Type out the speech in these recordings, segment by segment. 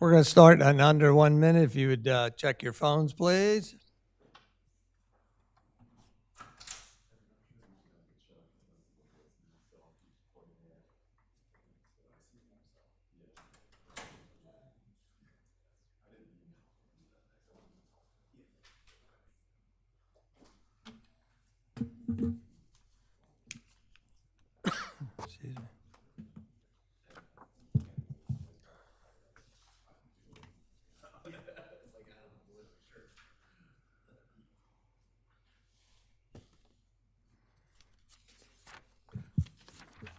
We're going to start in under 1 minute. If you would check your phones, please. Excuse me.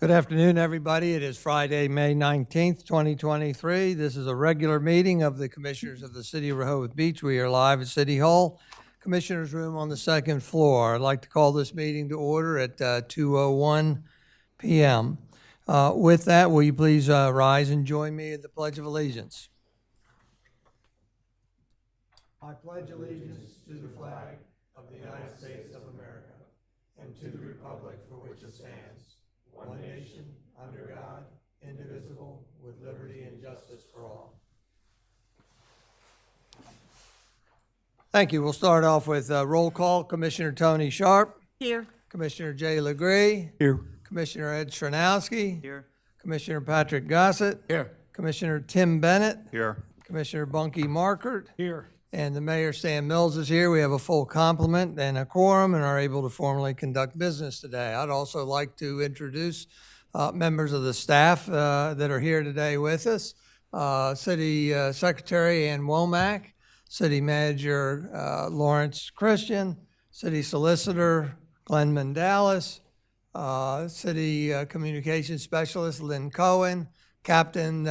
Good afternoon, everybody. It is Friday, May 19th, 2023. This is a regular meeting of the Commissioners of the City of Rehoboth Beach. We are live at City Hall, Commissioners' Room on the second floor. I'd like to call this meeting to order at 2:01 p.m. With that, will you please rise and join me in the Pledge of Allegiance? I pledge allegiance to the flag of the United States of America and to the republic for which it stands, one nation, under God, indivisible, with liberty and justice for all. Thank you. We'll start off with roll call. Commissioner Tony Sharp. Here. Commissioner Jay Legree. Here. Commissioner Ed Chernowski. Here. Commissioner Patrick Gossett. Here. Commissioner Tim Bennett. Here. Commissioner Bunky Markert. Here. And the Mayor, Stan Mills, is here. We have a full complement and a quorum and are able to formally conduct business today. I'd also like to introduce members of the staff that are here today with us. City Secretary Ann Womack, City Manager Lawrence Christian, City Solicitor Glenn Mandalis, City Communications Specialist Lynn Cohen, Captain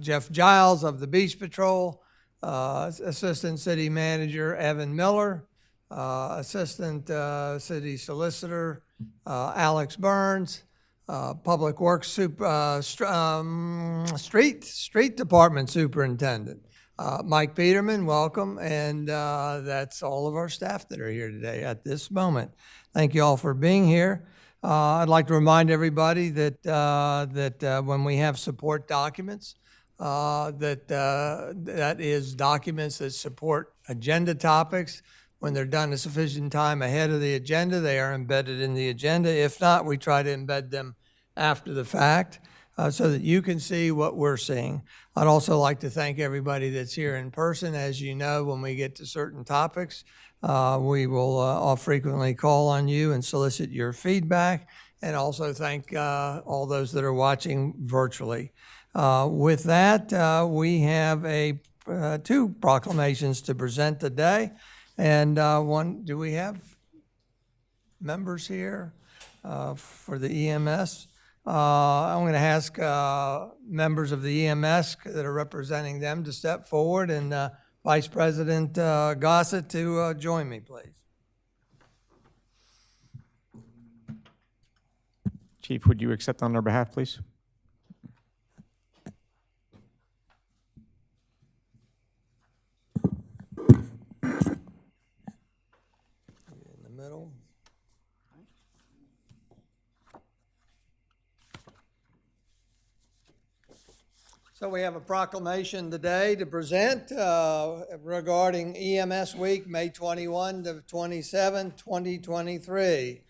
Jeff Giles of the Beach Patrol, Assistant City Manager Evan Miller, Assistant City Solicitor Alex Burns, Public Works Street Department Superintendent Mike Peterman, welcome, and that's all of our staff that are here today at this moment. Thank you all for being here. I'd like to remind everybody that when we have support documents, that is documents that support agenda topics. When they're done a sufficient time ahead of the agenda, they are embedded in the agenda. If not, we try to embed them after the fact so that you can see what we're seeing. I'd also like to thank everybody that's here in person. As you know, when we get to certain topics, we will frequently call on you and solicit your feedback, and also thank all those that are watching virtually. With that, we have two proclamations to present today. And do we have members here for the EMS? I'm going to ask members of the EMS that are representing them to step forward, and Vice President Gossett to join me, please. Chief, would you accept on our behalf, please? In the middle. So we have a proclamation today to present regarding EMS Week, May 21 to 27, 2023.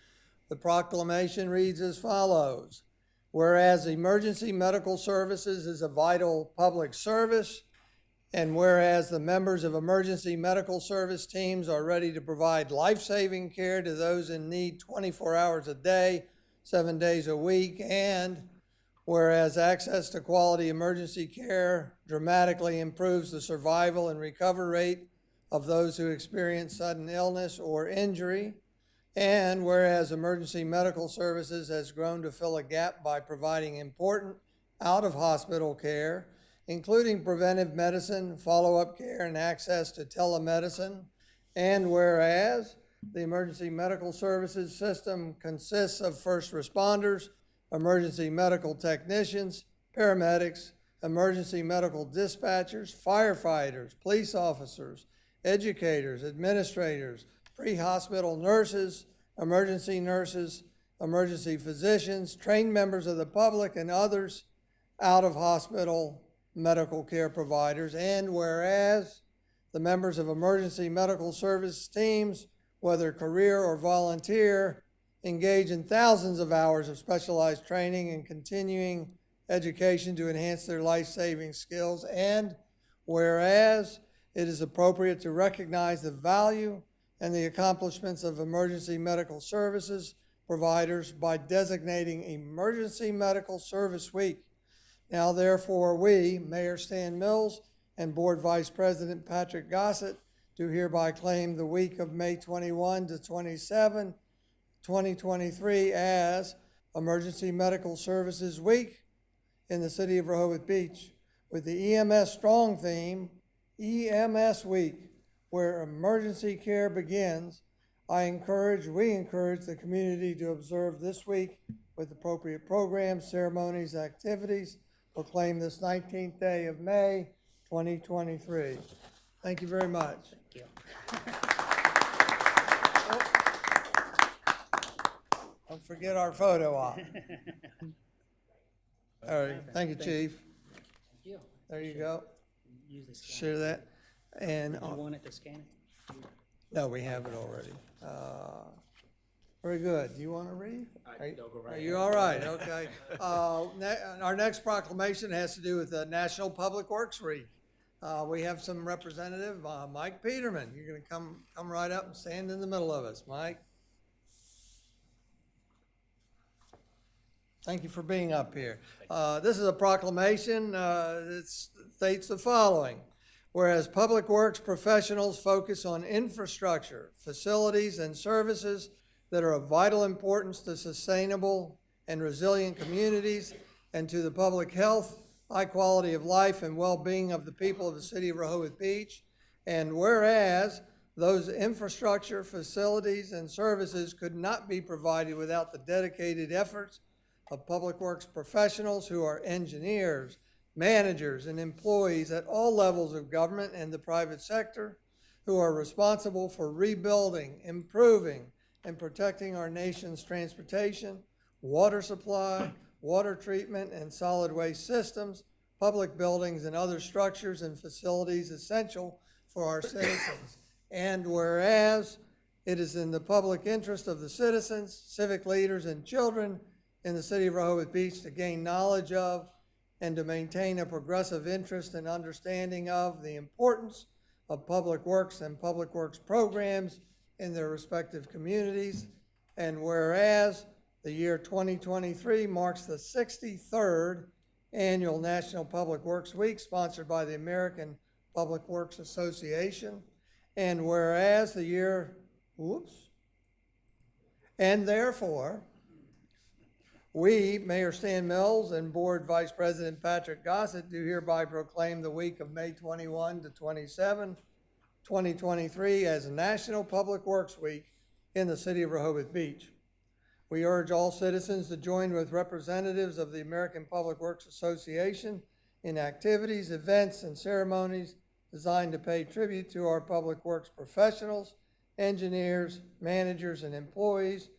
The proclamation reads as follows. Whereas emergency medical services is a vital public service, and whereas the members of emergency medical service teams are ready to provide life-saving care to those in need 24 hours a day, 7 days a week, and whereas access to quality emergency care dramatically improves the survival and recovery rate of those who experience sudden illness or injury, and whereas emergency medical services has grown to fill a gap by providing important out-of-hospital care, including preventive medicine, follow-up care, and access to telemedicine, and whereas the emergency medical services system consists of first responders, emergency medical technicians, paramedics, emergency medical dispatchers, firefighters, police officers, educators, administrators, pre-hospital nurses, emergency physicians, trained members of the public, and others out of hospital medical care providers, and whereas the members of emergency medical service teams, whether career or volunteer, engage in thousands of hours of specialized training and continuing education to enhance their life-saving skills, and whereas it is appropriate to recognize the value and the accomplishments of emergency medical services providers by designating Emergency Medical Service Week. Now therefore we, Mayor Stan Mills and Board Vice President Patrick Gossett, do hereby claim the week of May 21 to 27, 2023 as Emergency Medical Services Week in the city of Rehoboth Beach, with the EMS strong theme, EMS Week, where emergency care begins. We encourage the community to observe this week with appropriate programs, ceremonies, activities. Proclaim this 19th day of May, 2023. Thank you very much. Thank you. Don't forget our photo op. All right, thank you, Chief. Thank you. There you go. Use the scanner. Share that. And, Did you want it to scan it? no, we have it already. Very good. Do you want to read? Are you all right? Okay. Our next proclamation has to do with the National Public Works Week. We have some representative, Mike Peterman. You're going to come right up and stand in the middle of us, Mike. Thank you for being up here. This is a proclamation that states the following. Whereas public works professionals focus on infrastructure, facilities, and services that are of vital importance to sustainable and resilient communities and to the public health, high quality of life, and well-being of the people of the city of Rehoboth Beach. And whereas those infrastructure, facilities, and services could not be provided without the dedicated efforts of public works professionals who are engineers, managers, and employees at all levels of government and the private sector who are responsible for rebuilding, improving, and protecting our nation's transportation, water supply, water treatment, and solid waste systems, public buildings, and other structures and facilities essential for our citizens. And whereas it is in the public interest of the citizens, civic leaders, and children in the city of Rehoboth Beach to gain knowledge of and to maintain a progressive interest and understanding of the importance of public works and public works programs in their respective communities. And whereas the year 2023 marks the 63rd annual National Public Works Week sponsored by the American Public Works Association. And whereas the year, and therefore, we, Mayor Stan Mills and Board Vice President Patrick Gossett, do hereby proclaim the week of May 21 to 27, 2023 as National Public Works Week in the city of Rehoboth Beach. We urge all citizens to join with representatives of the American Public Works Association in activities, events, and ceremonies designed to pay tribute to our public works professionals, engineers, managers, and employees,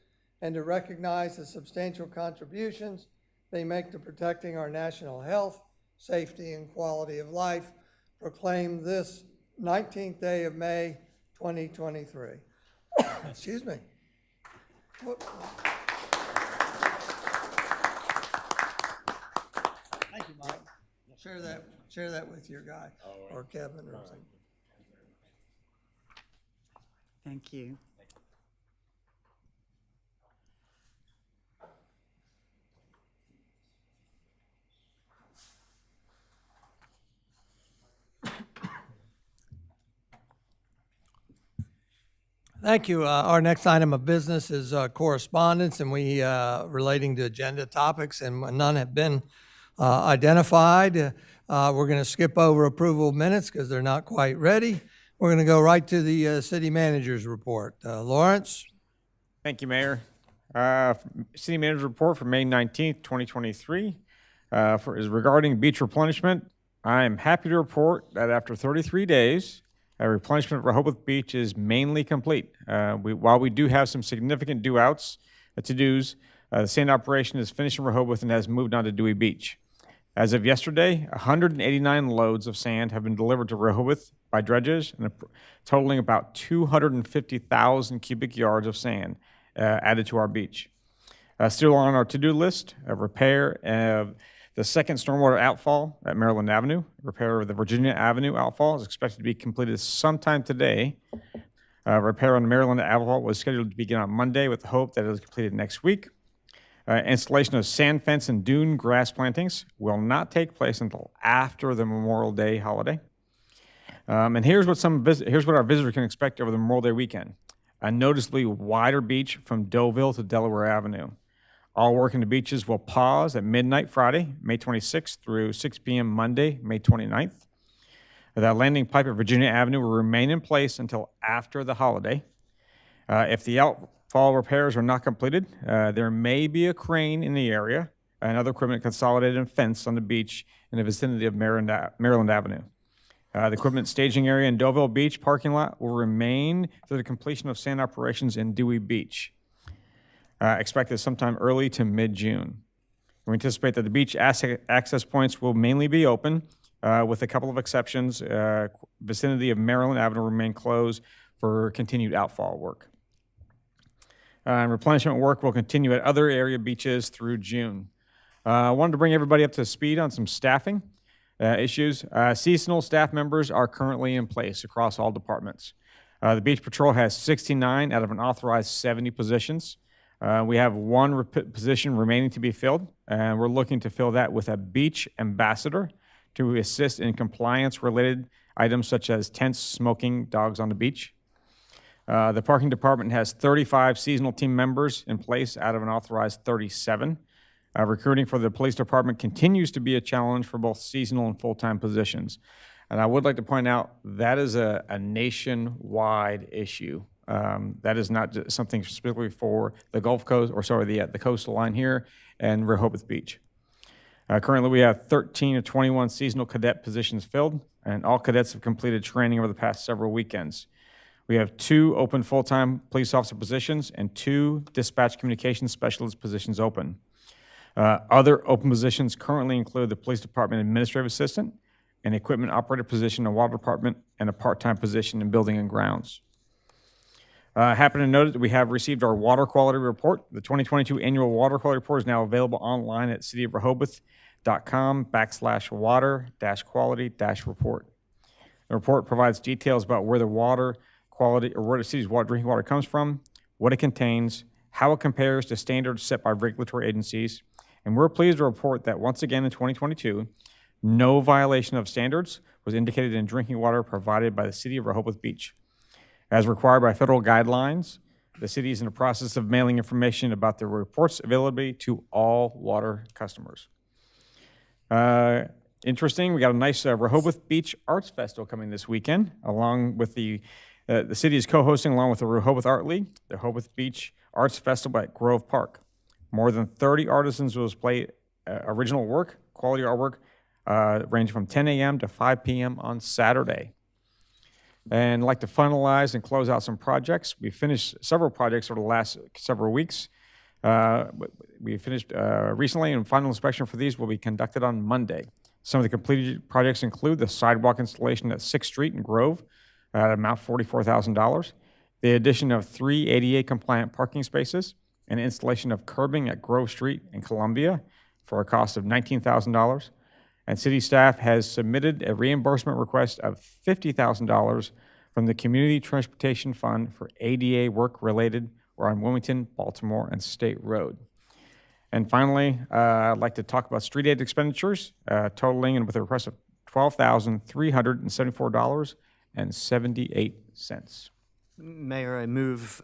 and to recognize the substantial contributions they make to protecting our national health, safety, and quality of life. Proclaim this 19th day of May, 2023. Excuse me. Thank you, Mike. Share that with your guy or Kevin or something. Thank you. Thank you. Our next item of business is correspondence, and we relating to agenda topics, and none have been identified. We're going to skip over approval of minutes because they're not quite ready. We're going to go right to the city manager's report. Lawrence? Thank you, Mayor. City Manager Report for May 19th, 2023 is regarding beach replenishment. I am happy to report that after 33 days, replenishment of Rehoboth Beach is mainly complete. While we do have some significant to-dos, the sand operation is finished in Rehoboth and has moved on to Dewey Beach. As of yesterday, 189 loads of sand have been delivered to Rehoboth by dredges, and totaling about 250,000 cubic yards of sand added to our beach. Still on our to-do list, a repair of the second stormwater outfall at Maryland Avenue. Repair of the Virginia Avenue outfall is expected to be completed sometime today. Repair on the Maryland outfall was scheduled to begin on Monday with the hope that it is completed next week. Installation of sand fence and dune grass plantings will not take place until after the Memorial Day holiday. And here's what our visitor can expect over the Memorial Day weekend. A noticeably wider beach from Deauville to Delaware Avenue. All work in the beaches will pause at midnight Friday, May 26th through 6 p.m. Monday, May 29th. The landing pipe at Virginia Avenue will remain in place until after the holiday. If the outfall repairs are not completed, there may be a crane in the area and other equipment consolidated and fence on the beach in the vicinity of Maryland Avenue. The equipment staging area in Deauville Beach parking lot will remain through the completion of sand operations in Dewey Beach. Expected sometime early to mid-June. We anticipate that the beach access points will mainly be open, with a couple of exceptions. Vicinity of Maryland Avenue will remain closed for continued outfall work. Replenishment work will continue at other area beaches through June. I wanted to bring everybody up to speed on some staffing issues. Seasonal staff members are currently in place across all departments. The Beach Patrol has 69 out of an authorized 70 positions. We have one position remaining to be filled, and we're looking to fill that with a beach ambassador to assist in compliance-related items such as tents, smoking, dogs on the beach. The parking department has 35 seasonal team members in place out of an authorized 37. Recruiting for the police department continues to be a challenge for both seasonal and full-time positions. And I would like to point out that is a nationwide issue. That is not just something specifically for the Gulf Coast, the coastal line here and Rehoboth Beach. Currently, we have 13 of 21 seasonal cadet positions filled, and all cadets have completed training over the past several weekends. We have 2 open full-time police officer positions and 2 dispatch communications specialist positions open. Other open positions currently include the police department administrative assistant, an equipment operator position in the water department, and a part-time position in building and grounds. Happy to note that we have received our water quality report. The 2022 annual water quality report is now available online at cityofrehoboth.com/water-quality-report. The report provides details about where the water quality or where the city's drinking water comes from, what it contains, how it compares to standards set by regulatory agencies, and we're pleased to report that once again in 2022, no violation of standards was indicated in drinking water provided by the City of Rehoboth Beach. As required by federal guidelines, the city is in the process of mailing information about the report's availability to all water customers. Interesting, we got a nice Rehoboth Beach Arts Festival coming this weekend, along with the city is co-hosting, along with the Rehoboth Art League, the Rehoboth Beach Arts Festival at Grove Park. More than 30 artisans will display original work, quality artwork, ranging from 10 a.m. to 5 p.m. on Saturday. And I'd like to finalize and close out some projects. We finished several projects over the last several weeks. We finished recently, and final inspection for these will be conducted on Monday. Some of the completed projects include the sidewalk installation at 6th Street in Grove at amount $44,000, the addition of 3 ADA-compliant parking spaces, and installation of curbing at Grove Street in Columbia for a cost of $19,000. And city staff has submitted a reimbursement request of $50,000 from the Community Transportation Fund for ADA work related or on Wilmington, Baltimore, and State Road. And finally, I'd like to talk about street aid expenditures, totaling and with a request of $12,374.78. Mayor, I move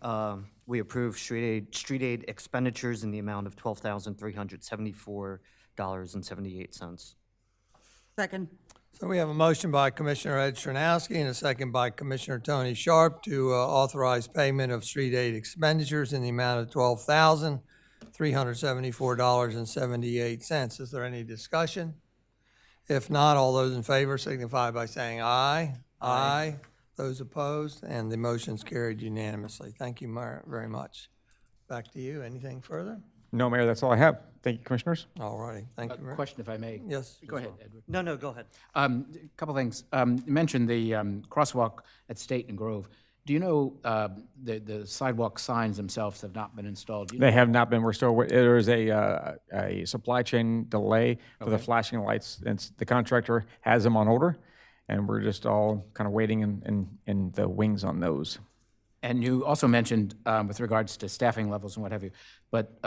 we approve street aid expenditures in the amount of $12,374.78. Second. So we have a motion by Commissioner Ed Chernowski and a second by Commissioner Tony Sharp to authorize payment of street aid expenditures in the amount of $12,374.78. Is there any discussion? If not, all those in favor signify by saying aye. Aye. Those opposed, and the motion's carried unanimously. Thank you very much. Back to you. Anything further? No, Mayor, that's all I have. Thank you, Commissioners. All righty, thank you. Mayor. Question, if I may. Yes. Go ahead, Edward. No, go ahead. A couple things. You mentioned the crosswalk at State and Grove. Do you know the sidewalk signs themselves have not been installed? Do you They know- have not been, there is a supply chain delay for the Okay. flashing lights. The contractor has them on order, and we're just all kind of waiting in the wings on those. And you also mentioned with regards to staffing levels and what have you, but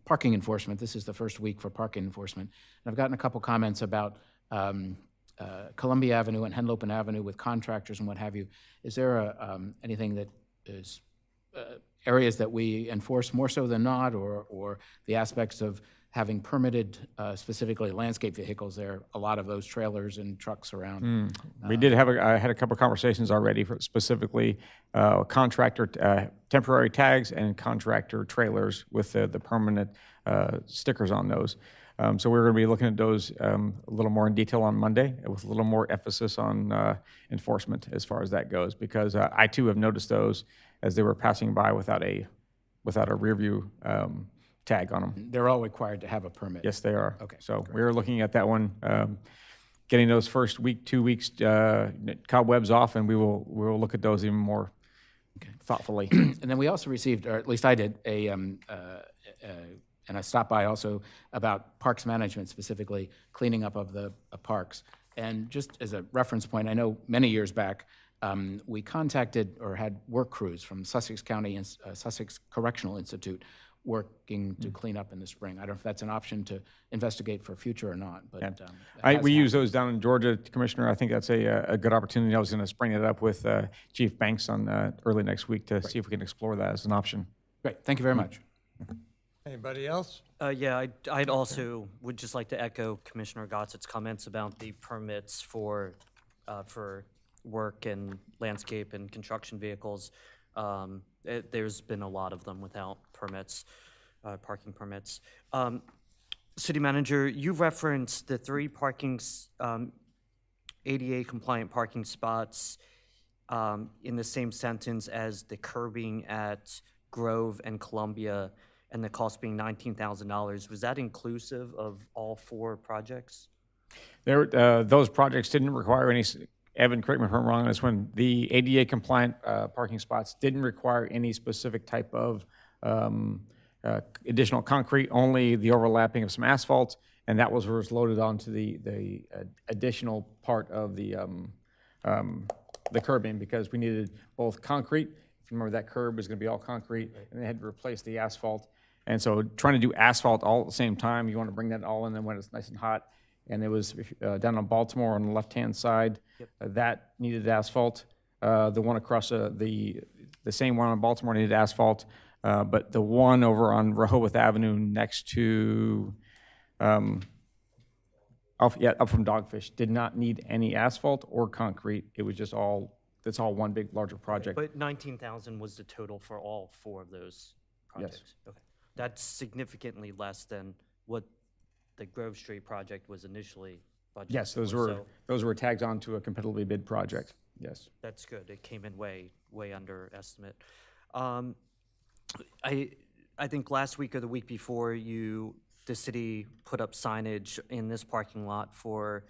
parking enforcement, this is the first week for parking enforcement. And I've gotten a couple comments about Columbia Avenue and Henlopen Avenue with contractors and what have you. Is there anything that is areas that we enforce more so than not, or the aspects of having permitted specifically landscape vehicles there, a lot of those trailers and trucks around? We did I had a couple conversations already for specifically contractor temporary tags and contractor trailers with the permanent stickers on those. So we're going to be looking at those a little more in detail on Monday with a little more emphasis on enforcement as far as that goes, because I too have noticed those as they were passing by without a rear view tag on them. They're all required to have a permit. Yes, they are. Okay, So we're looking at that one, getting those first week, 2 weeks cobwebs off, and we'll look at those even more thoughtfully. And then we also received, or at least I did, and I stopped by also about parks management, specifically cleaning up of the parks. And just as a reference point, I know many years back, we contacted or had work crews from Sussex County and Sussex Correctional Institute working to clean up in the spring. I don't know if that's an option to investigate for future or not, but it has We use happened. those down in Georgia, Commissioner. I think that's a good opportunity. I was going to spring it up with Chief Banks on early next week to see if we can explore that as an option. Great, thank you very much. Anybody else? Yeah, I'd also would just like to echo Commissioner Gotts's comments about the permits for work and landscape and construction vehicles. There's been a lot of them without permits, parking permits. City Manager, you referenced the 3 ADA compliant parking spots in the same sentence as the curbing at Grove and Columbia, and the cost being $19,000. Was that inclusive of all 4 projects? Those projects didn't require any, Evan, correct me if I'm wrong on this one, the ADA compliant parking spots didn't require any specific type of additional concrete, only the overlapping of some asphalt, and that was loaded onto the additional part of the curbing, because we needed both concrete. If you remember, that curb is going to be all concrete, and they had to replace the asphalt. And so trying to do asphalt all at the same time, you want to bring that all in then when it's nice and hot. And it was down on Baltimore on the left-hand side, that needed asphalt. The one across the same one on Baltimore needed asphalt, but the one over on Rehoboth Avenue next to, up from Dogfish, did not need any asphalt or concrete. It was just that's all one big larger project. But $19,000 was the total for all 4 of those projects? Okay. That's significantly less than what the Grove Street project was initially budgeted Yes, for, so those were tagged onto a competitively bid project. Yes. that's good. It came in way under estimate. I think last week or the week before, the city put up signage in this parking lot for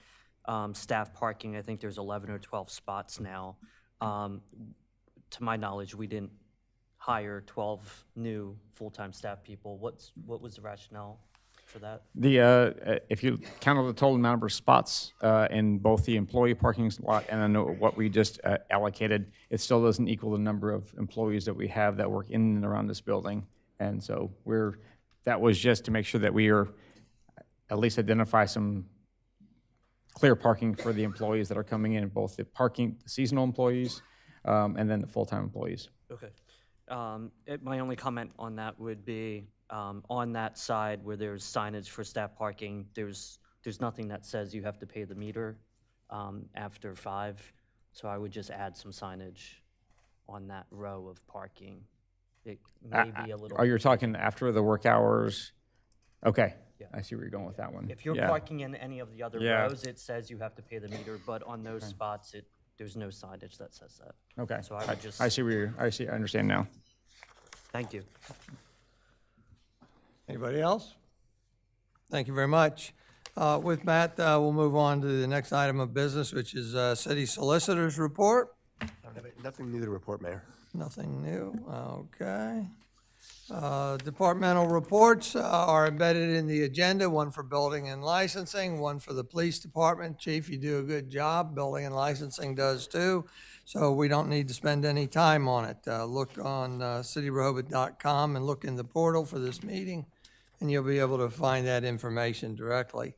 staff parking. I think there's 11 or 12 spots now. To my knowledge, we didn't hire 12 new full-time staff people. What was the rationale for that? If you count the total number of spots in both the employee parking lot and I know what we just allocated, it still doesn't equal the number of employees that we have that work in and around this building. And so that was just to make sure that we are at least identify some clear parking for the employees that are coming in, both the seasonal employees and then the full-time employees. Okay. My only comment on that would be, on that side where there's signage for staff parking, there's nothing that says you have to pay the meter after 5. So I would just add some signage on that row of parking. It may be a little. Are you talking after the work hours? Okay, Yeah. I see where you're going with that one. If you're Yeah. parking in any of the other Yeah. rows, it says you have to pay the meter, but on those spots, there's no signage that says that. Okay, So I would just. I understand now. Thank you. Anybody else? Thank you very much. With that, we'll move on to the next item of business, which is City Solicitor's Report. Nothing new to report, Mayor. Nothing new, okay. Departmental reports are embedded in the agenda, one for building and licensing, one for the police department. Chief, you do a good job. Building and licensing does too, so we don't need to spend any time on it. Look on cityrehoboth.com and look in the portal for this meeting, and you'll be able to find that information directly.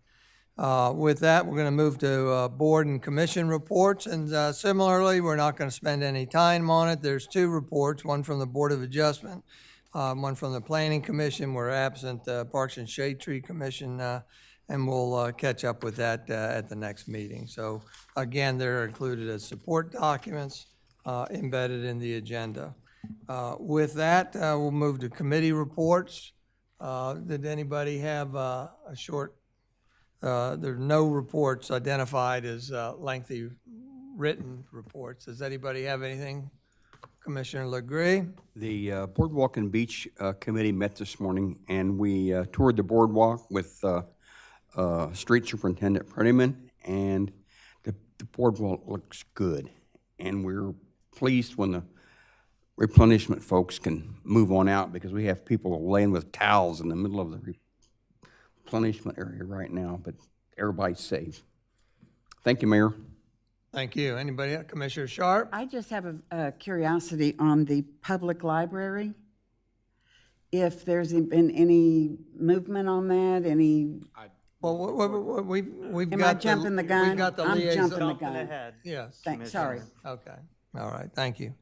With that, we're going to move to board and commission reports, and similarly, we're not going to spend any time on it. There's two reports, one from the Board of Adjustment, one from the Planning Commission. We're absent Parks and Shade Tree Commission, and we'll catch up with that at the next meeting. So again, they're included as support documents embedded in the agenda. With that, we'll move to committee reports. Did anybody have a short? There are no reports identified as lengthy written reports. Does anybody have anything? Commissioner Legree? The Boardwalk and Beach Committee met this morning, and we toured the boardwalk with Street Superintendent Prettyman, and the boardwalk looks good. And we're pleased when the replenishment folks can move on out, because we have people laying with towels in the middle of the replenishment area right now, but everybody's safe. Thank you, Mayor. Thank you. Anybody else? Commissioner Sharp? I just have a curiosity on the public library. If there's been any movement on that, any, Well, we've am got I jumping the gun? We've got the I'm liaison. jumping the gun. Ahead. Yes. Sorry. Okay. All right. Thank you.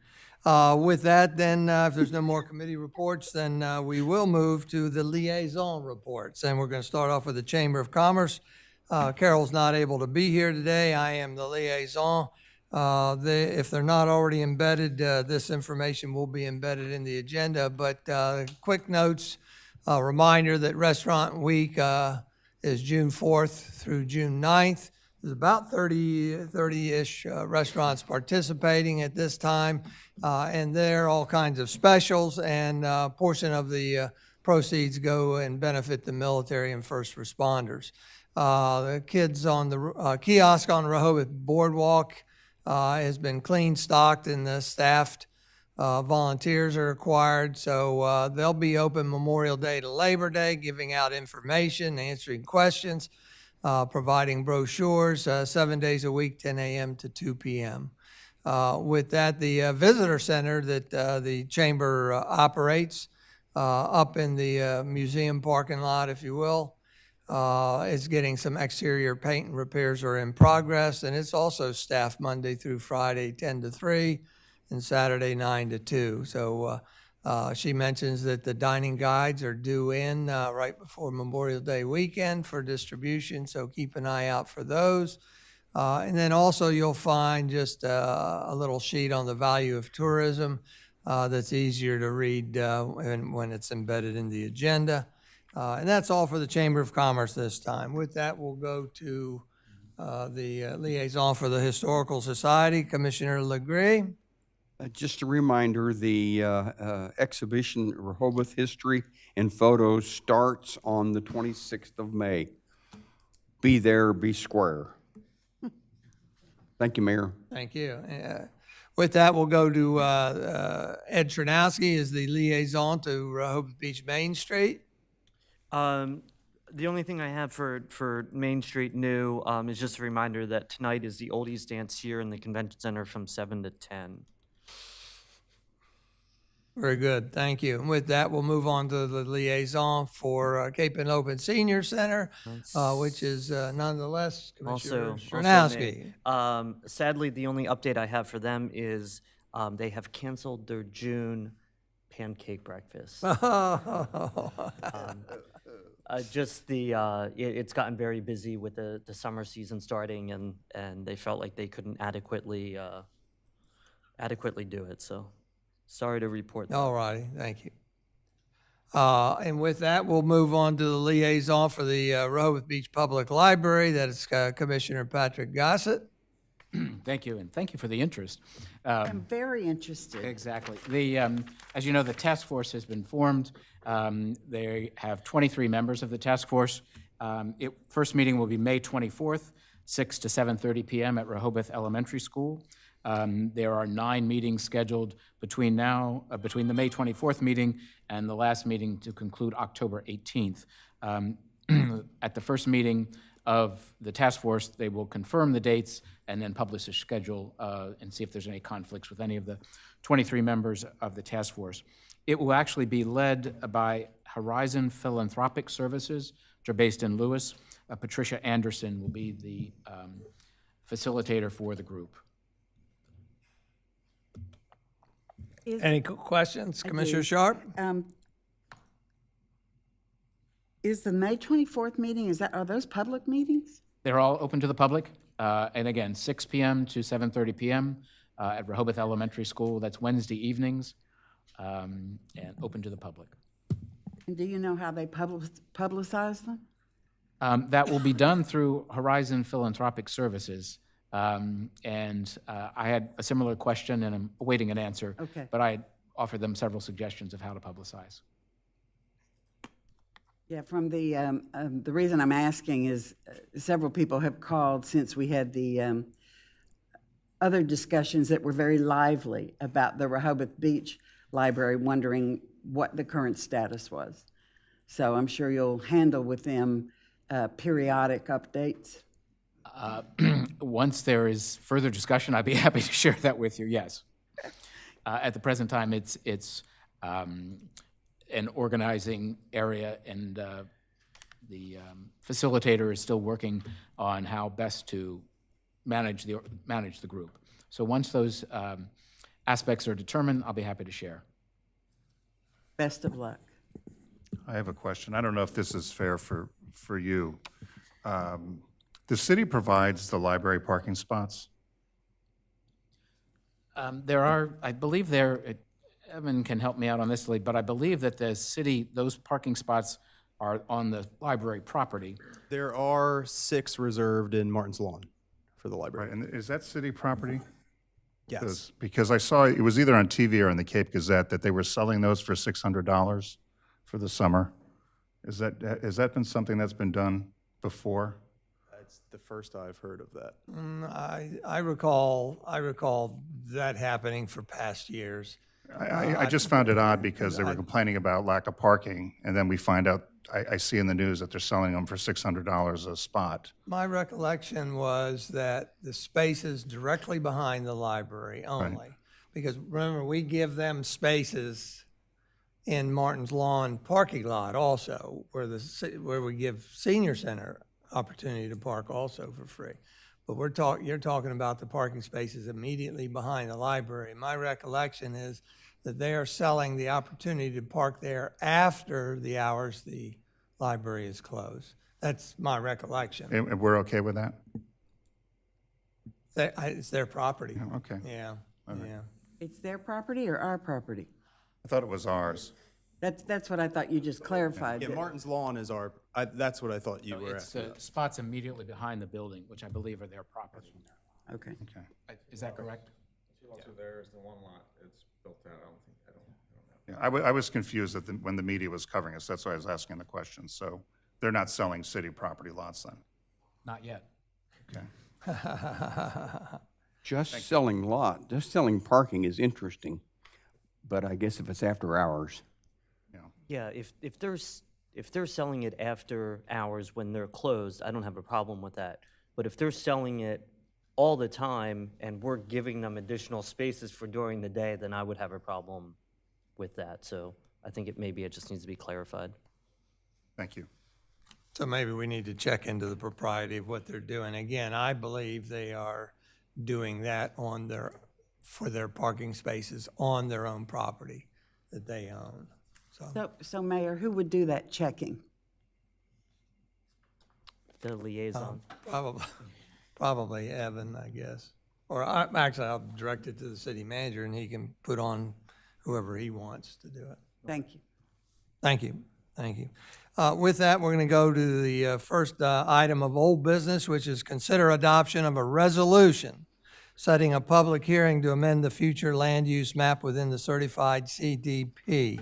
With that, then, if there's no more committee reports, then we will move to the liaison reports. And we're going to start off with the Chamber of Commerce. Carol's not able to be here today. I am the liaison. If they're not already embedded, this information will be embedded in the agenda. But quick notes, a reminder that Restaurant Week is June 4th through June 9th. There's about 30-ish restaurants participating at this time, and there are all kinds of specials, and a portion of the proceeds go and benefit the military and first responders. The kids on the kiosk on Rehoboth Boardwalk has been clean stocked, and the staffed volunteers are required, so they'll be open Memorial Day to Labor Day, giving out information, answering questions, providing brochures 7 days a week, 10 a.m. to 2 p.m. With that, the visitor center that the chamber operates up in the museum parking lot, if you will, is getting some exterior paint and repairs are in progress, and it's also staffed Monday through Friday, 10 to 3, and Saturday, 9 to 2. So she mentions that the dining guides are due in right before Memorial Day weekend for distribution, so keep an eye out for those. And then also you'll find just a little sheet on the value of tourism that's easier to read when it's embedded in the agenda. And that's all for the Chamber of Commerce this time. With that, we'll go to the liaison for the Historical Society, Commissioner Legree. Just a reminder, the exhibition Rehoboth History and Photos starts on the 26th of May. Be there, be square. Thank you, Mayor. Thank you. With that, we'll go to Ed Tranowski as the liaison to Rehoboth Beach Main Street. The only thing I have for Main Street new is just a reminder that tonight is the Oldies Dance here in the Convention Center from 7 to 10. Very good, thank you. And with that, we'll move on to the liaison for Cape Henlopen Senior Center, which is nonetheless Commissioner Stranowski. Sadly, the only update I have for them is they have canceled their June pancake breakfast. It's gotten very busy with the summer season starting, and they felt like they couldn't adequately do it. So sorry to report that. All righty, thank you. And with that, we'll move on to the liaison for the Rehoboth Beach Public Library. That is Commissioner Patrick Gossett. Thank you, and thank you for the interest. I'm very interested. Exactly. As you know, the task force has been formed. They have 23 members of the task force. First meeting will be May 24th, 6 to 7:30 p.m. at Rehoboth Elementary School. There are 9 meetings scheduled between the May 24th meeting and the last meeting to conclude October 18th. At the first meeting of the task force, they will confirm the dates and then publish a schedule and see if there's any conflicts with any of the 23 members of the task force. It will actually be led by Horizon Philanthropic Services, which are based in Lewis. Patricia Anderson will be the facilitator for the group. Any questions, Commissioner Sharp? Is the May 24th meeting, are those public meetings? They're all open to the public, and again, 6 p.m. to 7:30 p.m. At Rehoboth Elementary School. That's Wednesday evenings, and open to the public. And do you know how they publicize them? That will be done through Horizon Philanthropic Services. And I had a similar question, and I'm awaiting an answer. Okay. But I offered them several suggestions of how to publicize. Yeah, from the reason I'm asking is several people have called since we had the other discussions that were very lively about the Rehoboth Beach Library, wondering what the current status was. So I'm sure you'll handle with them periodic updates. Once there is further discussion, I'd be happy to share that with you, yes. At the present time, it's an organizing area, and the facilitator is still working on how best to manage the group. So once those aspects are determined, I'll be happy to share. Best of luck. I have a question. I don't know if this is fair for you. The city provides the library parking spots? There are, I believe Evan can help me out on this, Lee, but I believe that the city, those parking spots are on the library property. There are 6 reserved in Martin's Lawn for the library. Right, and is that city property? Yes. Because I saw, it was either on TV or in the Cape Gazette, that they were selling those for $600 for the summer. Has that been something that's been done before? That's the first I've heard of that. I recall that happening for past years. I just found it odd because they were complaining about lack of parking, and then we find out, I see in the news that they're selling them for $600 a spot. My recollection was that the spaces directly behind the library only, because remember, we give them spaces in Martin's Lawn parking lot also, where we give senior center opportunity to park also for free. But you're talking about the parking spaces immediately behind the library. My recollection is that they are selling the opportunity to park there after the hours the library is closed. That's my recollection. And we're okay with that? It's their property. Okay. Yeah, yeah. It's their property or our property? I thought it was ours. That's what I thought you just clarified. Yeah, Martin's Lawn is that's what I thought you were It's asking. the spots immediately behind the building, which I believe are their property. Okay. Is that correct? Also, there's the one lot, it's built out, I don't Yeah, I was confused when the media was covering us. That's why I was asking the question. So they're not selling city property lots then? Not yet. Okay. Just selling parking is interesting, but I guess if it's after hours. Yeah, if they're selling it after hours when they're closed, I don't have a problem with that. But if they're selling it all the time and we're giving them additional spaces for during the day, then I would have a problem with that. So I think maybe it just needs to be clarified. Thank you. So maybe we need to check into the propriety of what they're doing. Again, I believe they are doing that for their parking spaces on their own property that they own. So Mayor, who would do that checking? The liaison. Probably Evan, I guess. Or actually, I'll direct it to the city manager, and he can put on whoever he wants to do it. Thank you. Thank you. Thank you. With that, we're going to go to the first item of old business, which is consider adoption of a resolution setting a public hearing to amend the future land use map within the certified CDP.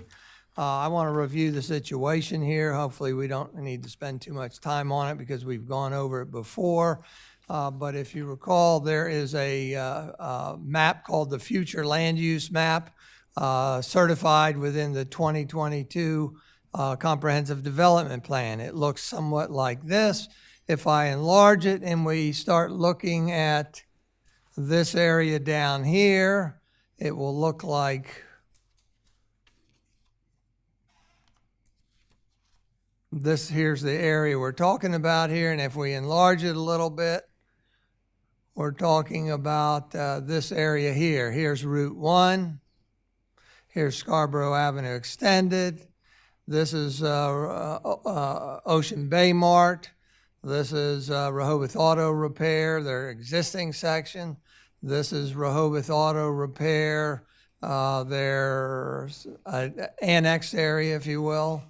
I want to review the situation here. Hopefully, we don't need to spend too much time on it because we've gone over it before. But if you recall, there is a map called the Future Land Use Map, certified within the 2022 Comprehensive Development Plan. It looks somewhat like this. If I enlarge it and we start looking at this area down here, it will look like this. Here's the area we're talking about here, and if we enlarge it a little bit, we're talking about this area here. Here's Route 1. Here's Scarborough Avenue Extended. This is Ocean Bay Mart. This is Rehoboth Auto Repair, their existing section. This is Rehoboth Auto Repair, their annexed area, if you will.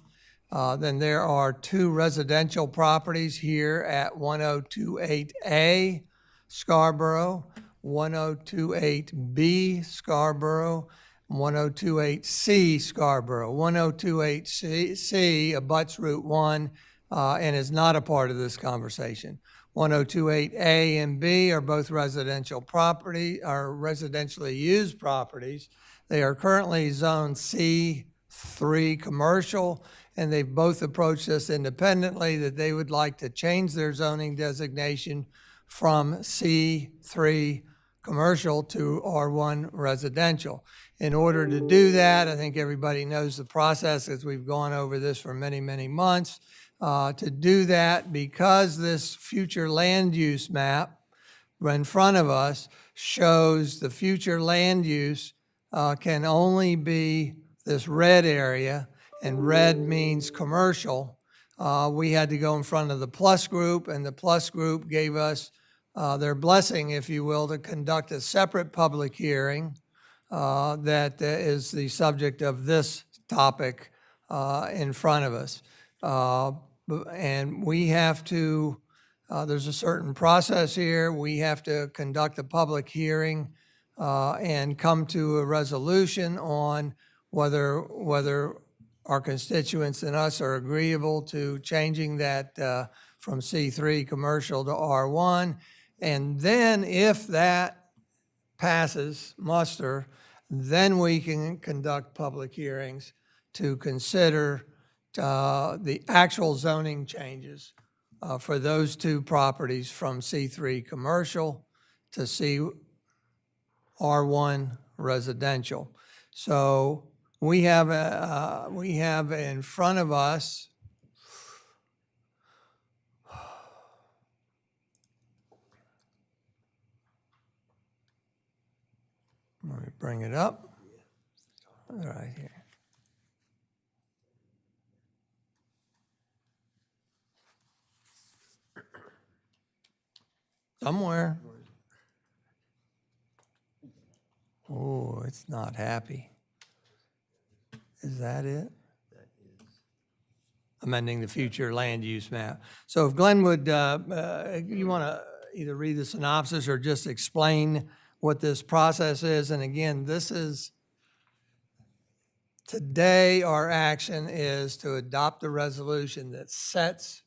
Then there are two residential properties here at 1028A Scarborough, 1028B Scarborough, 1028C Scarborough. 1028C abuts Route 1 and is not a part of this conversation. 1028A and B are both residential property, are residentially used properties. They are currently zoned C3 commercial, and they've both approached us independently that they would like to change their zoning designation from C3 commercial to R1 residential. In order to do that, I think everybody knows the process as we've gone over this for many, many months. To do that, because this future land use map in front of us shows the future land use can only be this red area, and red means commercial. We had to go in front of the plus group, and the plus group gave us their blessing, if you will, to conduct a separate public hearing that is the subject of this topic in front of us. And we have to, there's a certain process here. We have to conduct a public hearing and come to a resolution on whether our constituents and us are agreeable to changing that from C3 commercial to R1. And then if that passes muster, then we can conduct public hearings to consider the actual zoning changes for those two properties from C3 commercial to R1 residential. So we have in front of us let me bring it up right here. Somewhere. Oh, it's not happy. Is that it? Amending the future land use map. So if Glenn would, you want to either read the synopsis or just explain what this process is. And again, this is, today our action is to adopt a resolution that sets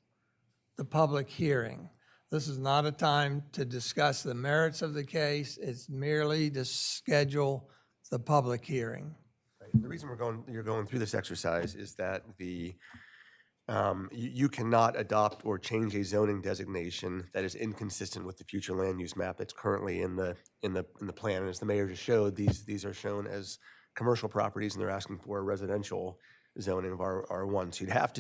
the public hearing. This is not a time to discuss the merits of the case. It's merely to schedule the public hearing. The reason you're going through this exercise is that you cannot adopt or change a zoning designation that is inconsistent with the future land use map that's currently in the plan. And as the mayor just showed, these are shown as commercial properties, and they're asking for a residential zoning of R1. So you'd have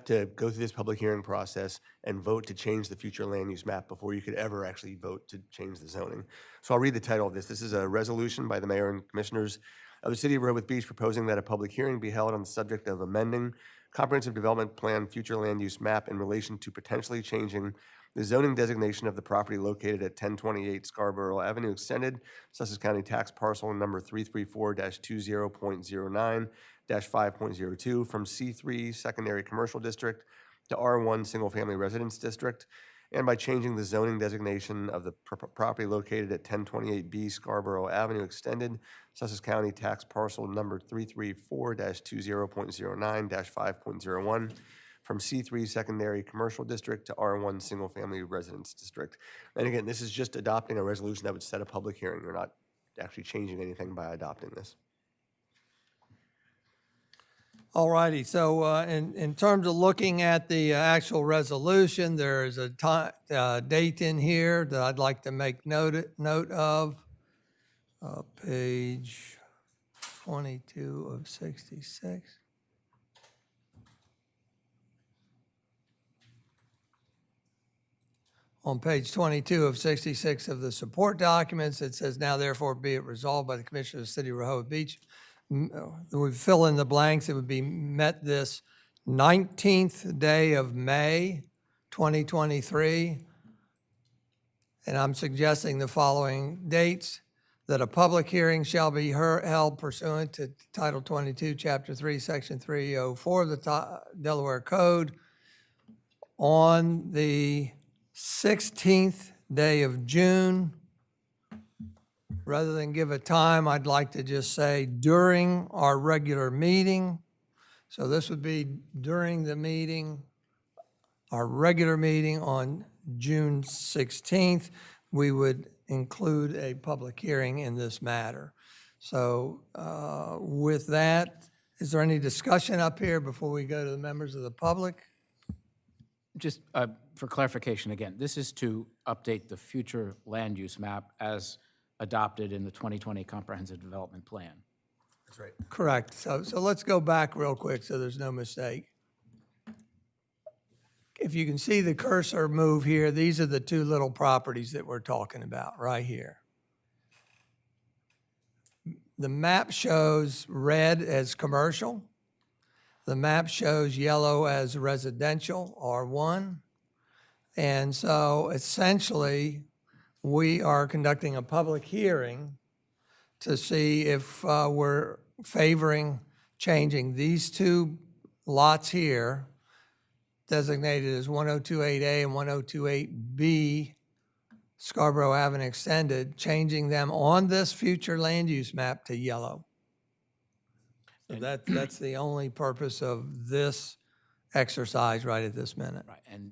to go through this public hearing process and vote to change the future land use map before you could ever actually vote to change the zoning. So I'll read the title of this. This is a resolution by the mayor and commissioners of the City of Rehoboth Beach proposing that a public hearing be held on the subject of amending Comprehensive Development Plan future land use map in relation to potentially changing the zoning designation of the property located at 1028 Scarborough Avenue Extended, Sussex County Tax Parcel number 334-20.09-5.02 from C3 Secondary Commercial District to R1 Single Family Residence District, and by changing the zoning designation of the property located at 1028B Scarborough Avenue Extended, Sussex County Tax Parcel Number 334-20.09-5.01, from C3 Secondary Commercial District to R1 Single Family Residence District. And again, this is just adopting a resolution that would set a public hearing. We're not actually changing anything by adopting this. All righty, so in terms of looking at the actual resolution, there is a date in here that I'd like to make note of. Page 22 of 66. On page 22 of 66 of the support documents, it says, now therefore be it resolved by the Commissioner of the City of Rehoboth Beach. We fill in the blanks. It would be met this 19th day of May, 2023. And I'm suggesting the following dates: that a public hearing shall be held pursuant to Title 22, Chapter 3, Section 304 of the Delaware Code on the 16th day of June. Rather than give a time, I'd like to just say during our regular meeting. So this would be during the meeting, our regular meeting on June 16th. We would include a public hearing in this matter. So with that, is there any discussion up here before we go to the members of the public? Just for clarification, again, this is to update the future land use map as adopted in the 2020 Comprehensive Development Plan. That's right. Correct. So let's go back real quick so there's no mistake. If you can see the cursor move here, these are the two little properties that we're talking about right here. The map shows red as commercial. The map shows yellow as residential, R1. And so essentially, we are conducting a public hearing to see if we're favoring changing these two lots here, designated as 1028A and 1028B, Scarborough Avenue Extended, changing them on this future land use map to yellow. So that's the only purpose of this exercise right at this minute. Right, and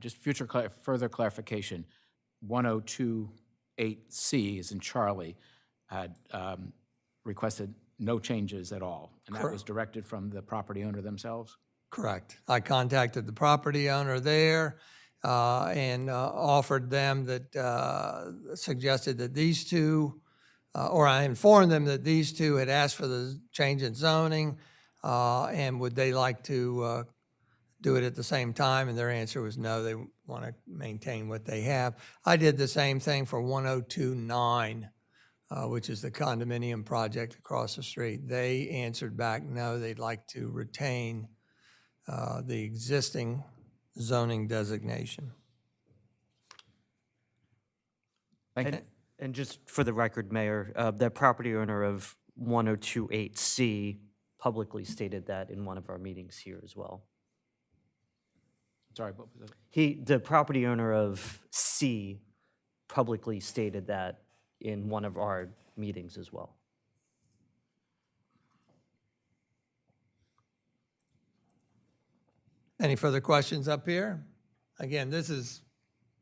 just further clarification, 1028C, as in Charlie, had requested no changes at all, and that was directed from the property owner themselves? Correct. I contacted the property owner there and offered them that, suggested that these two, or I informed them that these two had asked for the change in zoning, and would they like to do it at the same time? And their answer was no, they want to maintain what they have. I did the same thing for 1029, which is the condominium project across the street. They answered back no, they'd like to retain the existing zoning designation. Thank you. And just for the record, Mayor, the property owner of 1028C publicly stated that in one of our meetings here as well. Sorry, what was that? The property owner of C publicly stated that in one of our meetings as well. Any further questions up here? Again, this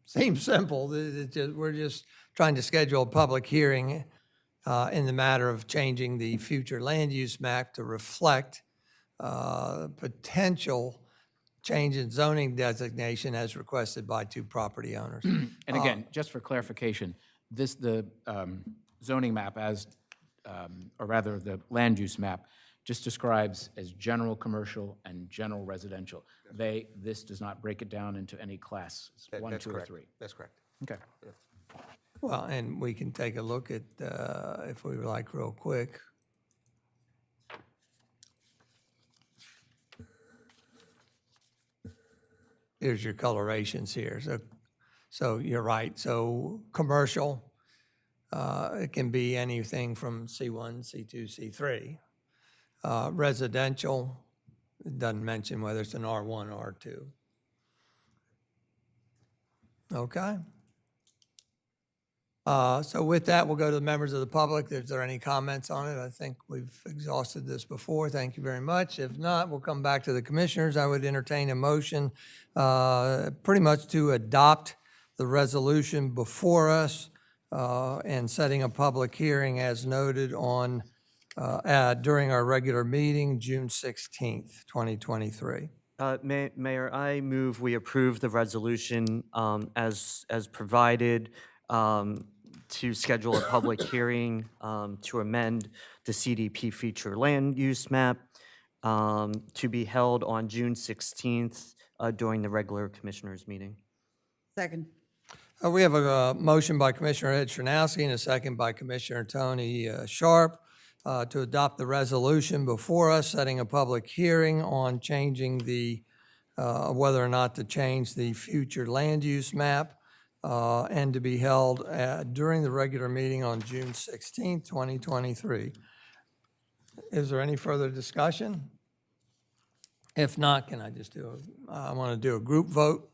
seems simple. We're just trying to schedule a public hearing in the matter of changing the future land use map to reflect potential change in zoning designation as requested by two property owners. And again, just for clarification, the zoning map or rather the land use map, just describes as general commercial and general residential. This does not break it down into any class, one, That's two, or correct. three. That's correct. Okay. Well, and we can take a look at, if we would like, real quick. Here's your colorations here. So you're right. So commercial, it can be anything from C1, C2, C3. Residential, it doesn't mention whether it's an R1 or R2. Okay. So with that, we'll go to the members of the public. Is there any comments on it? I think we've exhausted this before. Thank you very much. If not, we'll come back to the commissioners. I would entertain a motion pretty much to adopt the resolution before us and setting a public hearing as noted on during our regular meeting, June 16th, 2023. Mayor, I move we approve the resolution as provided to schedule a public hearing to amend the CDP feature land use map to be held on June 16th during the regular commissioners meeting. Second. We have a motion by Commissioner Ed Chernowski and a second by Commissioner Tony Sharp to adopt the resolution before us, setting a public hearing on changing the, whether or not to change the future land use map and to be held during the regular meeting on June 16th, 2023. Is there any further discussion? If not, can I just I want to do a group vote.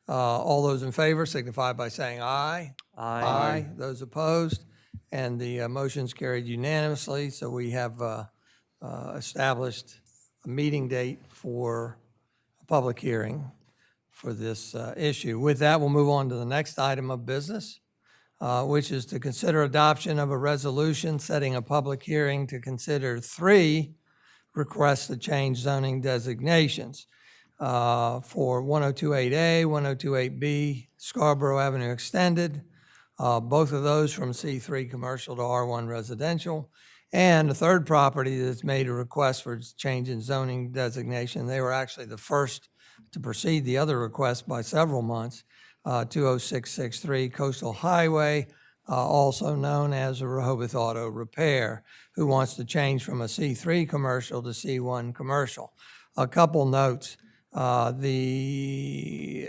All those in favor signify by saying aye. Aye. Those opposed? And the motion's carried unanimously, so we have established a meeting date for a public hearing for this issue. With that, we'll move on to the next item of business, which is to consider adoption of a resolution setting a public hearing to consider 3 requests to change zoning designations for 1028A, 1028B, Scarborough Avenue Extended, both of those from C3 Commercial to R1 Residential, and the third property that's made a request for change in zoning designation. They were actually the first to proceed the other request by several months, 20663 Coastal Highway, also known as a Rehoboth Auto Repair, who wants to change from a C3 commercial to C1 commercial. A couple notes. The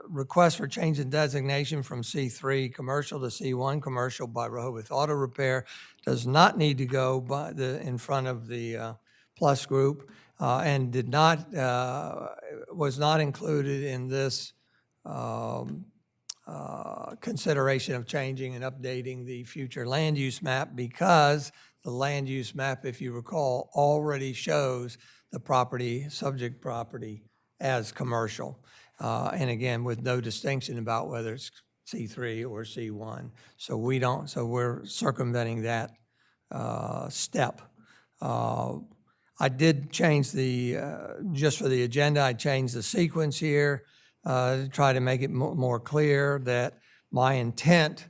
request for change in designation from C3 commercial to C1 commercial by Rehoboth Auto Repair does not need to go in front of the Plus Group and was not included in this consideration of changing and updating the future land use map because the land use map, if you recall, already shows the subject property as commercial. And again, with no distinction about whether it's C3 or C1. So we're circumventing that step. I did change just for the agenda, I changed the sequence here to try to make it more clear that my intent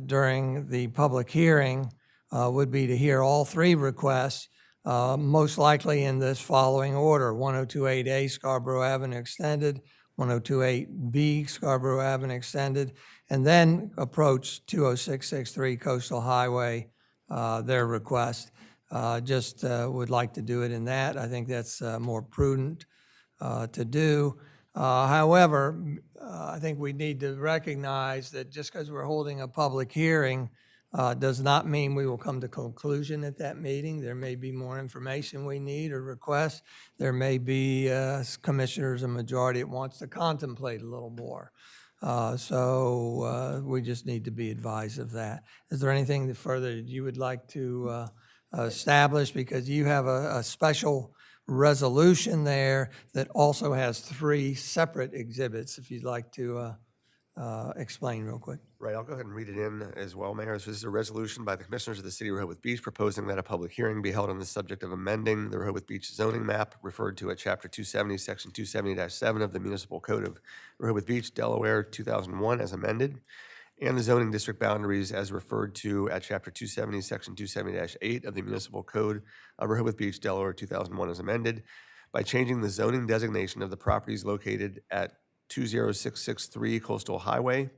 during the public hearing would be to hear all 3 requests, most likely in this following order: 1028A Scarborough Avenue Extended, 1028B Scarborough Avenue Extended, and then approach 20663 Coastal Highway, their request. Just would like to do it in that. I think that's more prudent to do. However, I think we need to recognize that just because we're holding a public hearing does not mean we will come to conclusion at that meeting. There may be more information we need or request. There may be commissioners, a majority that wants to contemplate a little more. So we just need to be advised of that. Is there anything further that you would like to establish? Because you have a special resolution there that also has 3 separate exhibits, if you'd like to explain real quick. Right, I'll go ahead and read it in as well, Mayor. So this is a resolution by the Commissioners of the City of Rehoboth Beach proposing that a public hearing be held on the subject of amending the Rehoboth Beach zoning map referred to at Chapter 270, Section 270-7 of the Municipal Code of Rehoboth Beach, Delaware, 2001 as amended, and the zoning district boundaries as referred to at Chapter 270, Section 270-8 of the Municipal Code of Rehoboth Beach, Delaware, 2001 as amended, by changing the zoning designation of the properties located at 20663 Coastal Highway,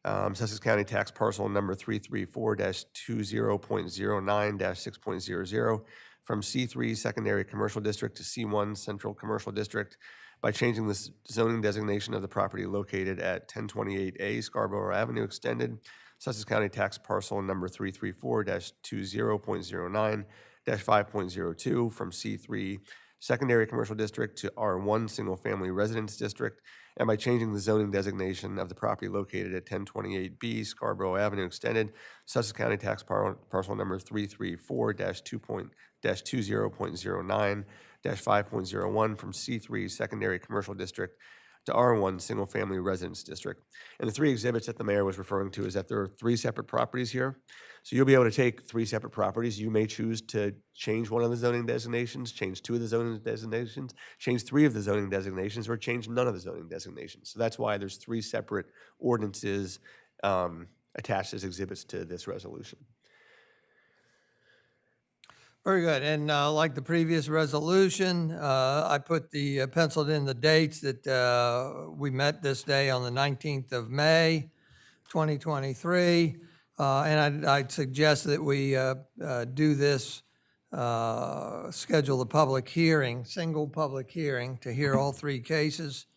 Sussex County Tax Parcel Number 334-20.09-6.00 from C3 Secondary Commercial District to C1 Central Commercial District by changing the zoning designation of the property located at 1028A Scarborough Avenue Extended, Sussex County Tax Parcel Number 334-20.09-5.02 from C3 secondary commercial district to R1 Single Family Residence District, and by changing the zoning designation of the property located at 1028B Scarborough Avenue Extended, Sussex County Tax Parcel Number 334-20.09-5.01 from C3 Secondary Commercial District to R1 Single Family Residence District. And the three exhibits that the mayor was referring to is that there are three separate properties here. So you'll be able to take three separate properties. You may choose to change one of the zoning designations, change two of the zoning designations, change three of the zoning designations, or change none of the zoning designations. So that's why there's three separate ordinances attached as exhibits to this resolution. Very good. And like the previous resolution, I put the, penciled in the dates that we met this day on the 19th of May, 2023. And I'd suggest that we do this, schedule a public hearing, single public hearing to hear all three cases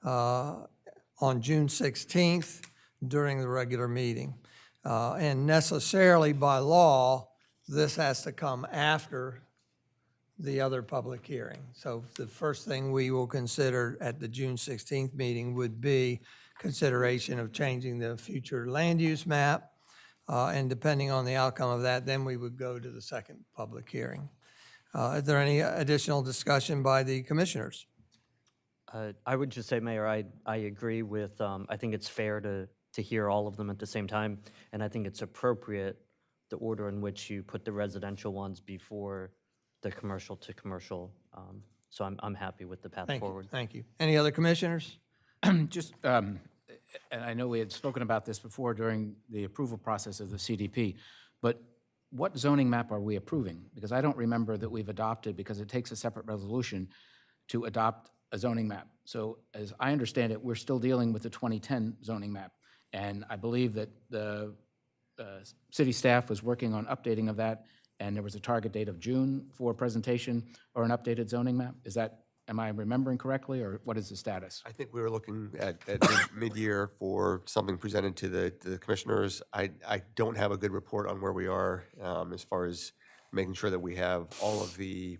on June 16th during the regular meeting. And necessarily by law, this has to come after the other public hearing. So the first thing we will consider at the June 16th meeting would be consideration of changing the future land use map. And depending on the outcome of that, then we would go to the second public hearing. Is there any additional discussion by the commissioners? I would just say, Mayor, I agree with, I think it's fair to hear all of them at the same time, and I think it's appropriate the order in which you put the residential ones before the commercial to commercial. So I'm happy with the path forward. Thank you. Any other commissioners? Just, and I know we had spoken about this before during the approval process of the CDP, but what zoning map are we approving? Because I don't remember that we've adopted, because it takes a separate resolution to adopt a zoning map. So as I understand it, we're still dealing with the 2010 zoning map. And I believe that the city staff was working on updating of that, and there was a target date of June for presentation or an updated zoning map. Is that, am I remembering correctly, or what is the status? I think we were looking at mid-year for something presented to the commissioners. I don't have a good report on where we are as far as making sure that we have all of the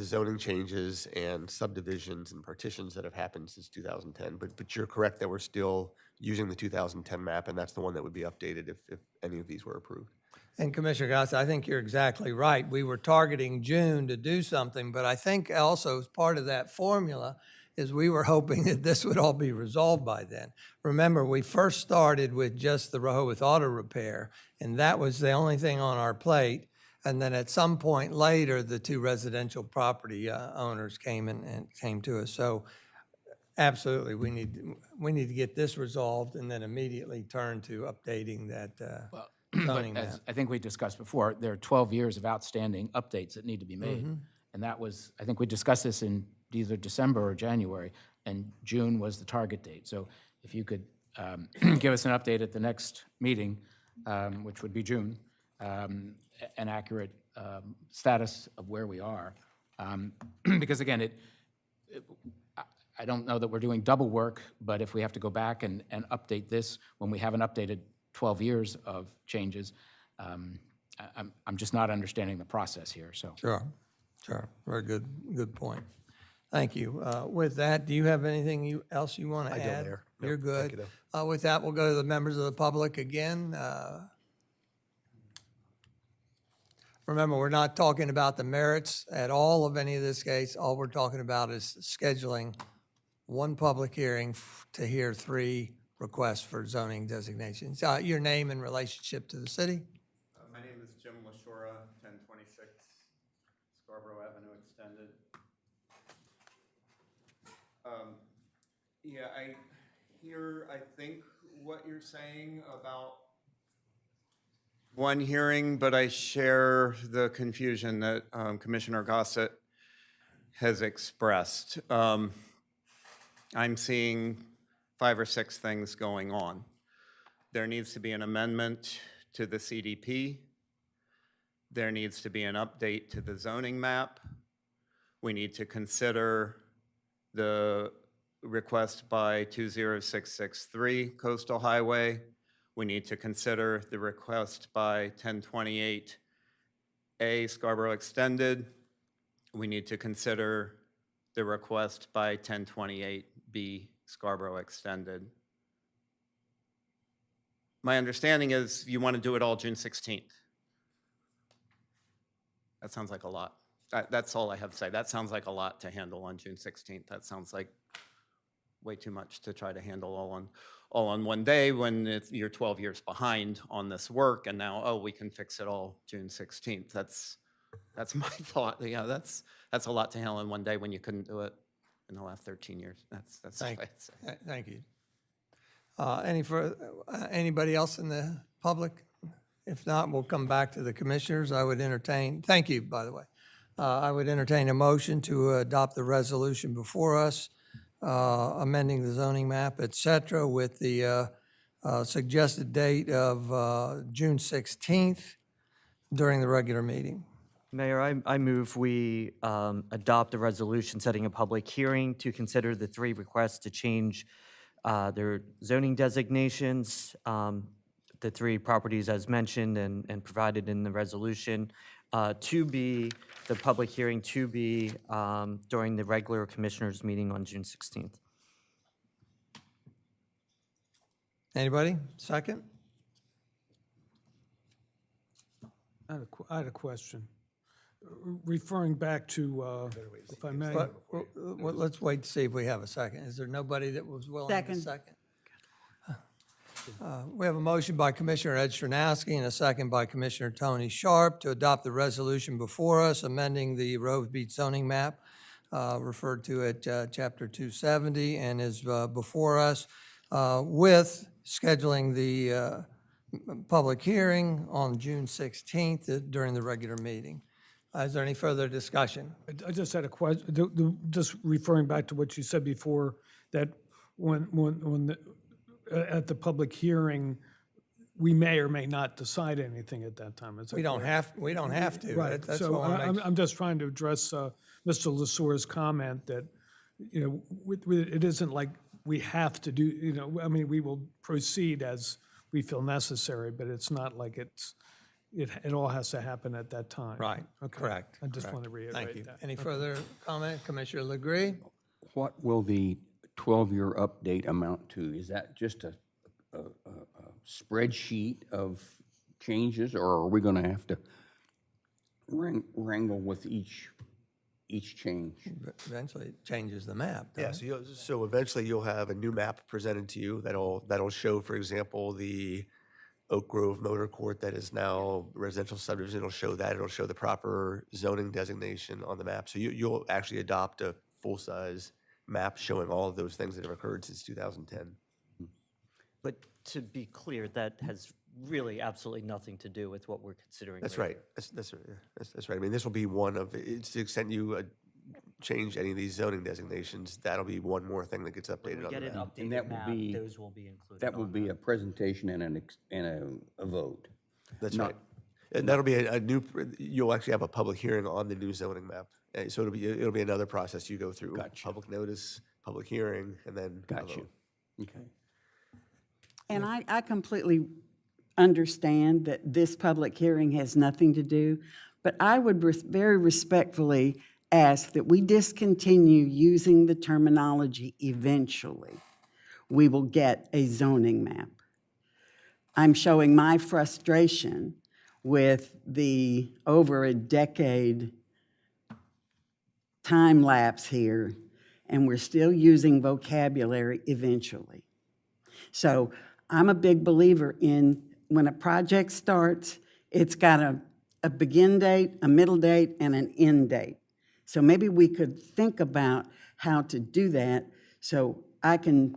zoning changes and subdivisions and partitions that have happened since 2010. But you're correct that we're still using the 2010 map, and that's the one that would be updated if any of these were approved. And Commissioner Goss, I think you're exactly right. We were targeting June to do something, but I think also as part of that formula is we were hoping that this would all be resolved by then. Remember, we first started with just the Rehoboth auto repair, and that was the only thing on our plate. And then at some point later, the two residential property owners came and came to us. So absolutely, we need to get this resolved and then immediately turn to updating that zoning But map. as I think we discussed before, there are 12 years of outstanding updates that need to be made. And that was, I think we discussed this in either December or January, and June was the target date. So if you could give us an update at the next meeting, which would be June, an accurate status of where we are. Because again, I don't know that we're doing double work, but if we have to go back and update this when we haven't updated 12 years of changes, I'm just not understanding the process here, so. Sure. Very good point. Thank you. With that, do you have anything else you want to add? I don't, Mayor. No, You're thank good. you, though. With that, we'll go to the members of the public again. Remember, we're not talking about the merits at all of any of this case. All we're talking about is scheduling one public hearing to hear three requests for zoning designations. Your name and relationship to the city? My name is Jim Lashora, 1026 Scarborough Avenue Extended. Yeah, I hear, I think, what you're saying about one hearing, but I share the confusion that Commissioner Gossett has expressed. I'm seeing 5 or 6 things going on. There needs to be an amendment to the CDP. There needs to be an update to the zoning map. We need to consider the request by 20663 Coastal Highway. We need to consider the request by 1028A Scarborough Extended. we need to consider the request by 1028B Scarborough extended. My understanding is you want to do it all June 16th. That sounds like a lot. That's all I have to say. That sounds like a lot to handle on June 16th. That sounds like way too much to try to handle all on one day when you're 12 years behind on this work, and now, oh, we can fix it all June 16th. That's my thought. Yeah, that's a lot to handle in one day when you couldn't do it in the last 13 years. That's what I'd say. Thank you. Anybody else in the public? If not, we'll come back to the commissioners. I would entertain, thank you, by the way. I would entertain a motion to adopt the resolution before us, amending the zoning map, et cetera, with the suggested date of June 16th during the regular meeting. Mayor, I move we adopt a resolution setting a public hearing to consider the 3 requests to change their zoning designations, the 3 properties as mentioned and provided in the resolution, to be, the public hearing to be during the regular commissioners meeting on June 16th. Anybody? Second? I had a question. Referring back to, if I may. Let's wait to see if we have a second. Is there nobody that was willing to second? We have a motion by Commissioner Ed Stronowski and a second by Commissioner Tony Sharp to adopt the resolution before us, amending the Rehoboth Beach zoning map referred to at Chapter 270 and is before us with scheduling the public hearing on June 16th during the regular meeting. Is there any further discussion? I just had a question, just referring back to what you said before, that at the public hearing, we may or may not decide anything at that time. Is that We don't correct? have to. Right, That's so why I make- I'm just trying to address Mr. Lesueur's comment that, it isn't like we have to do, I mean, we will proceed as we feel necessary, but it's not like it all has to happen at that time. Right, Okay. correct. I just correct. want to reiterate Thank you. that. Any further comment? Commissioner Legree? What will the 12-year update amount to? Is that just a spreadsheet of changes, or are we going to have to wrangle with each change? Eventually, it changes the map. Yeah, doesn't it? so eventually you'll have a new map presented to you that'll show, for example, the Oak Grove Motor Court that is now residential subdivision. It'll show that. It'll show the proper zoning designation on the map. So you'll actually adopt a full-size map showing all of those things that have occurred since 2010. But to be clear, that has really absolutely nothing to do with what we're considering. That's later. right. That's right. I mean, this will be one of, it's to the extent you change any of these zoning designations, that'll be one more thing that gets When updated we on get the an map. And updated that will map, be- those will be included. That will on be a presentation and a vote. That's not- right. And that'll be a new, you'll actually have a public hearing on the new zoning map. So it'll be another process you go through. Gotcha. Public notice, public hearing, and then a Got you. vote. Okay. And I completely understand that this public hearing has nothing to do, but I would very respectfully ask that we discontinue using the terminology eventually. We will get a zoning map. I'm showing my frustration with the over a decade time lapse here, and we're still using vocabulary eventually. So I'm a big believer in when a project starts, it's got a begin date, a middle date, and an end date. So maybe we could think about how to do that so I can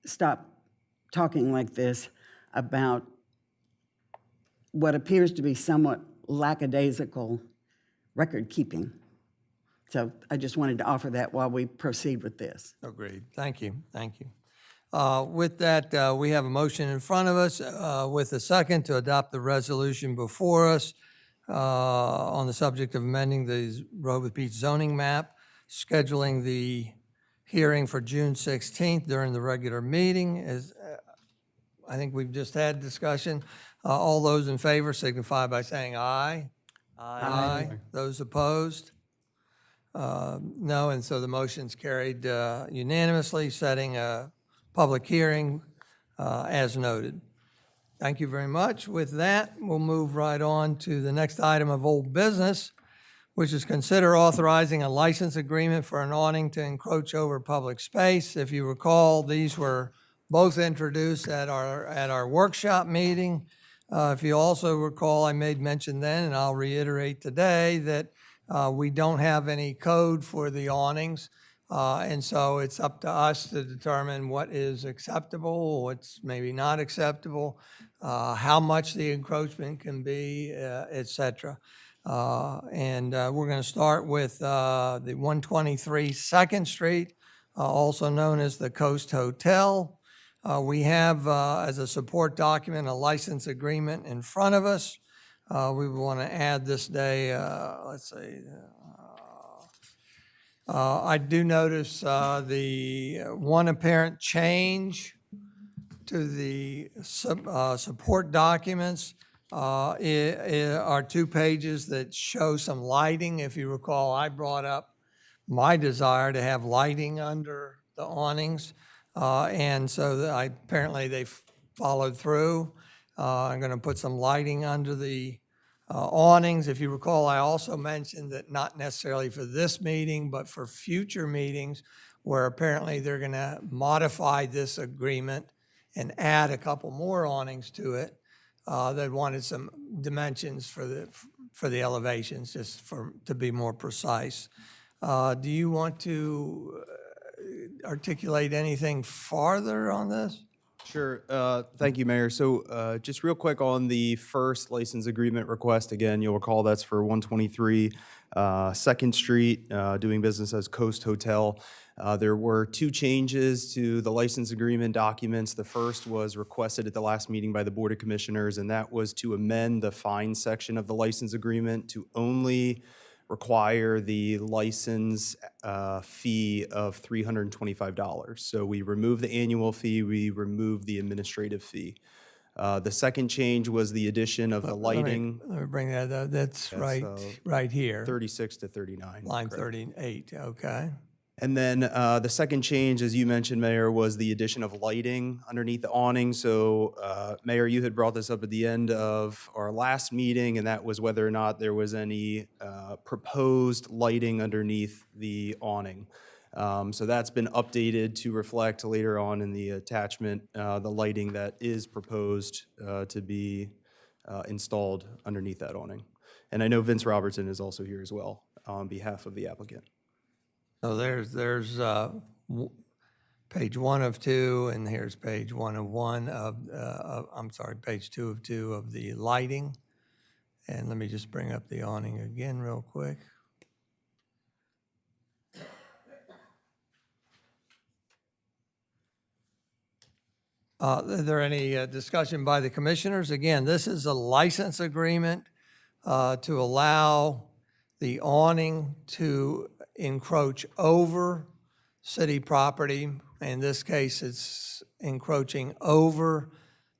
stop talking like this about what appears to be somewhat lackadaisical record keeping. So I just wanted to offer that while we proceed with this. Agreed. Thank you. Thank you. With that, we have a motion in front of us with a second to adopt the resolution before us on the subject of amending the Rehoboth Beach zoning map, scheduling the hearing for June 16th during the regular meeting. I think we've just had discussion. All those in favor signify by saying aye. Aye. Those opposed? No, and so the motion's carried unanimously, setting a public hearing as noted. Thank you very much. With that, we'll move right on to the next item of old business, which is consider authorizing a license agreement for an awning to encroach over public space. If you recall, these were both introduced at our workshop meeting. If you also recall, I made mention then, and I'll reiterate today, that we don't have any code for the awnings. And so it's up to us to determine what is acceptable, what's maybe not acceptable, how much the encroachment can be, et cetera. And we're going to start with the 123 Second Street, also known as the Coast Hotel. We have, as a support document, a license agreement in front of us. We want to add this day, let's see. I do notice the one apparent change to the support documents are 2 pages that show some lighting. If you recall, I brought up my desire to have lighting under the awnings. And so apparently they followed through. I'm going to put some lighting under the awnings. If you recall, I also mentioned that not necessarily for this meeting, but for future meetings, where apparently they're going to modify this agreement and add a couple more awnings to it. They wanted some dimensions for the elevations, just to be more precise. Do you want to articulate anything farther on this? Sure. Thank you, Mayor. So just real quick on the first license agreement request, again, you'll recall that's for 123 2nd Street, doing business as Coast Hotel. There were 2 changes to the license agreement documents. The first was requested at the last meeting by the Board of Commissioners, and that was to amend the fine section of the license agreement to only require the license fee of $325. So we removed the annual fee, we removed the administrative fee. The second change was the addition of the lighting. Let me bring that up. That's right here. 36 to 39. Line correct. 38, okay. And then the second change, as you mentioned, Mayor, was the addition of lighting underneath the awning. So, Mayor, you had brought this up at the end of our last meeting, and that was whether or not there was any proposed lighting underneath the awning. So that's been updated to reflect later on in the attachment, the lighting that is proposed to be installed underneath that awning. And I know Vince Robertson is also here as well on behalf of the applicant. So there's page 1 of 2, and here's page 1 of 1 I'm sorry, page 2 of 2 of the lighting. And let me just bring up the awning again real quick. Is there any discussion by the commissioners? Again, this is a license agreement to allow the awning to encroach over city property. In this case, it's encroaching over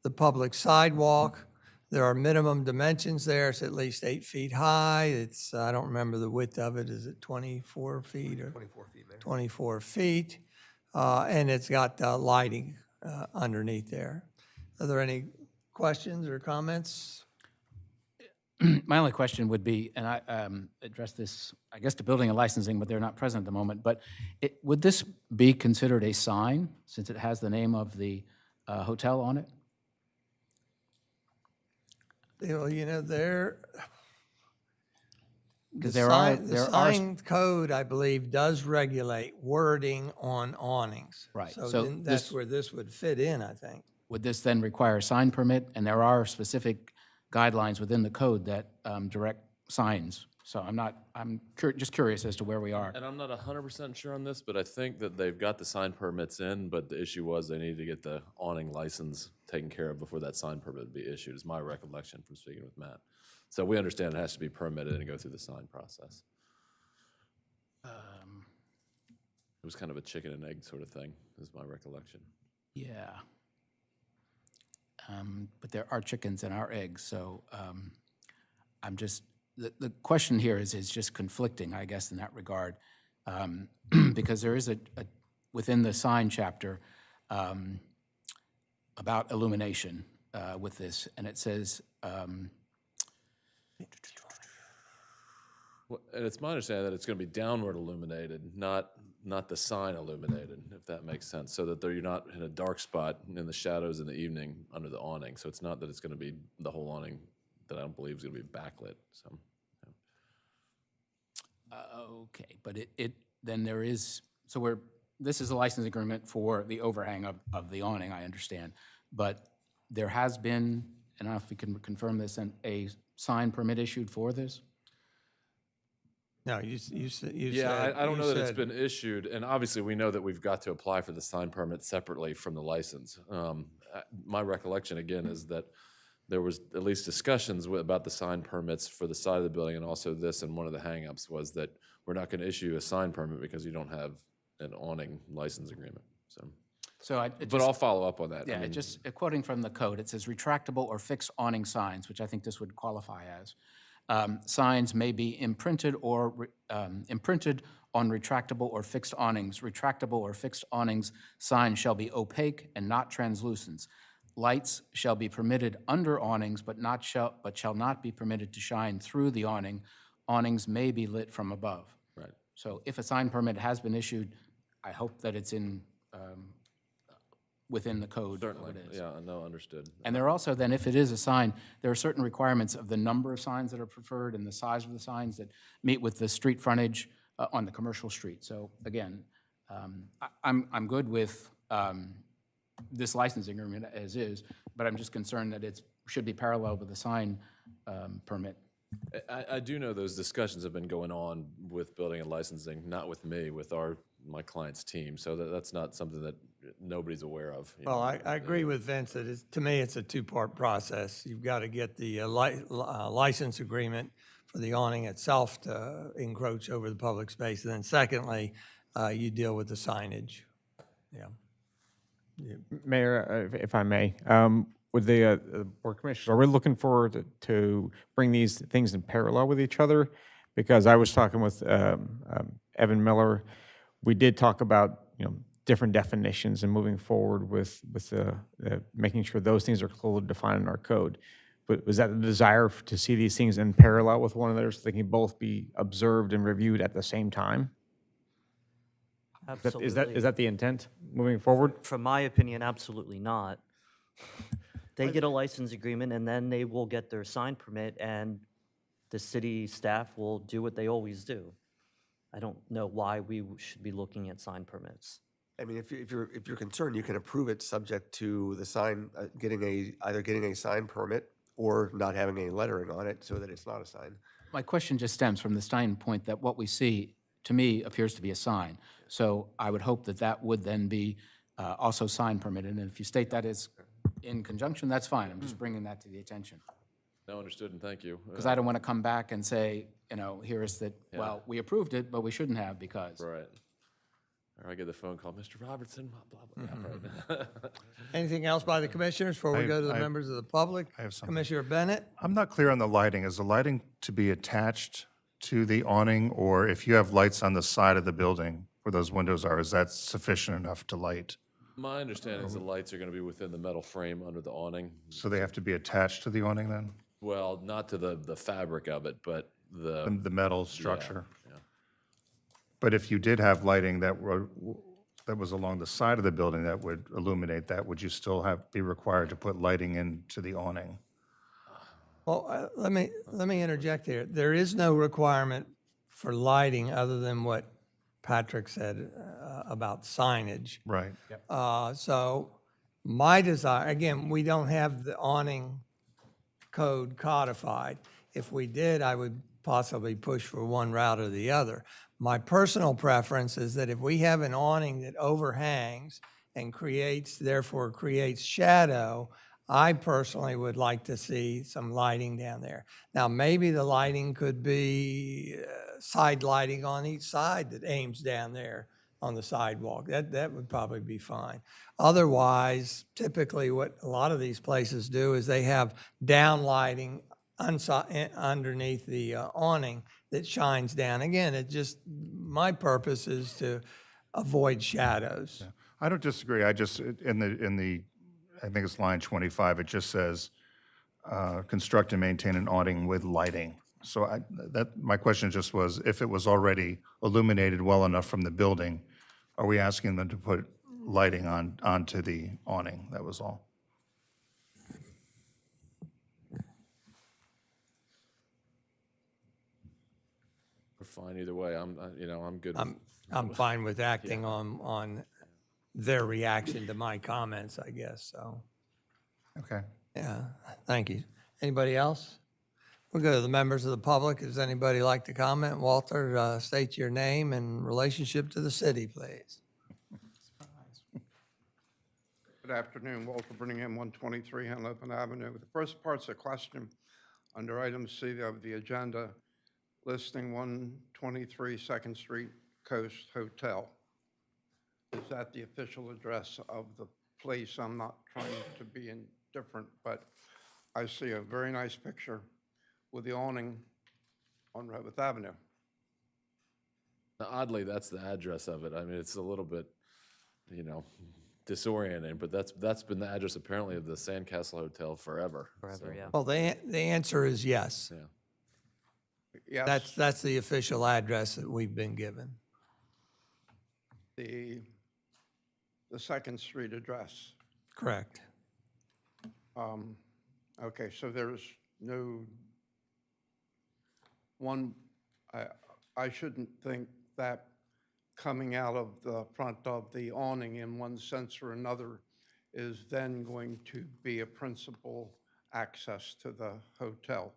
the public sidewalk. There are minimum dimensions there. It's at least 8 feet high. It's, I don't remember the width of it. Is it 24 feet or? 24 feet, Mayor. 24 feet. And it's got lighting underneath there. Are there any questions or comments? My only question would be, and I addressed this, I guess, to building and licensing, but they're not present at the moment, but would this be considered a sign since it has the name of the hotel on it? Well, you know, the there sign code, I believe, does regulate wording on awnings. Right. So So then that's this- where this would fit in, I think. Would this then require a sign permit? And there are specific guidelines within the code that direct signs. So I'm just curious as to where we are. And I'm not 100% sure on this, but I think that they've got the sign permits in, but the issue was they needed to get the awning license taken care of before that sign permit would be issued, is my recollection from speaking with Matt. So we understand it has to be permitted and go through the sign process. It was kind of a chicken and egg sort of thing, is my recollection. Yeah. But there are chickens and our eggs, so I'm just the question here is just conflicting, I guess, in that regard, because there is within the sign chapter about illumination with this, and it says, Well, and it's my understanding that it's going to be downward illuminated, not the sign illuminated, if that makes sense, so that you're not in a dark spot in the shadows in the evening under the awning. So it's not that it's going to be the whole awning that I don't believe is going to be backlit. So, okay, but then there is, so this is a license agreement for the overhang of the awning, I understand, but there has been, and I don't know if we can confirm this, a sign permit issued for this? No, you said. yeah, I don't know that it's been issued, and obviously we know that we've got to apply for the sign permit separately from the license. My recollection again is that there was at least discussions about the sign permits for the side of the building, and also this, and one of the hangups was that we're not going to issue a sign permit because you don't have an awning license agreement. But I'll follow up on that. Yeah, just quoting from the code, it says retractable or fixed awning signs, which I think this would qualify as. Signs may be imprinted imprinted on retractable or fixed awnings. Retractable or fixed awnings signs shall be opaque and not translucent. Lights shall be permitted under awnings, but shall not be permitted to shine through the awning. Awnings may be lit from above. Right. So if a sign permit has been issued, I hope that it's within the code. Certainly, It is. yeah, no, understood. And there are also then, if it is a sign, there are certain requirements of the number of signs that are preferred and the size of the signs that meet with the street frontage on the commercial street. So again, I'm good with this licensing agreement as is, but I'm just concerned that it should be parallel with the sign permit. I do know those discussions have been going on with building and licensing, not with me, with my client's team. So that's not something that nobody's aware of. Well, I agree with Vince that to me, it's a two-part process. You've got to get the license agreement for the awning itself to encroach over the public space. And then secondly, you deal with the signage. Yeah. Mayor, if I may, with the board commissioners, are we looking forward to bring these things in parallel with each other? Because I was talking with Evan Miller. We did talk about, different definitions and moving forward with making sure those things are clearly defined in our code. But was that the desire to see these things in parallel with one another so they can both be observed and reviewed at the same time? Absolutely. Is that the intent moving forward? From my opinion, absolutely not. They get a license agreement, and then they will get their sign permit, and the city staff will do what they always do. I don't know why we should be looking at sign permits. I mean, if you're concerned, you can approve it subject to the sign, either getting a sign permit or not having any lettering on it so that it's not a sign. My question just stems from the standpoint that what we see, to me, appears to be a sign. So I would hope that that would then be also sign permitted. And if you state that as in conjunction, that's fine. I'm just bringing that to the attention. No, understood, and thank you. Because I don't want to come back and say, here is that, well, we approved it, but we shouldn't have because. Right. Or I get the phone call, Mr. Robertson, blah, blah, blah. Yeah, right. Anything else by the commissioners before we go to the I- members of the public? I have something. Commissioner Bennett? I'm not clear on the lighting. Is the lighting to be attached to the awning, or if you have lights on the side of the building where those windows are, is that sufficient enough to light? My understanding is the lights are going to be within the metal frame under the awning. So they have to be attached to the awning then? Well, not to the fabric of it, but The metal structure? Yeah. But if you did have lighting that was along the side of the building that would illuminate that, would you still be required to put lighting into the awning? Well, let me interject here. There is no requirement for lighting other than what Patrick said about signage. Right. So my desire, again, we don't have the awning code codified. If we did, I would possibly push for one route or the other. My personal preference is that if we have an awning that overhangs and therefore creates shadow, I personally would like to see some lighting down there. Now, maybe the lighting could be side lighting on each side that aims down there on the sidewalk. That would probably be fine. Otherwise, typically what a lot of these places do is they have down lighting underneath the awning that shines down. Again, my purpose is to avoid shadows. I don't disagree. I just, I think it's line 25, it just says, construct and maintain an awning with lighting. So my question just was, if it was already illuminated well enough from the building, are we asking them to put lighting onto the awning? That was all. We're fine either way. I'm good. I'm fine with acting on their reaction to my comments, I guess, so, Okay. yeah, thank you. Anybody else? We'll go to the members of the public. Does anybody like to comment? Walter, state your name and relationship to the city, please. Good afternoon, Walter Brinningham, 123 Henlopen Avenue. The first part's a question under item C of the agenda, listing 123 2nd Street Coast Hotel. Is that the official address of the place? I'm not trying to be indifferent, but I see a very nice picture with the awning on Rehoboth Avenue. Now, oddly, that's the address of it. I mean, it's a little bit, disorienting, but that's been the address apparently of the Sandcastle Hotel forever. Forever, yeah. Well, the answer is yes. Yeah. Yes, That's the official address that we've been given. the 2nd Street address. Correct. Okay, so there's no one, I shouldn't think that coming out of the front of the awning in one sense or another is then going to be a principal access to the hotel.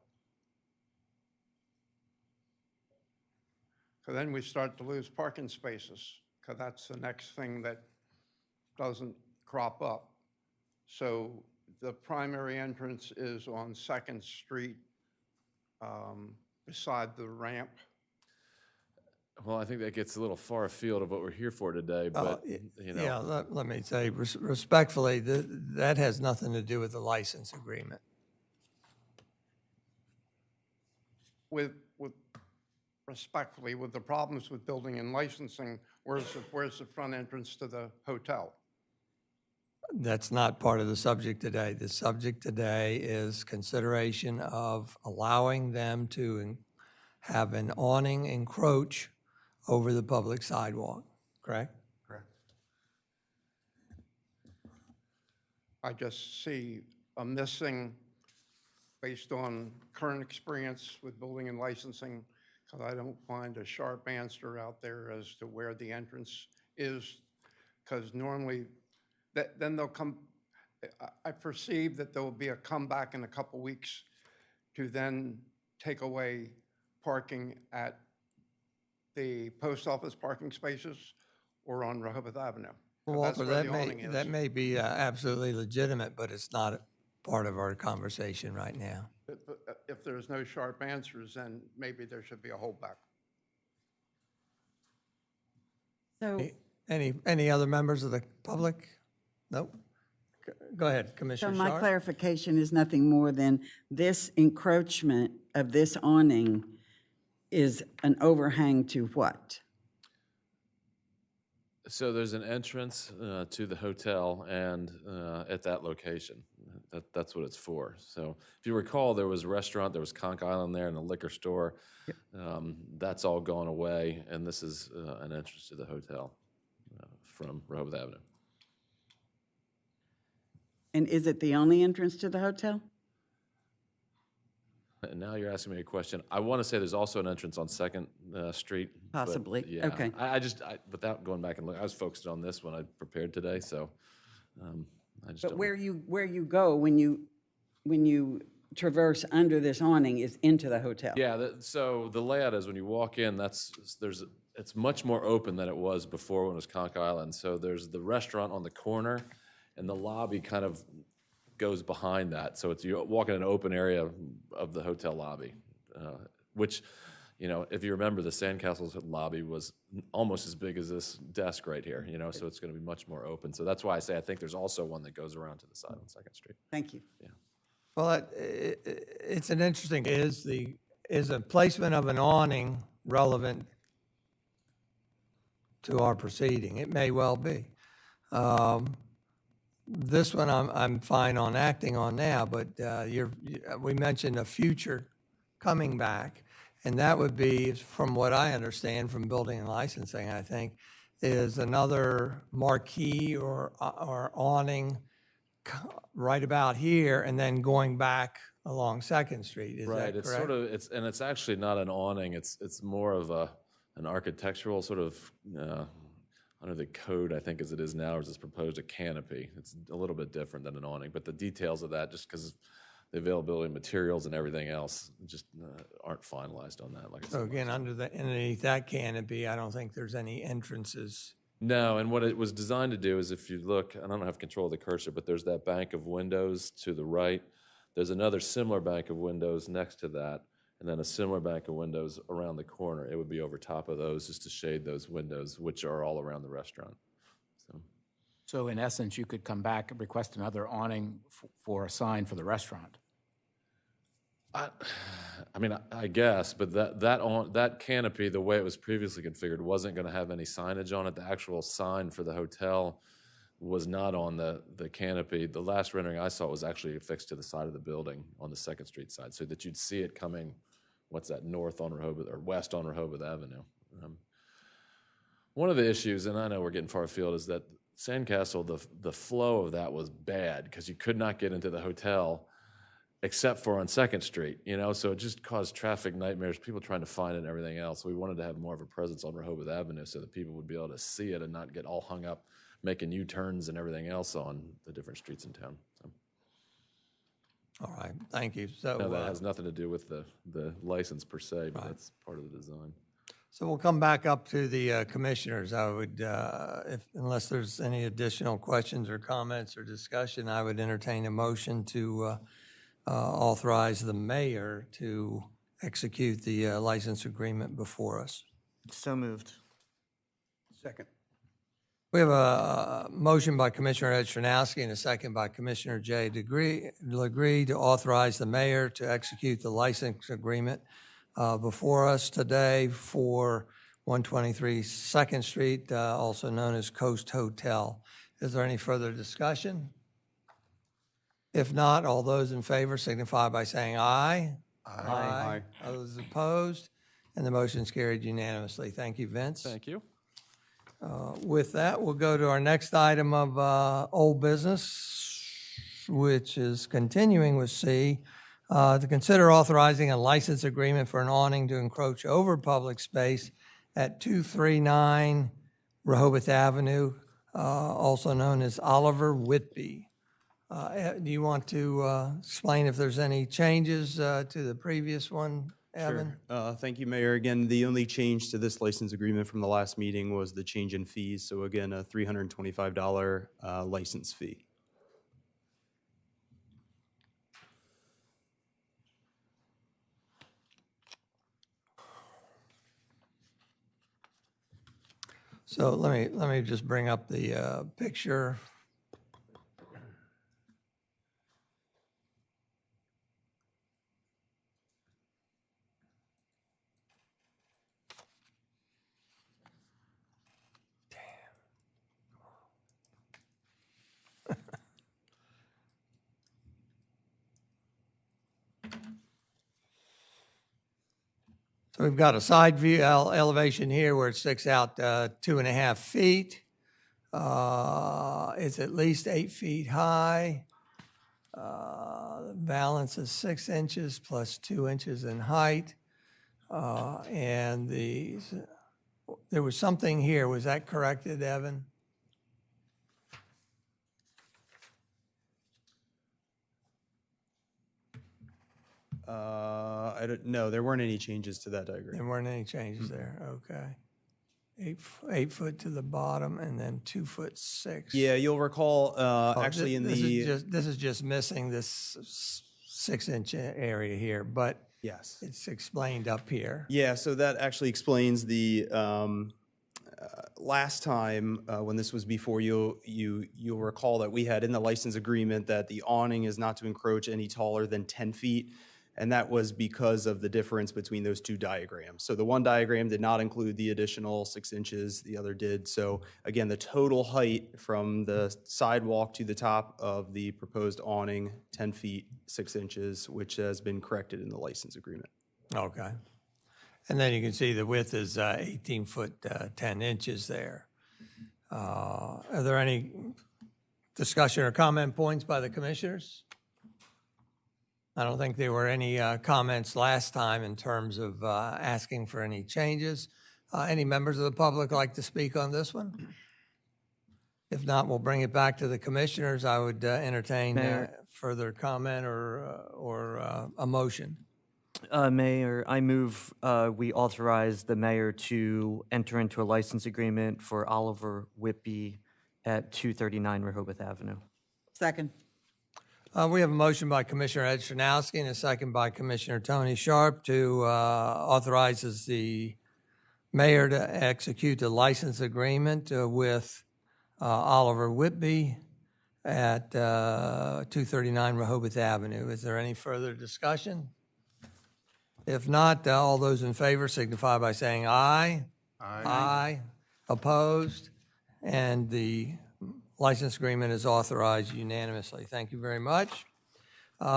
Because then we start to lose parking spaces, because that's the next thing that doesn't crop up. So the primary entrance is on 2nd Street beside the ramp. Well, I think that gets a little far afield of what we're here for today, but, Yeah, let me say respectfully, that has nothing to do with the license agreement. Respectfully, with the problems with building and licensing, where's the front entrance to the hotel? That's not part of the subject today. The subject today is consideration of allowing them to have an awning encroach over the public sidewalk, correct? Correct. I just see a missing, based on current experience with building and licensing, because I don't find a sharp answer out there as to where the entrance is, because normally, then they'll come, I perceive that there will be a comeback in a couple weeks to then take away parking at the post office parking spaces or on Rehoboth Avenue. 'Cause that's Walter, where the awning is. that may be absolutely legitimate, but it's not part of our conversation right now. If there's no sharp answers, then maybe there should be a holdback. So, Any other members of the public? Nope. Go ahead, so Commissioner my Sharp. clarification is nothing more than this encroachment of this awning is an overhang to what? So there's an entrance to the hotel and at that location. That's what it's for. So if you recall, there was a restaurant, there was Conch Island there and a liquor store. That's all gone away, and this is an entrance to the hotel from Rehoboth Avenue. And is it the only entrance to the hotel? And now you're asking me a question. I want to say there's also an entrance on 2nd Street. but Possibly. Yeah, Okay. I without going back and look, I was focused on this when I prepared today, so I just But don't. where you go when you traverse under this awning is into the hotel? Yeah, so the layout is when you walk in, it's much more open than it was before when it was Conch Island. So there's the restaurant on the corner, and the lobby kind of goes behind that. So you walk in an open area of the hotel lobby, which, if you remember, the Sandcastle's lobby was almost as big as this desk right here, so it's going to be much more open. So that's why I say I think there's also one that goes around to the side on 2nd Street. Thank you. Yeah. Well, it's an interesting, is a placement of an awning relevant to our proceeding? It may well be. This one I'm fine on acting on now, but we mentioned a future coming back, and that would be, from what I understand from building and licensing, I think, is another marquee or awning right about here, and then going back along Second Street. Is Right, that it's correct? sort of, it's actually not an awning, it's more of an architectural sort of, under the code, I think as it is now, is it's proposed a canopy. It's a little bit different than an awning, but the details of that, just because the availability of materials and everything else, just aren't finalized on that, like I So said. again, underneath that canopy, I don't think there's any entrances. No, and what it was designed to do is if you look, and I don't have control of the cursor, but there's that bank of windows to the right. There's another similar bank of windows next to that, and then a similar bank of windows around the corner. It would be over top of those just to shade those windows, which are all around the restaurant. So in essence, you could come back and request another awning for a sign for the restaurant. I mean, I guess, but that canopy, the way it was previously configured, wasn't going to have any signage on it. The actual sign for the hotel was not on the canopy. The last rendering I saw was actually affixed to the side of the building on the Second Street side, so that you'd see it coming, what's that, north on Rehoboth, or west on Rehoboth Avenue. One of the issues, and I know we're getting far afield, is that Sandcastle, the flow of that was bad because you could not get into the hotel except for on Second Street, so it just caused traffic nightmares, people trying to find it and everything else. We wanted to have more of a presence on Rehoboth Avenue so that people would be able to see it and not get all hung up making U-turns and everything else on the different streets in town. So, All right, thank you. So no, that has nothing to do with the license per se, but that's part of the design. So we'll come back up to the commissioners. I would, unless there's any additional questions or comments or discussion, I would entertain a motion to authorize the mayor to execute the license agreement before us. So moved. Second. We have a motion by Commissioner Ed Chernowski and a second by Commissioner Jay Legree to authorize the mayor to execute the license agreement before us today for 123 Second Street, also known as Coast Hotel. Is there any further discussion? If not, all those in favor signify by saying aye. Aye. Those opposed? And the motion is carried unanimously. Thank you, Vince. Thank you. With that, we'll go to our next item of old business, which is continuing with C, to consider authorizing a license agreement for an awning to encroach over public space at 239 Rehoboth Avenue, also known as Oliver Whitby. Do you want to explain if there's any changes to the previous one, Evan? Sure. Thank you, Mayor. Again, the only change to this license agreement from the last meeting was the change in fees. So again, a $325 license fee. So let me just bring up the picture. So we've got a side view elevation here where it sticks out 2.5 feet. It's at least 8 feet high. The balance is 6 inches plus 2 inches in height. And there was something here. Was that corrected, Evan? I don't know. There weren't any changes to that diagram. There weren't any changes there. Okay. 8 foot to the bottom and then 2'6". Yeah, you'll recall actually This is just missing this 6-inch area here, but yes, it's explained up here. Yeah, so that actually explains the last time, when this was before you, you'll recall that we had in the license agreement that the awning is not to encroach any taller than 10 feet. And that was because of the difference between those two diagrams. So the one diagram did not include the additional 6 inches, the other did. So again, the total height from the sidewalk to the top of the proposed awning, 10 feet, 6 inches, which has been corrected in the license agreement. Okay. And then you can see the width is 18 foot 10 inches there. Are there any discussion or comment points by the commissioners? I don't think there were any comments last time in terms of asking for any changes. Any members of the public like to speak on this one? If not, we'll bring it back to the commissioners. I would entertain further comment or a motion. Mayor, I move we authorize the mayor to enter into a license agreement for Oliver Whitby at 239 Rehoboth Avenue. Second. We have a motion by Commissioner Ed Chernowski and a second by Commissioner Tony Sharp to authorizes the mayor to execute the license agreement with Oliver Whitby at 239 Rehoboth Avenue. Is there any further discussion? If not, all those in favor signify by saying aye. Aye. Aye. Opposed? And the license agreement is authorized unanimously. Thank you very much.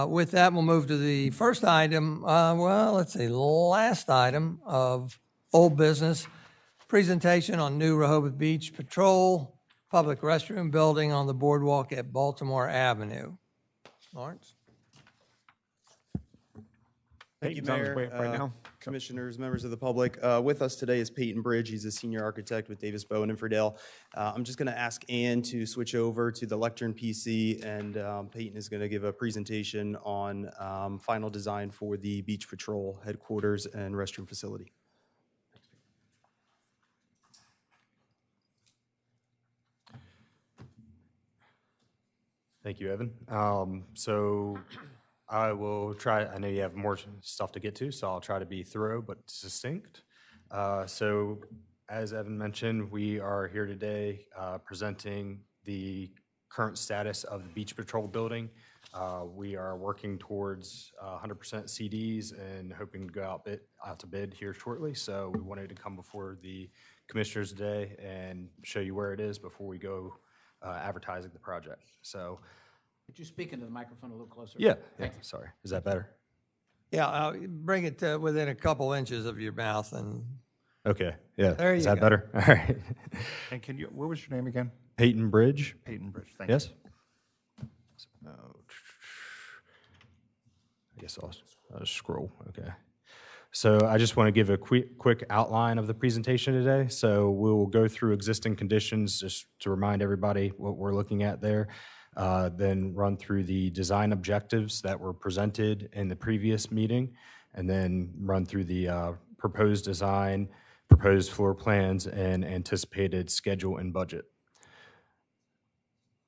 With that, we'll move to the first item, last item of old business, presentation on new Rehoboth Beach Patrol Public Restroom Building on the Boardwalk at Baltimore Avenue. Lawrence? Thank you, Peyton's on his Mayor. way up right now. Commissioners, members of the public. With us today is Peyton Bridge. He's a senior architect with Davis Bowen and Friedel. I'm just going to ask Ann to switch over to the lectern PC, and Peyton is going to give a presentation on final design for the Beach Patrol headquarters and restroom facility. Thank you, Evan. I will try, I know you have more stuff to get to, so I'll try to be thorough but succinct. As Evan mentioned, we are here today presenting the current status of the Beach Patrol building. We are working towards 100% CDs and hoping to go out to bid here shortly. So we wanted to come before the commissioners today and show you where it is before we go advertising the project. So. Could you speak into the microphone a little closer? Yeah, Thank you. sorry. Is that better? Yeah, bring it to within a couple inches of your mouth and. Okay, yeah. There Is you that go. better? All right. And what was your name again? Peyton Bridge? Peyton Bridge, thank you. Yes? I guess I'll scroll, okay. So I just want to give a quick outline of the presentation today. So we'll go through existing conditions just to remind everybody what we're looking at there. Then run through the design objectives that were presented in the previous meeting, and then run through the proposed design, proposed floor plans, and anticipated schedule and budget.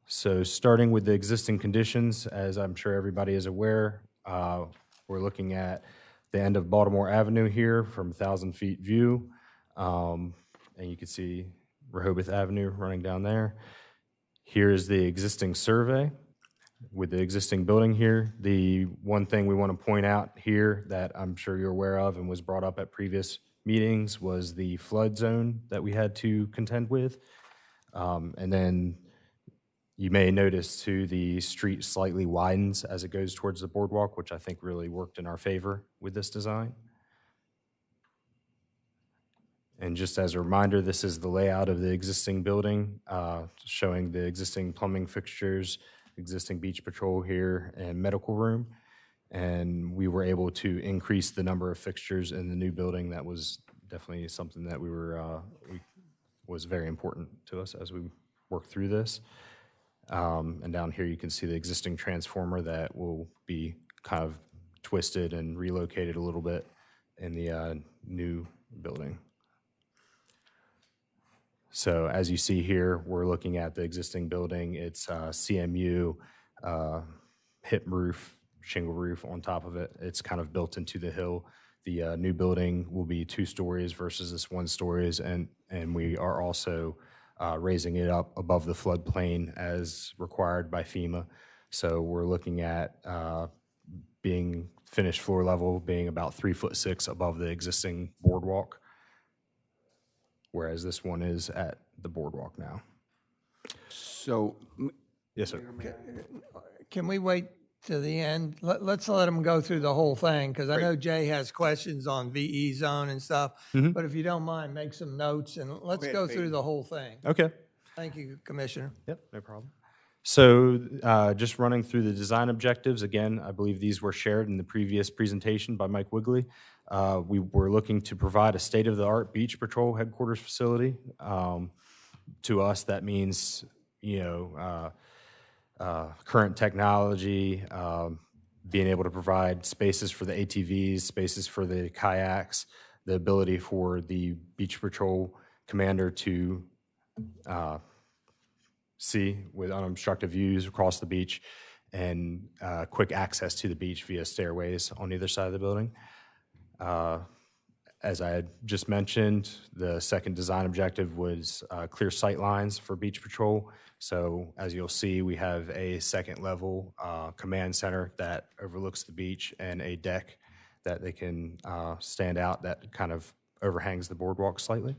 So starting with the existing conditions, as I'm sure everybody is aware, we're looking at the end of Baltimore Avenue here from 1,000 feet view, and you can see Rehoboth Avenue running down there. Here is the existing survey with the existing building here. The one thing we want to point out here that I'm sure you're aware of and was brought up at previous meetings was the flood zone that we had to contend with. And then you may notice too, the street slightly widens as it goes towards the boardwalk, which I think really worked in our favor with this design. And just as a reminder, this is the layout of the existing building, showing the existing plumbing fixtures, existing beach patrol here, and medical room. And we were able to increase the number of fixtures in the new building. That was definitely something that was very important to us as we worked through this. And down here you can see the existing transformer that will be kind of twisted and relocated a little bit in the new building. So as you see here, we're looking at the existing building. It's CMU, hip roof, shingle roof on top of it. It's kind of built into the hill The new building will be 2 stories versus this 1 stories, and we are also raising it up above the floodplain as required by FEMA. So we're looking at being finished floor level being about 3'6" above the existing boardwalk, whereas this one is at the boardwalk now. So, Yes, sir. Can we wait to the end? Let's let them go through the whole thing, because I know Jay has questions on VE zone and stuff. But if you don't mind, make some notes and let's go through the whole thing. Okay. Thank you, Commissioner. Yep, no problem. So just running through the design objectives, again, I believe these were shared in the previous presentation by Mike Wigley. We were looking to provide a state-of-the-art beach patrol headquarters facility. To us, that means, current technology, being able to provide spaces for the ATVs, spaces for the kayaks, the ability for the beach patrol commander to see with unobstructed views across the beach, and quick access to the beach via stairways on either side of the building. As I had just mentioned, the second design objective was clear sight lines for beach patrol. So as you'll see, we have a second level command center that overlooks the beach and a deck that they can stand out that kind of overhangs the boardwalk slightly.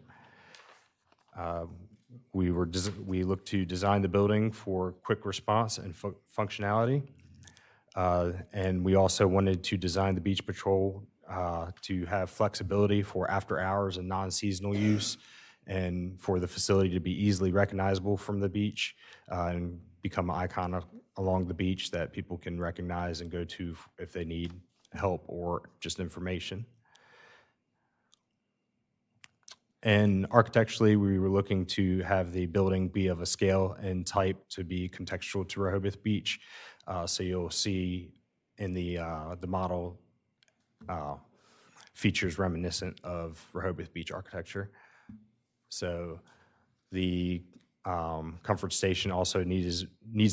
We looked to design the building for quick response and functionality. And we also wanted to design the beach patrol to have flexibility for after hours and non-seasonal use, and for the facility to be easily recognizable from the beach and become an icon along the beach that people can recognize and go to if they need help or just information. And architecturally, we were looking to have the building be of a scale and type to be contextual to Rehoboth Beach. So you'll see in the model features reminiscent of Rehoboth Beach architecture. So the comfort station also needs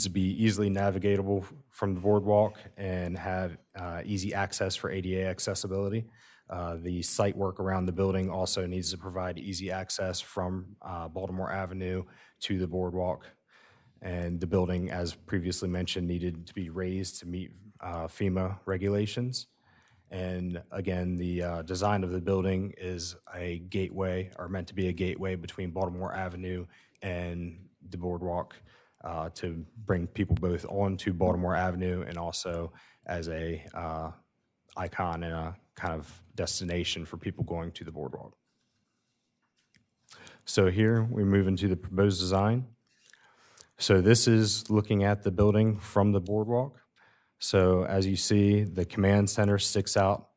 to be easily navigatable from the boardwalk and have easy access for ADA accessibility. The site work around the building also needs to provide easy access from Baltimore Avenue to the boardwalk. And the building, as previously mentioned, needed to be raised to meet FEMA regulations. And again, the design of the building is a gateway, or meant to be a gateway between Baltimore Avenue and the boardwalk to bring people both onto Baltimore Avenue and also as a icon and a kind of destination for people going to the boardwalk. So here we move into the proposed design. So this is looking at the building from the boardwalk. So as you see, the command center sticks out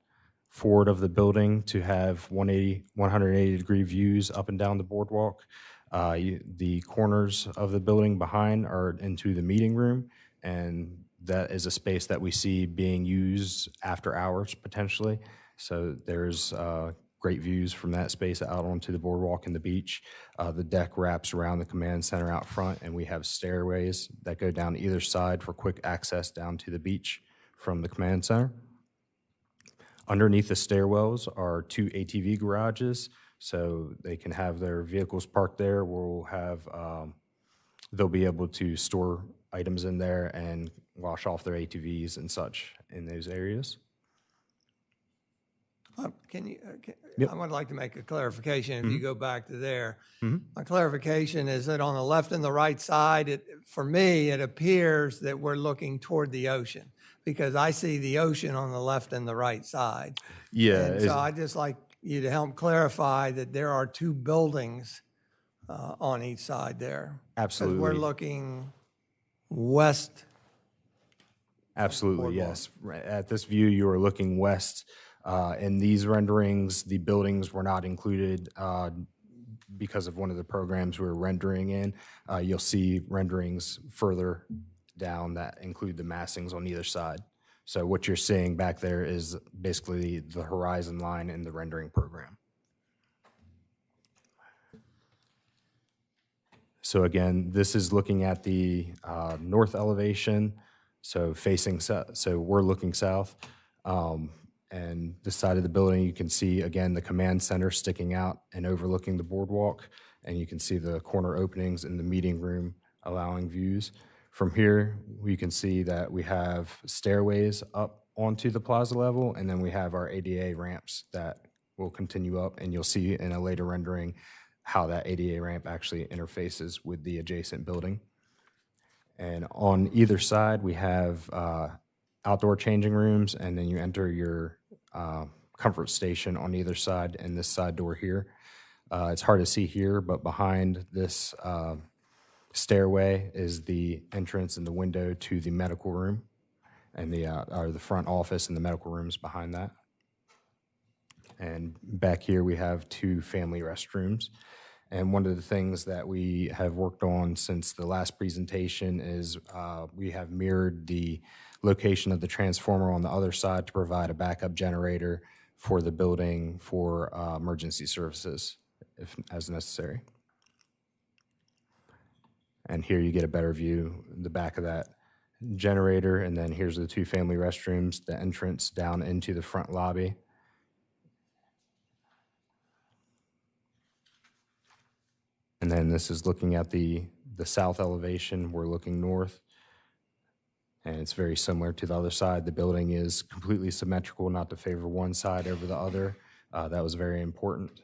forward of the building to have 180-degree views up and down the boardwalk. The corners of the building behind are into the meeting room, and that is a space that we see being used after hours potentially. So there's great views from that space out onto the boardwalk and the beach. The deck wraps around the command center out front, and we have stairways that go down either side for quick access down to the beach from the command center. Underneath the stairwells are 2 ATV garages, so they can have their vehicles parked there. We'll have, they'll be able to store items in there and wash off their ATVs and such in those areas. I would like to make a clarification if you go back to there. My clarification is that on the left and the right side, for me, it appears that we're looking toward the ocean, because I see the ocean on the left and the right side. Yeah. And so I'd just like you to help clarify that there are 2 buildings on each side there. Absolutely. 'Cause we're looking west. Absolutely, yes. At this view, you are looking west. In these renderings, the buildings were not included because of one of the programs we were rendering in. You'll see renderings further down that include the massings on either side. So what you're seeing back there is basically the horizon line in the rendering program. So again, this is looking at the north elevation, so facing south, so we're looking south. And this side of the building, you can see, again, the command center sticking out and overlooking the boardwalk. And you can see the corner openings in the meeting room allowing views. From here, we can see that we have stairways up onto the plaza level, and then we have our ADA ramps that will continue up, and you'll see in a later rendering how that ADA ramp actually interfaces with the adjacent building. And on either side, we have outdoor changing rooms, and then you enter your comfort station on either side and this side door here. It's hard to see here, but behind this stairway is the entrance and the window to the medical room, and the front office and the medical rooms behind that. And back here we have 2 family restrooms. And one of the things that we have worked on since the last presentation is we have mirrored the location of the transformer on the other side to provide a backup generator for the building for emergency services as necessary. And here you get a better view, the back of that generator, and then here's the 2 family restrooms, the entrance down into the front lobby. And then this is looking at the south elevation. We're looking north, and it's very similar to the other side. The building is completely symmetrical, not to favor one side over the other. That was very important.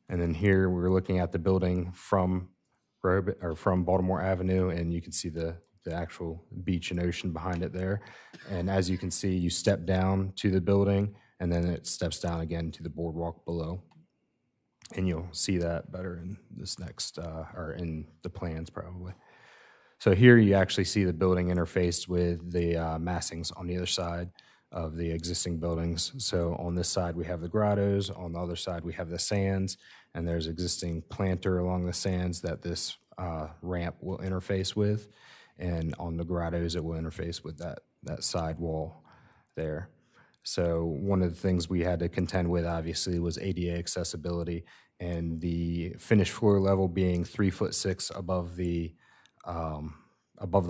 And then here we're looking at the building from Baltimore Avenue, and you can see the actual beach and ocean behind it there. And as you can see, you step down to the building, and then it steps down again to the boardwalk below. And you'll see that better in this next, or in the plans probably. So here you actually see the building interfaced with the massings on the other side of the existing buildings. So on this side we have the grottos, on the other side we have the sands, and there's existing planter along the sands that this ramp will interface with. And on the grottos it will interface with that side wall there. So one of the things we had to contend with, obviously, was ADA accessibility, and the finished floor level being 3'6" above the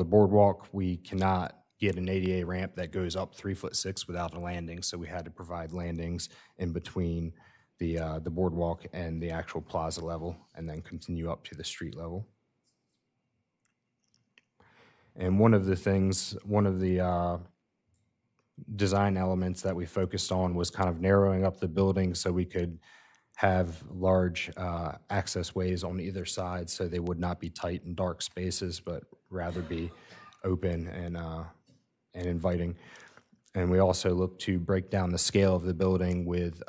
boardwalk. We cannot get an ADA ramp that goes up 3'6" without a landing, so we had to provide landings in between the boardwalk and the actual plaza level, and then continue up to the street level. And one of the design elements that we focused on was kind of narrowing up the building so we could have large access ways on either side, so they would not be tight and dark spaces, but rather be open and inviting. And we also look to break down the scale of the building with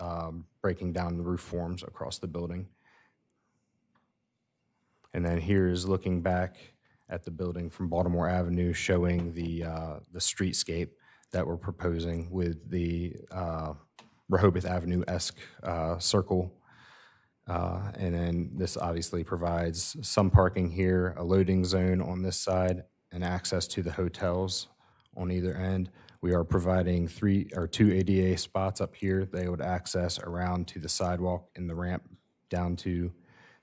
breaking down the roof forms across the building. And then here is looking back at the building from Baltimore Avenue, showing the streetscape that we're proposing with the Rehoboth Avenue-esque circle. And then this obviously provides some parking here, a loading zone on this side, and access to the hotels on either end. We are providing 2 ADA spots up here. They would access around to the sidewalk and the ramp down to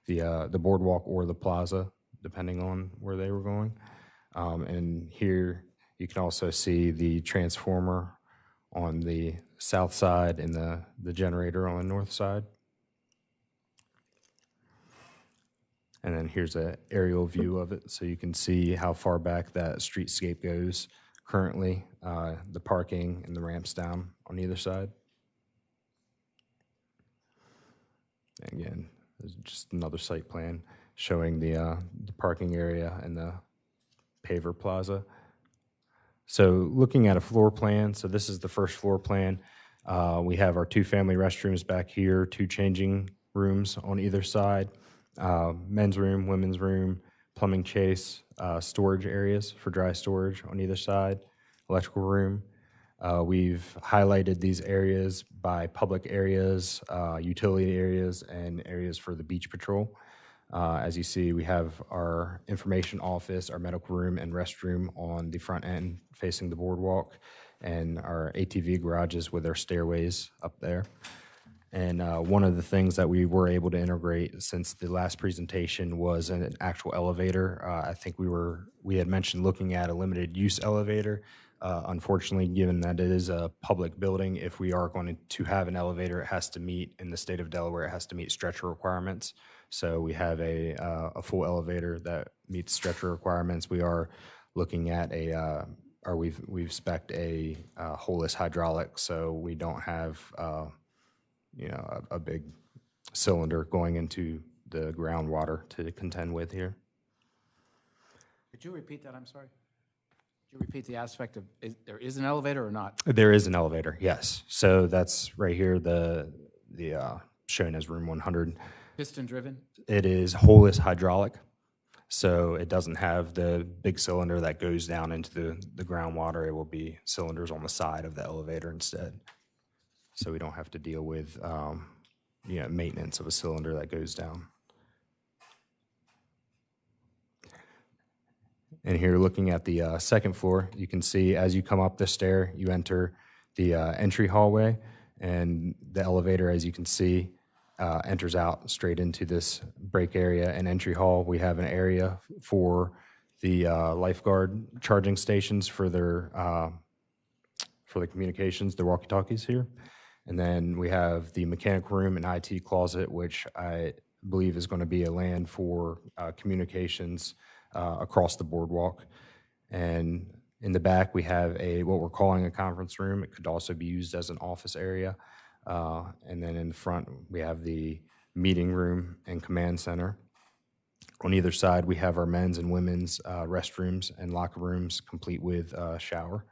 the boardwalk or the plaza, depending on where they were going. And here you can also see the transformer on the south side and the generator on the north side. And then here's an aerial view of it, so you can see how far back that streetscape goes currently, the parking and the ramps down on either side. And again, there's just another site plan showing the parking area and the paver plaza. So looking at a floor plan, so this is the first floor plan. We have our 2 family restrooms back here, 2 changing rooms on either side, men's room, women's room, plumbing chase, storage areas for dry storage on either side, electrical room. We've highlighted these areas by public areas, utility areas, and areas for the beach patrol. As you see, we have our information office, our medical room, and restroom on the front end facing the boardwalk, and our ATV garages with their stairways up there. And one of the things that we were able to integrate since the last presentation was an actual elevator. I think we had mentioned looking at a limited use elevator. Unfortunately, given that it is a public building, if we are going to have an elevator, it has to meet, in the state of Delaware, it has to meet stretcher requirements. So we have a full elevator that meets stretcher requirements. We are looking at we've spec'd a holeless hydraulic, so we don't have a big cylinder going into the groundwater to contend with here. Could you repeat that? I'm sorry. Could you repeat the aspect of, there is an elevator or not? There is an elevator, yes. So that's right here, the shown as room 100. Piston driven? It is holeless hydraulic, so it doesn't have the big cylinder that goes down into the groundwater. It will be cylinders on the side of the elevator instead. So we don't have to deal with maintenance of a cylinder that goes down. And here, looking at the second floor, you can see as you come up the stair, you enter the entry hallway, and the elevator, as you can see, enters out straight into this break area and entry hall. We have an area for the lifeguard charging stations for the communications, the walkie-talkies here. And then we have the mechanical room and IT closet, which I believe is going to be a LAN for communications across the boardwalk. And in the back, we have what we're calling a conference room. It could also be used as an office area. And then in the front, we have the meeting room and command center. On either side, we have our men's and women's restrooms and locker rooms, complete with shower.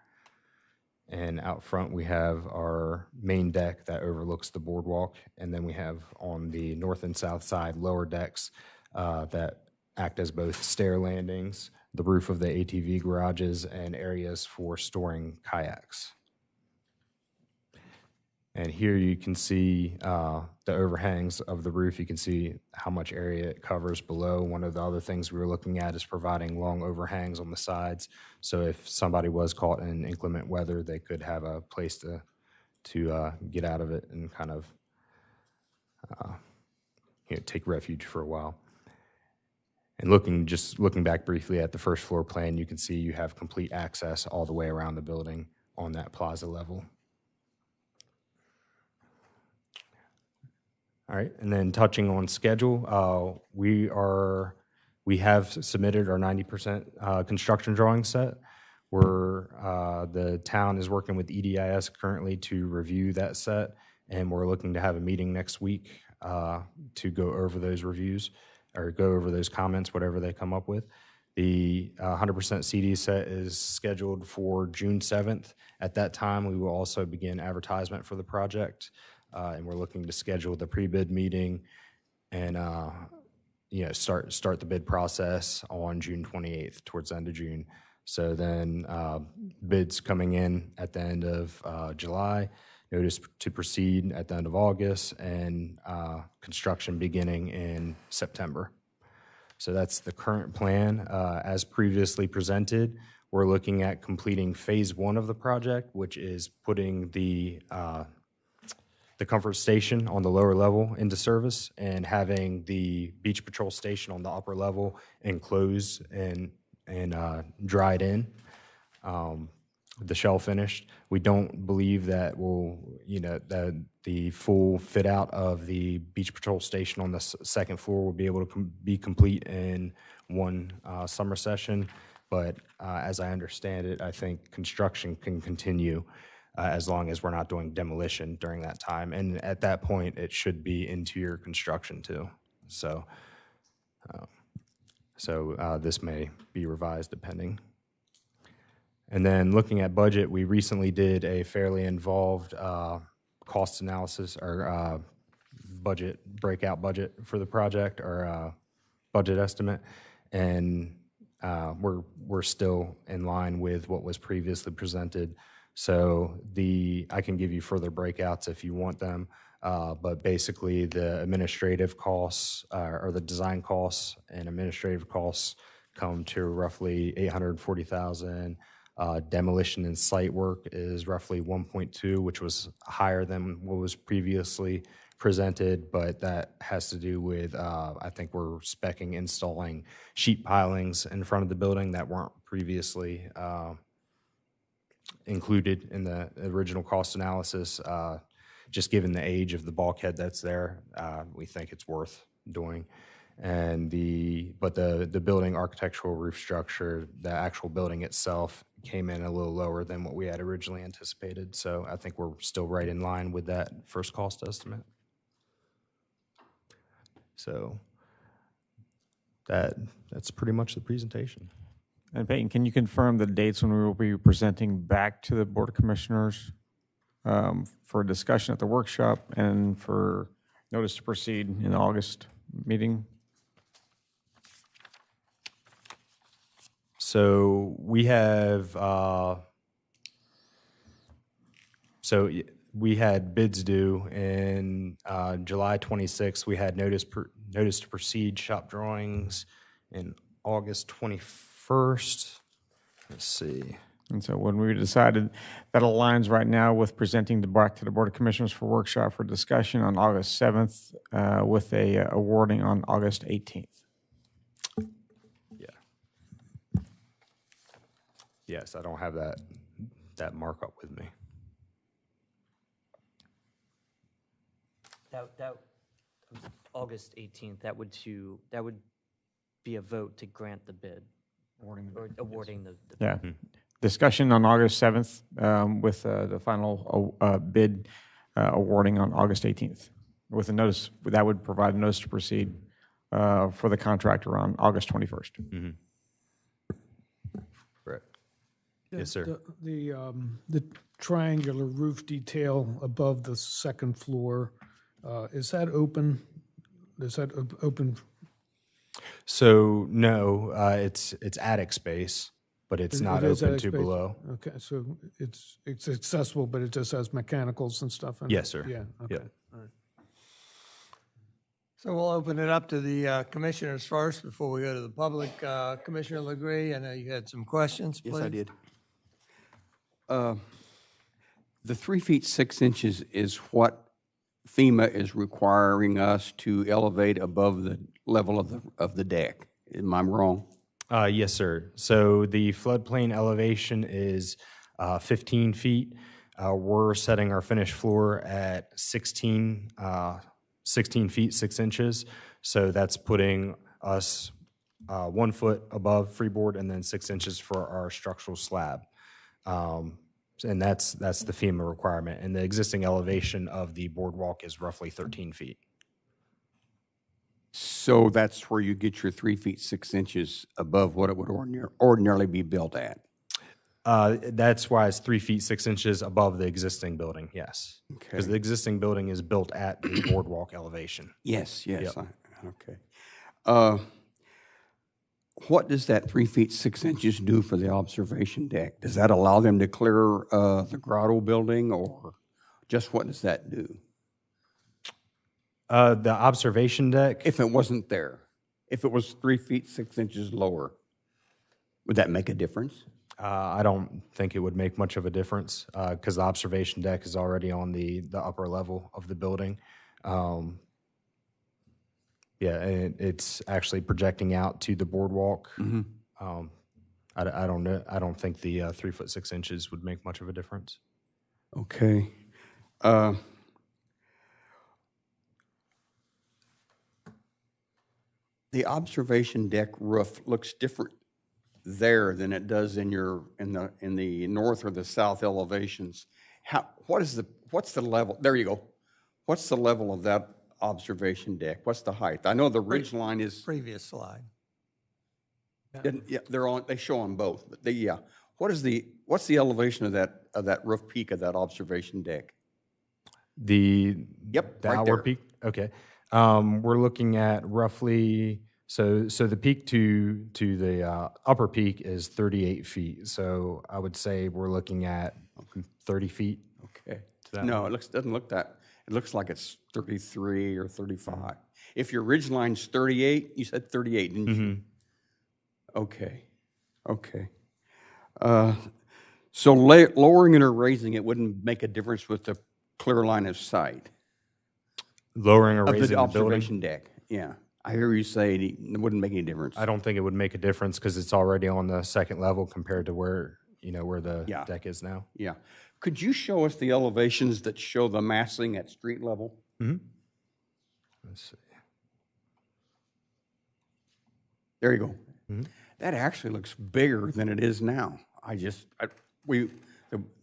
And out front, we have our main deck that overlooks the boardwalk. And then we have on the north and south side lower decks that act as both stair landings, the roof of the ATV garages, and areas for storing kayaks. And here you can see the overhangs of the roof. You can see how much area it covers below. One of the other things we were looking at is providing long overhangs on the sides. So if somebody was caught in inclement weather, they could have a place to get out of it and kind of take refuge for a while. And looking back briefly at the first floor plan, you can see you have complete access all the way around the building on that plaza level. All right, and then touching on schedule, we have submitted our 90% construction drawing set. The town is working with EDIS currently to review that set, and we're looking to have a meeting next week to go over those reviews or go over those comments, whatever they come up with. The 100% CD set is scheduled for June 7th. At that time, we will also begin advertisement for the project. And we're looking to schedule the pre-bid meeting and start the bid process on June 28th, towards the end of June. So then bids coming in at the end of July, notice to proceed at the end of August, and construction beginning in September. So that's the current plan. As previously presented, we're looking at completing phase 1 of the project, which is putting the comfort station on the lower level into service and having the beach patrol station on the upper level enclosed and dried in. The shell finished. We don't believe that that the full fit out of the beach patrol station on the second floor will be able to be complete in one summer session. But as I understand it, I think construction can continue as long as we're not doing demolition during that time. And at that point, it should be interior construction too. So this may be revised depending. And then looking at budget, we recently did a fairly involved cost analysis or breakout budget for the project, or budget estimate. And we're still in line with what was previously presented. So I can give you further breakouts if you want them, but basically the administrative costs or the design costs and administrative costs come to roughly $840,000. Demolition and site work is roughly 1.2, which was higher than what was previously presented, but that has to do with, I think we're speccing installing sheet pilings in front of the building that weren't previously included in the original cost analysis. Just given the age of the bulkhead that's there, we think it's worth doing. And but the building architectural roof structure, the actual building itself came in a little lower than what we had originally anticipated. So I think we're still right in line with that first cost estimate. So that's pretty much the presentation. And Peyton, can you confirm the dates when we will be presenting back to the Board of Commissioners for discussion at the workshop and for notice to proceed in the August meeting? So we have, we had bids due in July 26th. We had notice to proceed shop drawings in August 21st. Let's see. And so when we decided that aligns right now with presenting back to the Board of Commissioners for workshop for discussion on August 7th with a awarding on August 18th. Yes, I don't have that markup with me. That August 18th, that would be a vote to grant the bid. Awarding the Yeah. Discussion on August 7th with the final bid awarding on August 18th. With a notice, that would provide a notice to proceed for the contractor on August 21st. Mm-hmm. Correct. Yes, sir. The triangular roof detail above the second floor, is that open? Is that open? So no, it's attic space, but it's not It is open attic to space? below. Okay, so it's accessible, but it just has mechanicals and stuff in it? Yes, sir. Yeah, okay. Yep. All right. So we'll open it up to the commissioners first before we go to the public. Commissioner Legree, I know you had some questions, please. Yes, I did. The 3 feet 6 inches is what FEMA is requiring us to elevate above the level of the deck. Am I wrong? Yes, sir. So the floodplain elevation is 15 feet. We're setting our finished floor at 16 feet 6 inches. So that's putting us 1 foot above freeboard and then 6 inches for our structural slab. And that's the FEMA requirement. And the existing elevation of the boardwalk is roughly 13 feet. So that's where you get your 3 feet 6 inches above what it would ordinarily be built at. That's why it's 3 feet 6 inches above the existing building, yes. Okay. Because the existing building is built at the boardwalk elevation. Yes, yes. Yep. Okay. What does that 3 feet 6 inches do for the observation deck? Does that allow them to clear the grotto building, or just what does that do? The observation deck, If it wasn't there, if it was 3 feet 6 inches lower, would that make a difference? I don't think it would make much of a difference because the observation deck is already on the upper level of the building. Yeah, and it's actually projecting out to the boardwalk. Mm-hmm. I don't know. I don't think the 3 foot 6 inches would make much of a difference. Okay. The observation deck roof looks different there than it does in the north or the south elevations. What's the level? There you go. What's the level of that observation deck? What's the height? I know the ridge line is. Previous slide. Yeah, they show on both. But what's the elevation of that roof peak of that observation deck? The Yep, right outward there. peak. Okay, we're looking at roughly so the peak to the upper peak is 38 feet. So I would say we're looking at 30 feet. Okay. To that No, one. doesn't look that. It looks like it's 33 or 35. If your ridge line's 38, you said 38, didn't you? Okay. Okay. So lowering it or raising it wouldn't make a difference with the clear line of sight Lowering or of raising the the building. observation deck. Yeah, I hear you say it wouldn't make any difference. I don't think it would make a difference because it's already on the second level compared to where where the Yeah. deck is now. Yeah. Could you show us the elevations that show the massing at street level? Let's see. There you go. That actually looks bigger than it is now.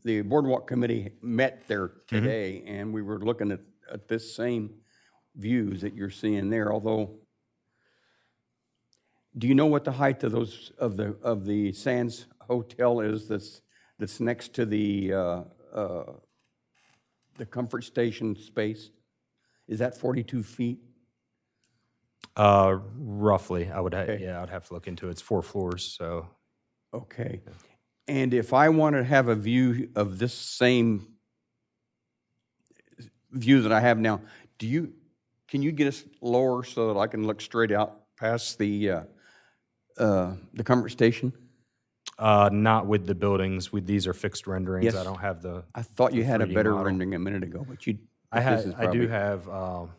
The Boardwalk Committee met there today, and we were looking at this same views that you're seeing there, although, do you know what the height of those, of the Sands Hotel is that's next to the comfort station space? Is that 42 feet? Roughly, Okay. I'd have to look into it. It's 4 floors, so. Okay. And if I want to have a view of this same view that I have now, can you get us lower so that I can look straight out past the comfort station? Not with the buildings. These are fixed renderings. Yes. I don't have the. I thought you the had a 3D better model. rendering a minute ago, but you. I this is do probably- have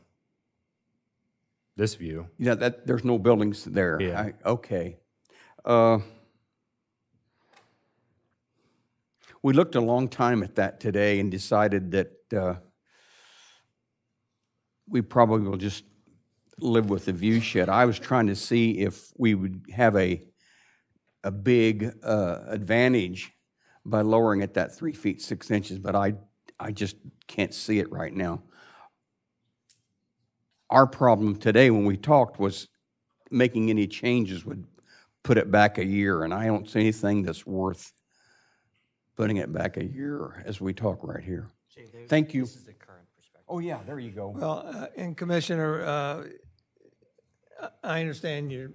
this view. Yeah, there's no buildings there. Yeah. Okay. We looked a long time at that today and decided that we probably will just live with the view shed. I was trying to see if we would have a big advantage by lowering it that 3 feet 6 inches, but I just can't see it right now. Our problem today when we talked was making any changes would put it back a year, and I don't see anything that's worth putting it back a year as we talk right here. Thank you. This is the current perspective. Oh, yeah, there you go. Well, and Commissioner, I understand your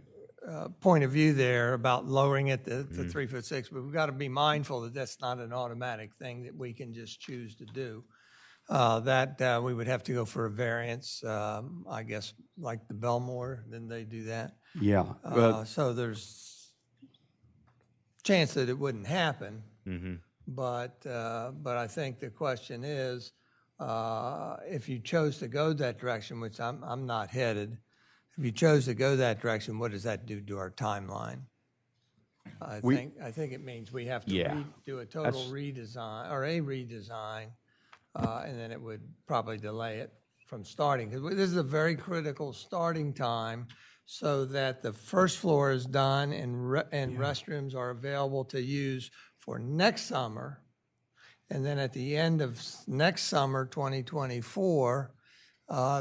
point of view there about lowering it to 3'6", but we've got to be mindful that that's not an automatic thing that we can just choose to do. That we would have to go for a variance, I guess, like the Belmore, then they do that. Yeah. But So there's chance that it wouldn't happen. But I think the question is, if you chose to go that direction, which I'm not headed, if you chose to go that direction, what does that do to our timeline? I think it means we have to Yeah. do a total redesign, or a redesign, and then it would probably delay it from starting. Because this is a very critical starting time so that the first floor is done and restrooms are available to use for next summer. And then at the end of next summer, 2024,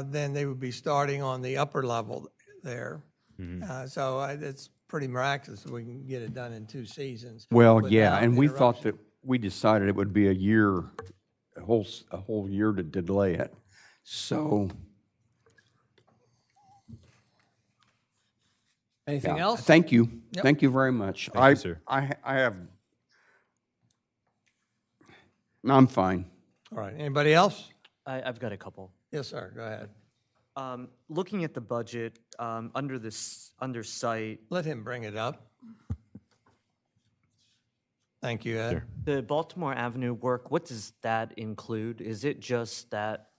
then they would be starting on the upper level there. So it's pretty miraculous that we can get it done in 2 seasons. Well, yeah, without and we thought interruption. that, we decided it would be a year, a whole year to delay it. So, Anything yeah. else? Thank you. Yep. Thank you very much. Thank you, sir. I have, no, I'm fine. All right, anybody else? I've got a couple. Yes, sir, go ahead. Looking at the budget, under site, Let him bring it up. Thank you, Ed. Sure. the Baltimore Avenue work, what does that include? Is it just that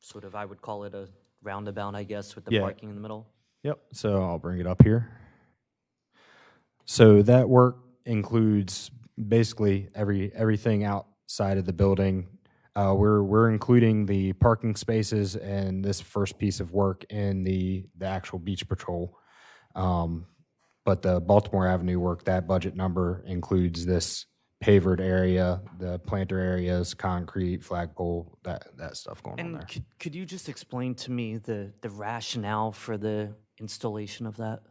sort of, I would call it a roundabout, I guess, with the Yeah. parking in the middle? Yep, so I'll bring it up here. So that work includes basically everything outside of the building. We're including the parking spaces and this first piece of work in the actual beach patrol. But the Baltimore Avenue work, that budget number includes this pavered area, the planter areas, concrete, flagpole, that stuff going on there. And could you just explain to me the rationale for the installation of that?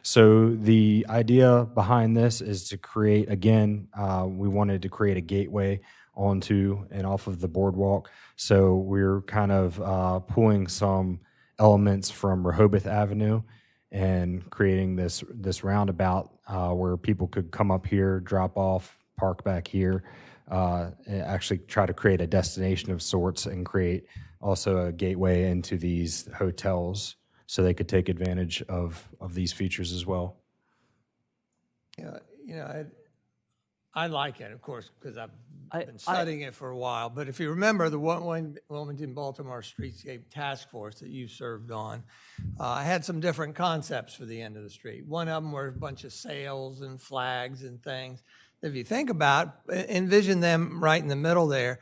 So the idea behind this is to create, again, we wanted to create a gateway onto and off of the boardwalk. So we're kind of pulling some elements from Rehoboth Avenue and creating this roundabout where people could come up here, drop off, park back here, and actually try to create a destination of sorts and create also a gateway into these hotels so they could take advantage of these features as well. Yeah, I like it, of course, because I've I- been studying it for a while. But if you remember the Wilmington Baltimore Streetscape Task Force that you served on, I had some different concepts for the end of the street. One of them were a bunch of sails and flags and things. If you think about, envision them right in the middle there,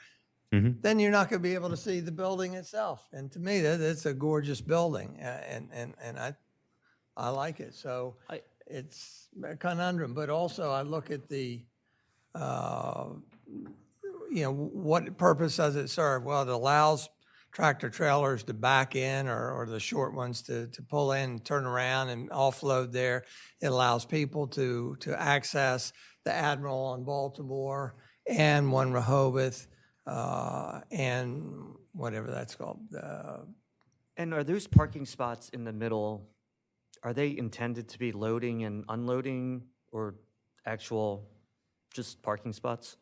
then you're not going to be able to see the building itself. And to me, that's a gorgeous building, and I like it. So it's a conundrum. But also, I look at the what purpose does it serve? Well, it allows tractor trailers to back in, or the short ones to pull in and turn around and offload there. It allows people to access the Admiral on Baltimore and one Rehoboth and whatever that's called. And are those parking spots in the middle, are they intended to be loading and unloading, or actual just parking spots?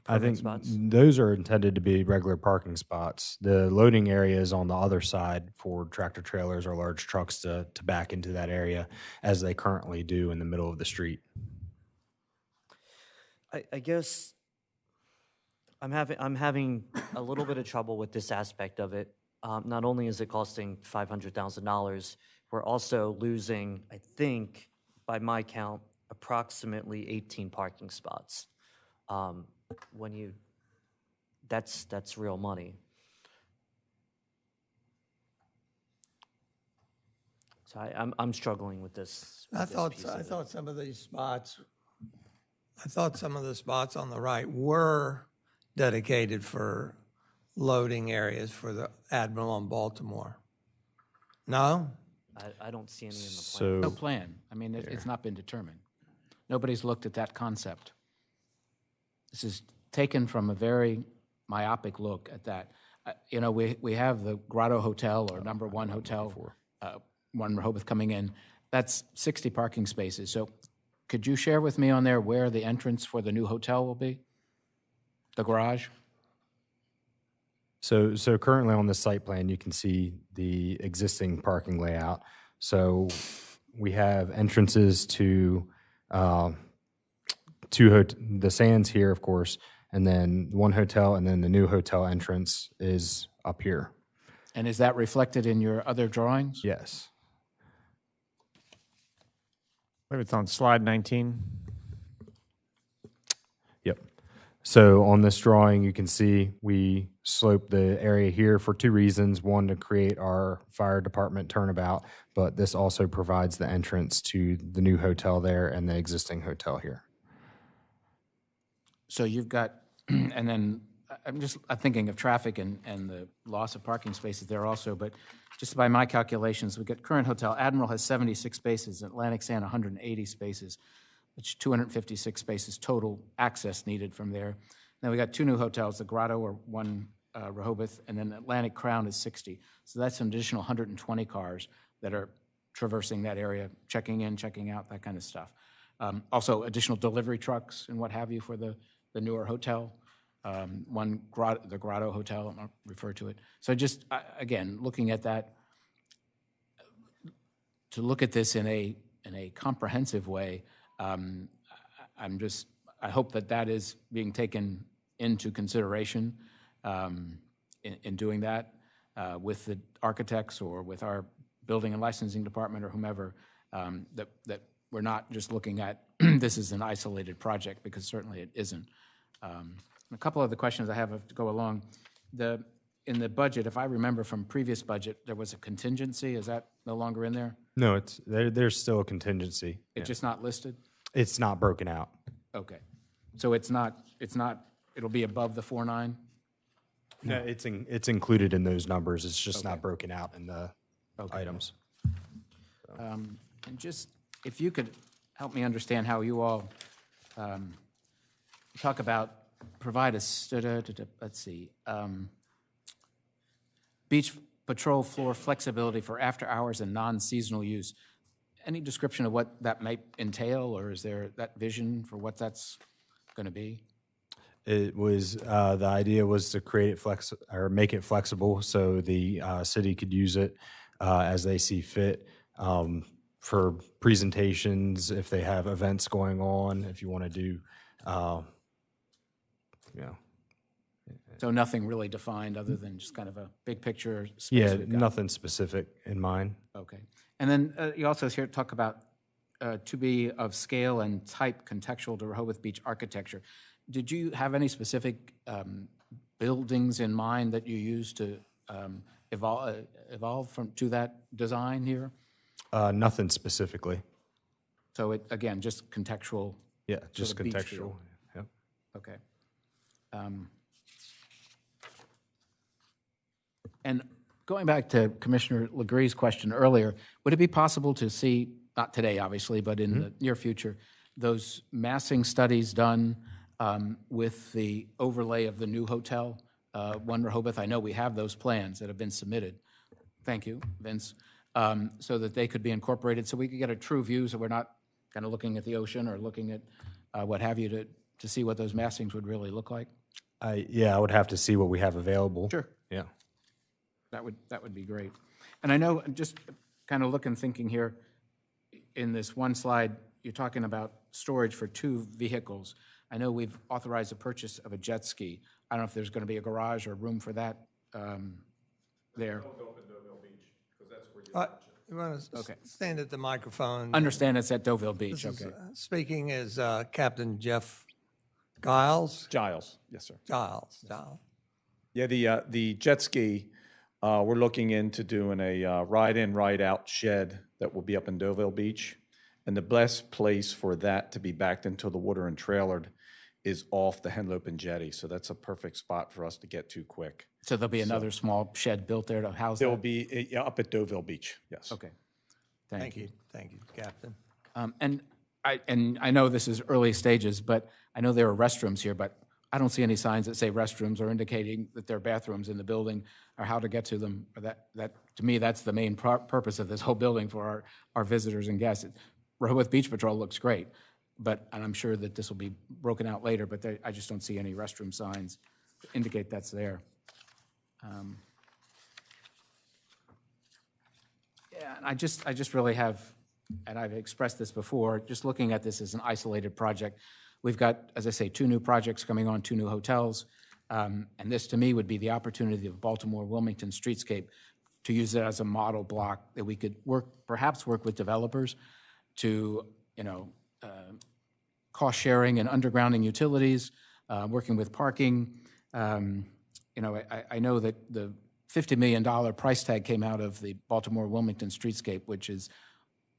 I think spots? those are intended to be regular parking spots. The loading area is on the other side for tractor trailers or large trucks to back into that area, as they currently do in the middle of the street. I guess I'm having a little bit of trouble with this aspect of it. Not only is it costing $500,000, we're also losing, I think, by my count, approximately 18 parking spots. That's real money. So I'm struggling with this. I thought some of the spots on the right were dedicated for loading areas for the Admiral on Baltimore. No? I don't see any in the plan. So No plan. I mean, it's not been determined. Nobody's looked at that concept. This is taken from a very myopic look at that. We have the Grotto Hotel, or number one hotel, one Rehoboth coming in. That's 60 parking spaces. So could you share with me on there where the entrance for the new hotel will be? The garage? So currently on the site plan, you can see the existing parking layout. So we have entrances to the Sands here, of course, and then one hotel, and then the new hotel entrance is up here. And is that reflected in your other drawings? Yes. I believe it's on slide 19. Yep. So on this drawing, you can see we slope the area here for two reasons. One, to create our fire department turnabout, but this also provides the entrance to the new hotel there and the existing hotel here. So you've got, and then I'm thinking of traffic and the loss of parking spaces there also, but just by my calculations, we've got current hotel, Admiral has 76 spaces, Atlantic Sand 180 spaces, which 256 spaces total access needed from there. Then we got two new hotels, the Grotto or one Rehoboth, and then Atlantic Crown is 60. So that's an additional 120 cars that are traversing that area, checking in, checking out, that kind of stuff. Also additional delivery trucks and what have you for the newer hotel. The Grotto Hotel, I'll refer to it. So just, again, looking at that, to look at this in a comprehensive way, I hope that is being taken into consideration in doing that with the architects or with our building and licensing department or whomever, that we're not just looking at this as an isolated project, because certainly it isn't. A couple of the questions I have to go along. In the budget, if I remember from previous budget, there was a contingency. Is that no longer in there? No, there's still a contingency. It's just not listed? It's not broken out. Okay. So it'll be above the 4.9? No, it's included in those numbers. It's just not broken out in the items. And just, if you could help me understand how you all talk about, provide us, let's see, beach patrol floor flexibility for after hours and non-seasonal use. Any description of what that might entail, or is there that vision for what that's going to be? It was the idea was to create it make it flexible so the city could use it as they see fit for presentations, if they have events going on, if you want to do, you know. So nothing really defined other than just kind of a big picture space Yeah, we've got? nothing specific in mind. Okay. And then you also here talk about to be of scale and type contextual to Rehoboth Beach architecture. Did you have any specific buildings in mind that you used to evolve from to that design here? Nothing specifically. So it, again, just contextual? Yeah, just sort of beach contextual. feel. Yep. Okay. And going back to Commissioner Legree's question earlier, would it be possible to see, not today obviously, but in the near future, those massing studies done with the overlay of the new hotel, One Rehoboth? I know we have those plans that have been submitted. Thank you, Vince. So that they could be incorporated, so we could get a true view, so we're not kind of looking at the ocean or looking at what have you to see what those massings would really look like? Yeah, I would have to see what we have available. Sure. Yeah. That would be great. And I know, just kind of looking, thinking here, in this one slide, you're talking about storage for 2 vehicles. I know we've authorized the purchase of a jet ski. I don't know if there's going to be a garage or room for that there. You want to stand at the microphone? Understand it's at Deauville Beach, This is, okay. speaking is Captain Jeff Giles. Giles, yes, sir. Giles. Yeah, the jet ski, we're looking into doing a ride-in, ride-out shed that will be up in Deauville Beach. And the best place for that to be backed into the water and trailered is off the Henlopen jetty. So that's a perfect spot for us to get to quick. So there'll be another small shed built there to house that? There will be up at Deauville Beach, yes. Okay. Thank you. Thank you, Captain. And I know this is early stages, but I know there are restrooms here, but I don't see any signs that say restrooms or indicating that there are bathrooms in the building or how to get to them. Or that to me, that's the main purpose of this whole building for our visitors and guests. Rehoboth Beach Patrol looks great, and I'm sure that this will be broken out later, but I just don't see any restroom signs to indicate that's there. Yeah, and I just really have, and I've expressed this before, just looking at this as an isolated project. We've got, as I say, 2 new projects coming on, 2 new hotels, and this to me would be the opportunity of Baltimore-Wilmington streetscape to use it as a model block that we could perhaps work with developers to, cost sharing and undergrounding utilities, working with parking. I know that the $50 million price tag came out of the Baltimore-Wilmington streetscape, which is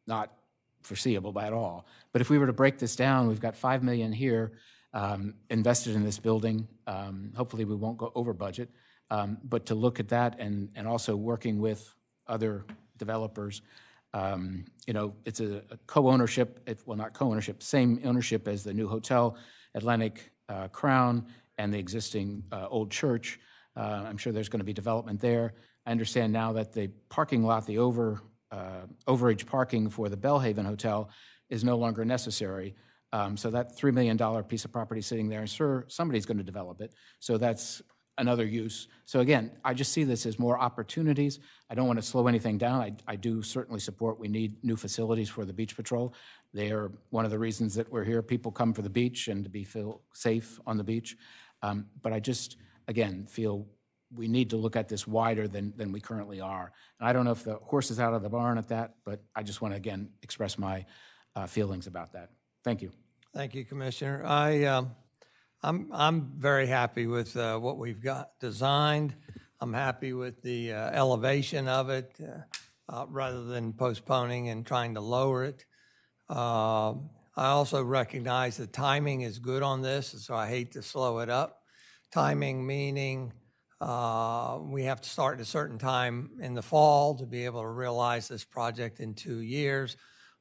not foreseeable at all. But if we were to break this down, we've got $5 million here invested in this building. Hopefully we won't go over budget, but to look at that and also working with other developers. It's a co-ownership, well, not co-ownership, same ownership as the new hotel, Atlantic Crown, and the existing old church. I'm sure there's going to be development there. I understand now that the parking lot, the overage parking for the Bellhaven Hotel is no longer necessary. So that $3 million piece of property sitting there, and sure, somebody's going to develop it. So that's another use. So again, I just see this as more opportunities. I don't want to slow anything down. I do certainly support we need new facilities for the Beach Patrol. They are one of the reasons that we're here. People come for the beach and to feel safe on the beach. But I just, again, feel we need to look at this wider than we currently are. And I don't know if the horse is out of the barn at that, but I just want to, again, express my feelings about that. Thank you. Thank you, Commissioner. I'm very happy with what we've got designed. I'm happy with the elevation of it, rather than postponing and trying to lower it. I also recognize the timing is good on this, so I hate to slow it up. Timing meaning we have to start at a certain time in the fall to be able to realize this project in 2 years.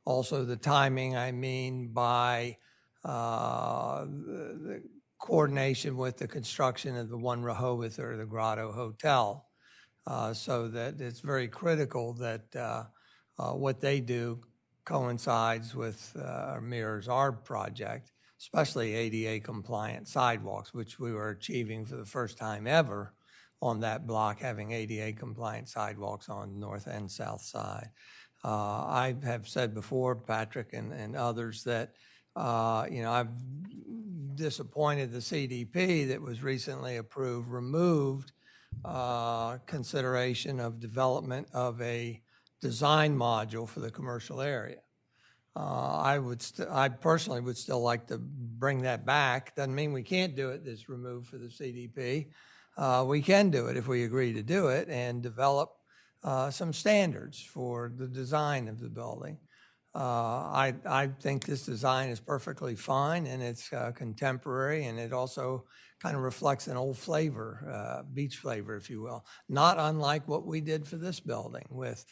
Also, the timing, I mean by the coordination with the construction of the One Rehoboth or the Grotto Hotel, so that it's very critical that what they do coincides with or mirrors our project, especially ADA compliant sidewalks, which we were achieving for the first time ever on that block, having ADA compliant sidewalks on north and south side. I have said before, Patrick and others, that, I've disappointed the CDP that was recently approved, removed consideration of development of a design module for the commercial area. I personally would still like to bring that back. Doesn't mean we can't do it, this removed for the CDP. We can do it if we agree to do it and develop some standards for the design of the building. I think this design is perfectly fine, and it's contemporary, and it also kind of reflects an old flavor, beach flavor, if you will. Not unlike what we did for this building with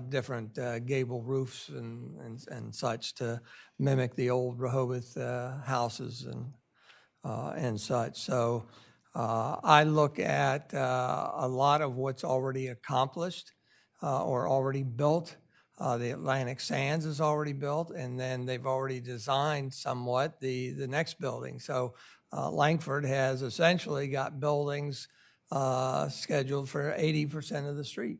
different gable roofs and such to mimic the old Rehoboth houses and such. So I look at a lot of what's already accomplished or already built. The Atlantic Sands is already built, and then they've already designed somewhat the next building. So Langford has essentially got buildings scheduled for 80% of the street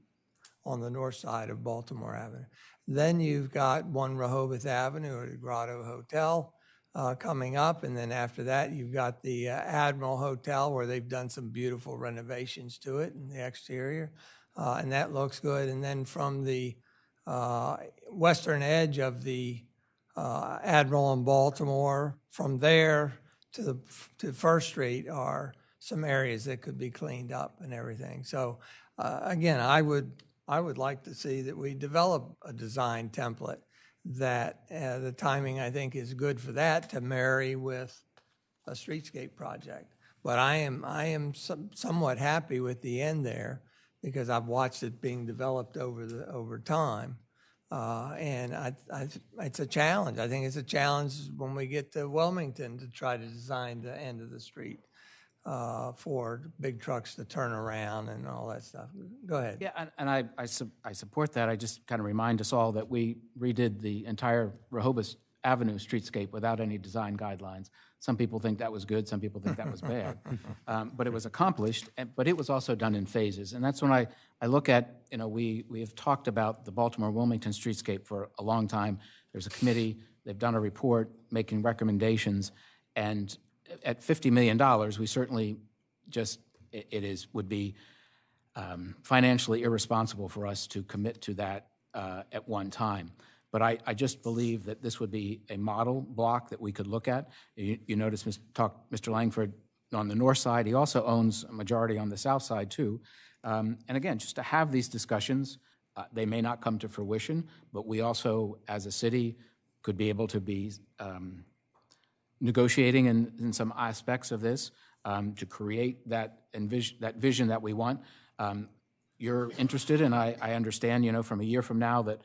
on the north side of Baltimore Avenue. Then you've got One Rehoboth Avenue or the Grotto Hotel coming up, and then after that you've got the Admiral Hotel, where they've done some beautiful renovations to it in the exterior, and that looks good. And then from the western edge of the Admiral in Baltimore, from there to First Street are some areas that could be cleaned up and everything. So again, I would like to see that we develop a design template that the timing, I think, is good for that to marry with a streetscape project. But I am somewhat happy with the end there because I've watched it being developed over time. And it's a challenge. I think it's a challenge when we get to Wilmington to try to design the end of the street for big trucks to turn around and all that stuff. Go ahead. Yeah, and I support that. I just kind of remind us all that we redid the entire Rehoboth Avenue streetscape without any design guidelines. Some people think that was good, some people think that was bad. But it was accomplished, but it was also done in phases. And that's when I look at, we have talked about the Baltimore-Wilmington streetscape for a long time. There's a committee, they've done a report making recommendations, and at $50 million, we certainly would be financially irresponsible for us to commit to that at one time. But I just believe that this would be a model block that we could look at. You notice Mr. Langford on the north side. He also owns a majority on the south side, too. And again, just to have these discussions, they may not come to fruition, but we also, as a city, could be able to be negotiating in some aspects of this to create that vision that we want. You're interested, and I understand, from a year from now that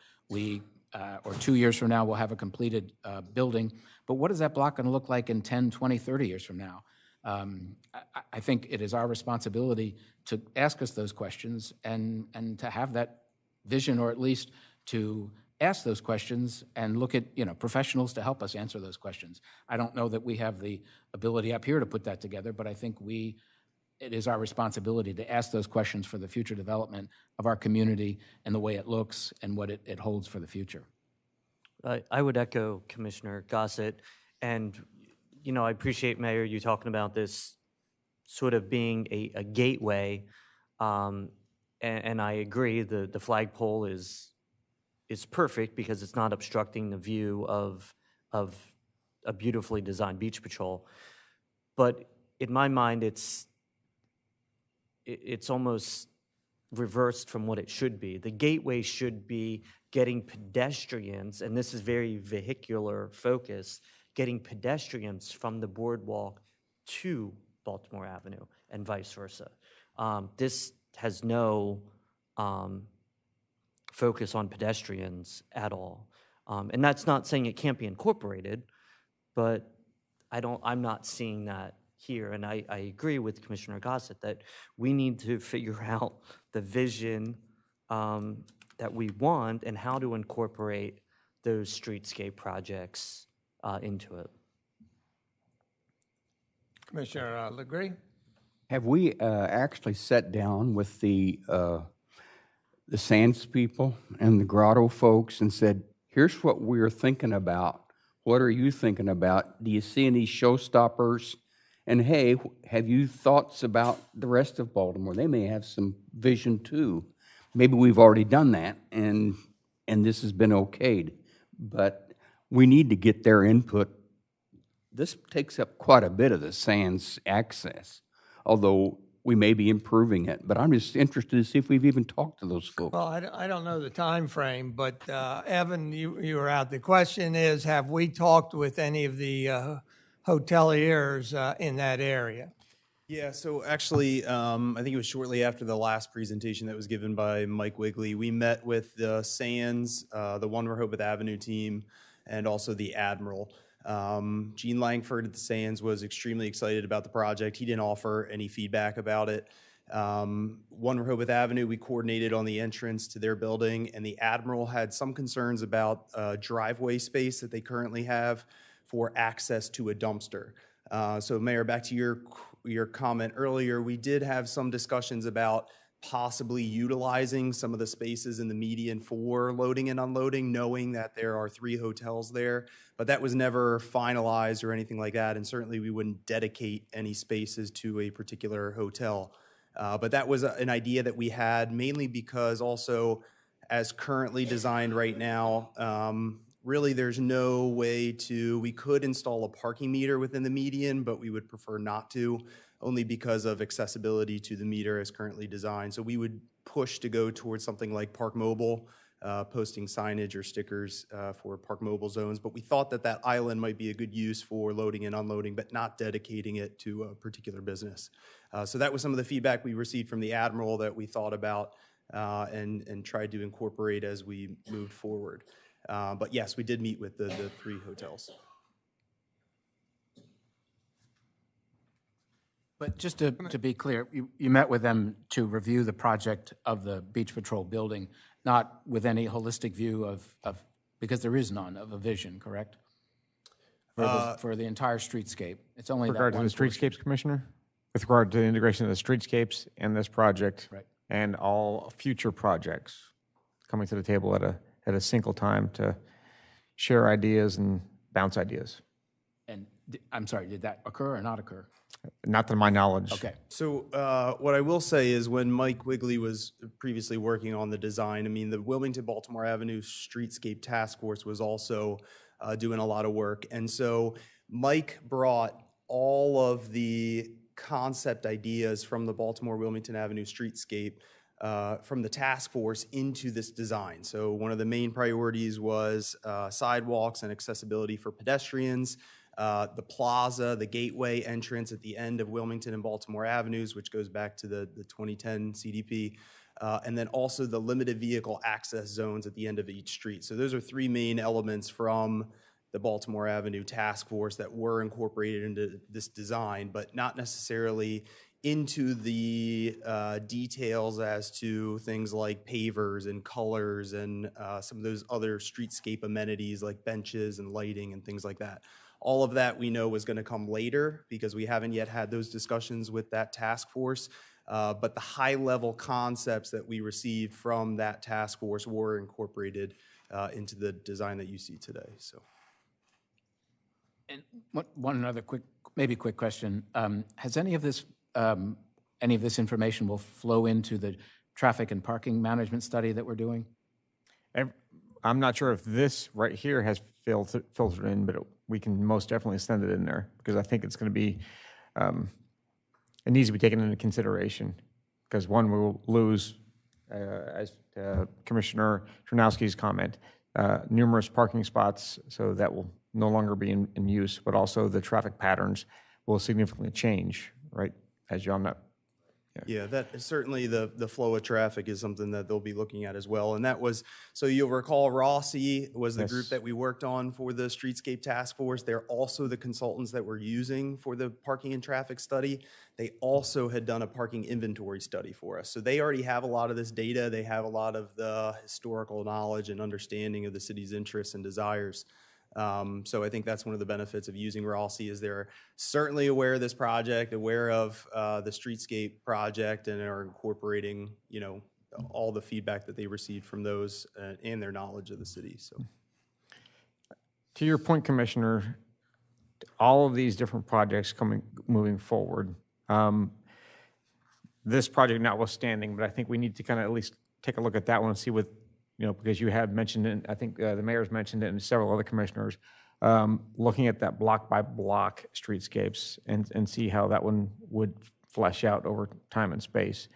or 2 years from now, we'll have a completed building. But what is that block going to look like in 10, 20, 30 years from now? I think it is our responsibility to ask us those questions and to have that vision, or at least to ask those questions and look at professionals to help us answer those questions. I don't know that we have the ability up here to put that together, but I think it is our responsibility to ask those questions for the future development of our community and the way it looks and what it holds for the future. I would echo Commissioner Gossett, and I appreciate, Mayor, you talking about this sort of being a gateway, and I agree the flagpole is perfect because it's not obstructing the view of a beautifully designed beach patrol. But in my mind, it's almost reversed from what it should be. The gateway should be getting pedestrians, and this is very vehicular focused, getting pedestrians from the boardwalk to Baltimore Avenue and vice versa. This has no focus on pedestrians at all. And that's not saying it can't be incorporated, but I'm not seeing that here. And I agree with Commissioner Gossett that we need to figure out the vision that we want and how to incorporate those streetscape projects into it. Commissioner Legree? Have we actually sat down with the the Sands people and the Grotto folks and said, here's what we're thinking about. What are you thinking about? Do you see any showstoppers? And hey, have you thoughts about the rest of Baltimore? They may have some vision too. Maybe we've already done that and this has been okayed, but we need to get their input. This takes up quite a bit of the Sands access, although we may be improving it, but I'm just interested to see if we've even talked to those folks. Well, I don't know the time frame, but Evan, you were out. The question is, have we talked with any of the hoteliers in that area? Yeah, so actually, I think it was shortly after the last presentation that was given by Mike Wigley. We met with the Sands, the One Rehoboth Avenue team, and also the Admiral. Gene Langford at the Sands was extremely excited about the project. He didn't offer any feedback about it. One Rehoboth Avenue, we coordinated on the entrance to their building, and the Admiral had some concerns about driveway space that they currently have for access to a dumpster. So Mayor, back to your comment earlier, we did have some discussions about possibly utilizing some of the spaces in the median for loading and unloading, knowing that there are 3 hotels there, but that was never finalized or anything like that, and certainly we wouldn't dedicate any spaces to a particular hotel. But that was an idea that we had, mainly because also, as currently designed right now, really there's no way we could install a parking meter within the median, but we would prefer not to, only because of accessibility to the meter as currently designed. So we would push to go towards something like Park Mobile, posting signage or stickers for Park Mobile zones. But we thought that that island might be a good use for loading and unloading, but not dedicating it to a particular business. So that was some of the feedback we received from the Admiral that we thought about and tried to incorporate as we moved forward. But yes, we did meet with the 3 hotels. But just to be clear, you met with them to review the project of the Beach Patrol building, not with any holistic view of because there is none, of a vision, correct? For the entire streetscape. It's only With regard to the streetscapes, Commissioner? With regard to the integration of the streetscapes and this project, right, and all future projects coming to the table at a single time to share ideas and bounce ideas. And I'm sorry, did that occur or not occur? Not to my knowledge. Okay. So what I will say is when Mike Wigley was previously working on the design, I mean, the Wilmington-Baltimore Avenue Streetscape Task Force was also doing a lot of work. And so Mike brought all of the concept ideas from the Baltimore-Wilmington Avenue Streetscape from the task force into this design. So one of the main priorities was sidewalks and accessibility for pedestrians, the plaza, the gateway entrance at the end of Wilmington and Baltimore Avenues, which goes back to the 2010 CDP, and then also the limited vehicle access zones at the end of each street. So those are 3 main elements from the Baltimore Avenue Task Force that were incorporated into this design, but not necessarily into the details as to things like pavers and colors and some of those other streetscape amenities like benches and lighting and things like that. All of that we know was going to come later because we haven't yet had those discussions with that task force. But the high-level concepts that we received from that task force were incorporated into the design that you see today. So, and one other quick question: has any of this information will flow into the traffic and parking management study that we're doing? I'm not sure if this right here has filtered in, but we can most definitely send it in there because I think it's going to be, it needs to be taken into consideration because one, we will lose, as Commissioner Ternowski's comment, numerous parking spots, so that will no longer be in use, but also the traffic patterns will significantly change, right, as you all know. Yeah, that is certainly the flow of traffic is something that they'll be looking at as well. And that was, so you'll recall Rossi was the group that we worked on for the Streetscape Task Force. They're also the consultants that we're using for the parking and traffic study. They also had done a parking inventory study for us. So they already have a lot of this data. They have a lot of the historical knowledge and understanding of the city's interests and desires. So I think that's one of the benefits of using Rossi is they're certainly aware of this project, aware of the Streetscape project, and are incorporating, all the feedback that they received from those and their knowledge of the city. So, To your point, Commissioner, all of these different projects moving forward, this project notwithstanding, but I think we need to kind of at least take a look at that one and see what, because you had mentioned it, I think the mayor's mentioned it and several other commissioners, looking at that block by block streetscapes and see how that one would flesh out over time and space.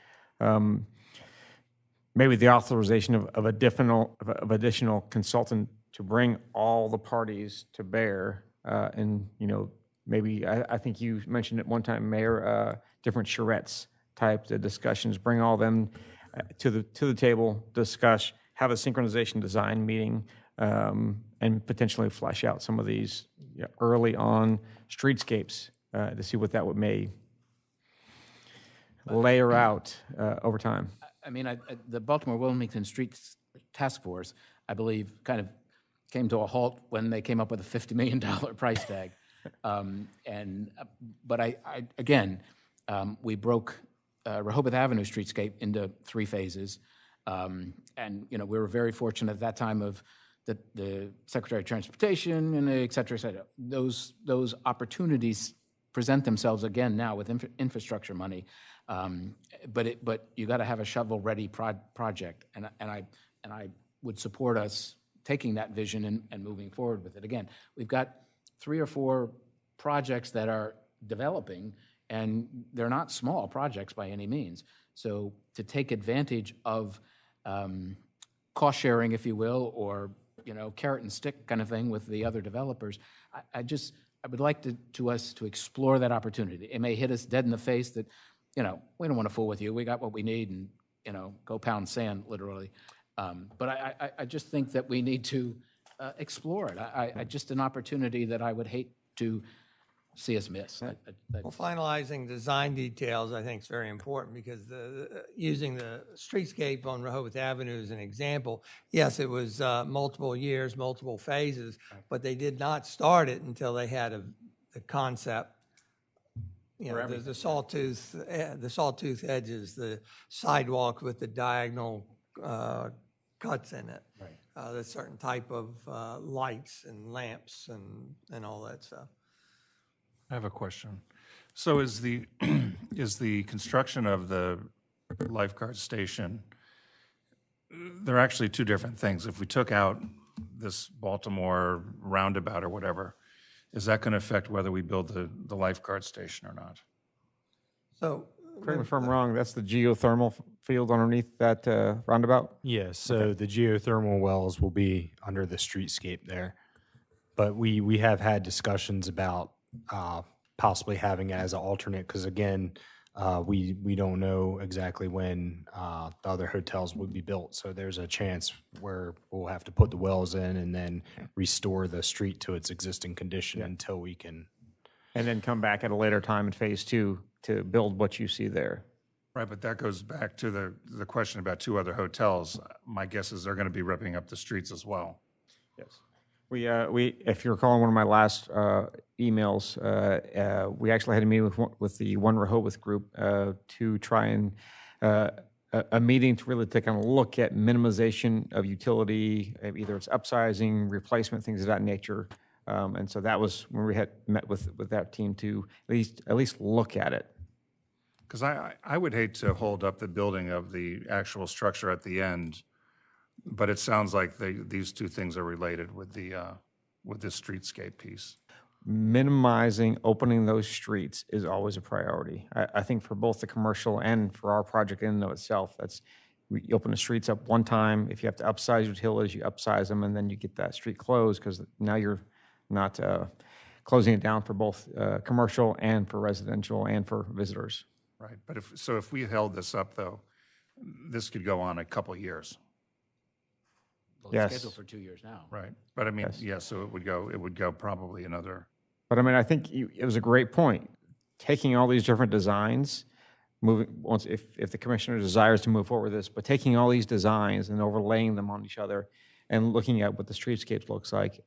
Maybe the authorization of additional consultant to bring all the parties to bear, and maybe I think you mentioned at one time, Mayor, different charrettes types of discussions. Bring all them to the table, discuss, have a synchronization design meeting, and potentially flesh out some of these early on streetscapes to see what that may layer out over time. I mean, the Baltimore Wilmington Streets Task Force, I believe, kind of came to a halt when they came up with a $50 million price tag. But again, we broke Rehoboth Avenue streetscape into 3 phases. And we were very fortunate at that time of the Secretary of Transportation and et cetera, et cetera. Those opportunities present themselves again now with infrastructure money. But you got to have a shovel-ready project, and I would support us taking that vision and moving forward with it. Again, we've got 3 or 4 projects that are developing, and they're not small projects by any means. So to take advantage of cost sharing, if you will, or carrot and stick kind of thing with the other developers, I would like us to explore that opportunity. It may hit us dead in the face that we don't want to fool with you. We got what we need, and go pound sand, literally. But I just think that we need to explore it. I just an opportunity that I would hate to see us miss. Well, finalizing design details, I think, is very important because using the streetscape on Rehoboth Avenue as an example, yes, it was multiple years, multiple phases, but they did not start it until they had the concept. The sawtooth edges, the sidewalk with the diagonal cuts in it. Right. The certain type of lights and lamps and all that stuff. I have a question. So is the construction of the lifeguard station, they're actually 2 different things. If we took out this Baltimore roundabout or whatever, is that going to affect whether we build the lifeguard station or not? So, correct me if I'm wrong, that's the geothermal field underneath that roundabout? Yes, so the geothermal wells will be under the streetscape there. But we have had discussions about possibly having it as an alternate, because again, we don't know exactly when the other hotels would be built. So there's a chance where we'll have to put the wells in and then restore the street to its existing condition until we can. And then come back at a later time in phase 2 to build what you see there. Right, but that goes back to the question about 2 other hotels. My guess is they're going to be ripping up the streets as well. Yes. We, if you recall, in one of my last emails, we actually had a meeting with the One Rehoboth group to try and a meeting to really take a look at minimization of utility, either it's upsizing, replacement, things of that nature. And so that was when we had met with that team to at least look at it. Because I would hate to hold up the building of the actual structure at the end, but it sounds like these 2 things are related with the streetscape piece. Minimizing opening those streets is always a priority. I think for both the commercial and for our project in and of itself, you open the streets up one time. If you have to upsize utilities, you upsize them, and then you get that street closed because now you're not closing it down for both commercial and for residential and for visitors. Right, but if we held this up, though, this could go on a couple years. Well, Yes. it's scheduled for 2 years now. Right, but I mean, Yes. so it would go probably another. But I mean, I think it was a great point. Taking all these different designs, if the commissioner desires to move forward with this, but taking all these designs and overlaying them on each other and looking at what the streetscape looks like,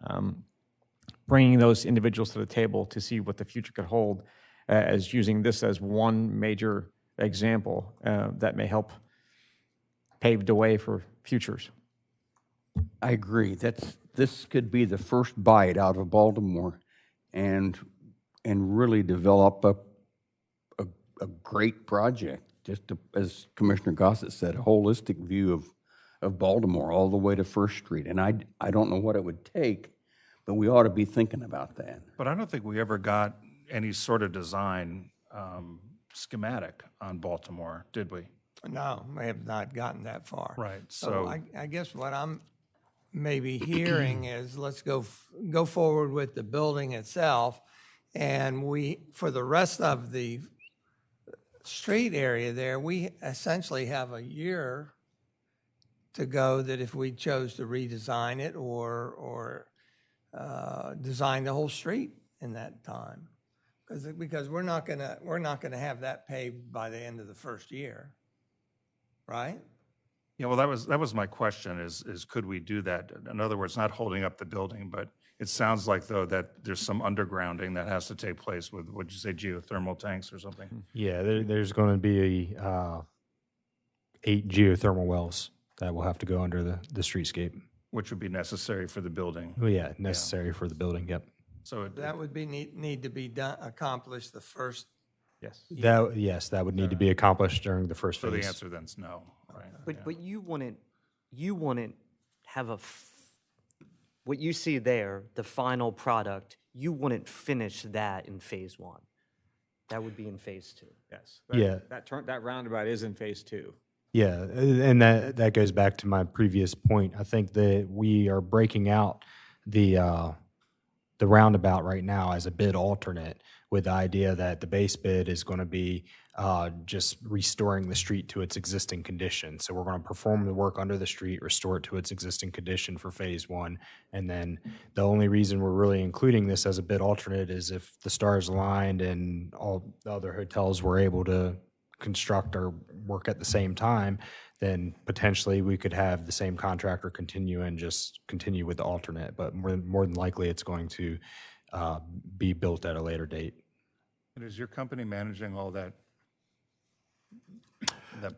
bringing those individuals to the table to see what the future could hold, as using this as one major example that may help paved the way for futures. I agree. This could be the first bite out of Baltimore and really develop a great project. As Commissioner Gossett said, a holistic view of Baltimore all the way to First Street. And I don't know what it would take, but we ought to be thinking about that. But I don't think we ever got any sort of design schematic on Baltimore, did we? No, we have not gotten that far. Right, So so- I guess what I'm maybe hearing is let's go forward with the building itself. And for the rest of the street area there, we essentially have a year to go that if we chose to redesign it or design the whole street in that time. Because we're not gonna have that paved by the end of the first year, right? Yeah, well, that was my question is could we do that? In other words, not holding up the building, but it sounds like though that there's some undergrounding that has to take place with, what'd you say, geothermal tanks or something? Yeah, there's going to be 8 geothermal wells that will have to go under the streetscape. Which would be necessary for the building. Oh, yeah, necessary for the building, yep. So That would be need to be accomplished the first. Yes. That would need to be accomplished during the first so phase. the answer then's no, right? But you wouldn't have what you see there, the final product, you wouldn't finish that in phase 1. That would be in phase 2. Yes. Yeah. That roundabout is in phase 2. Yeah, and that goes back to my previous point. I think that we are breaking out the roundabout right now as a bid alternate with the idea that the base bid is going to be just restoring the street to its existing condition. So we're going to perform the work under the street, restore it to its existing condition for phase 1. And then the only reason we're really including this as a bid alternate is if the stars aligned and all the other hotels were able to construct or work at the same time, then potentially we could have the same contractor continue with the alternate. But more than likely, it's going to be built at a later date. And is your company managing all that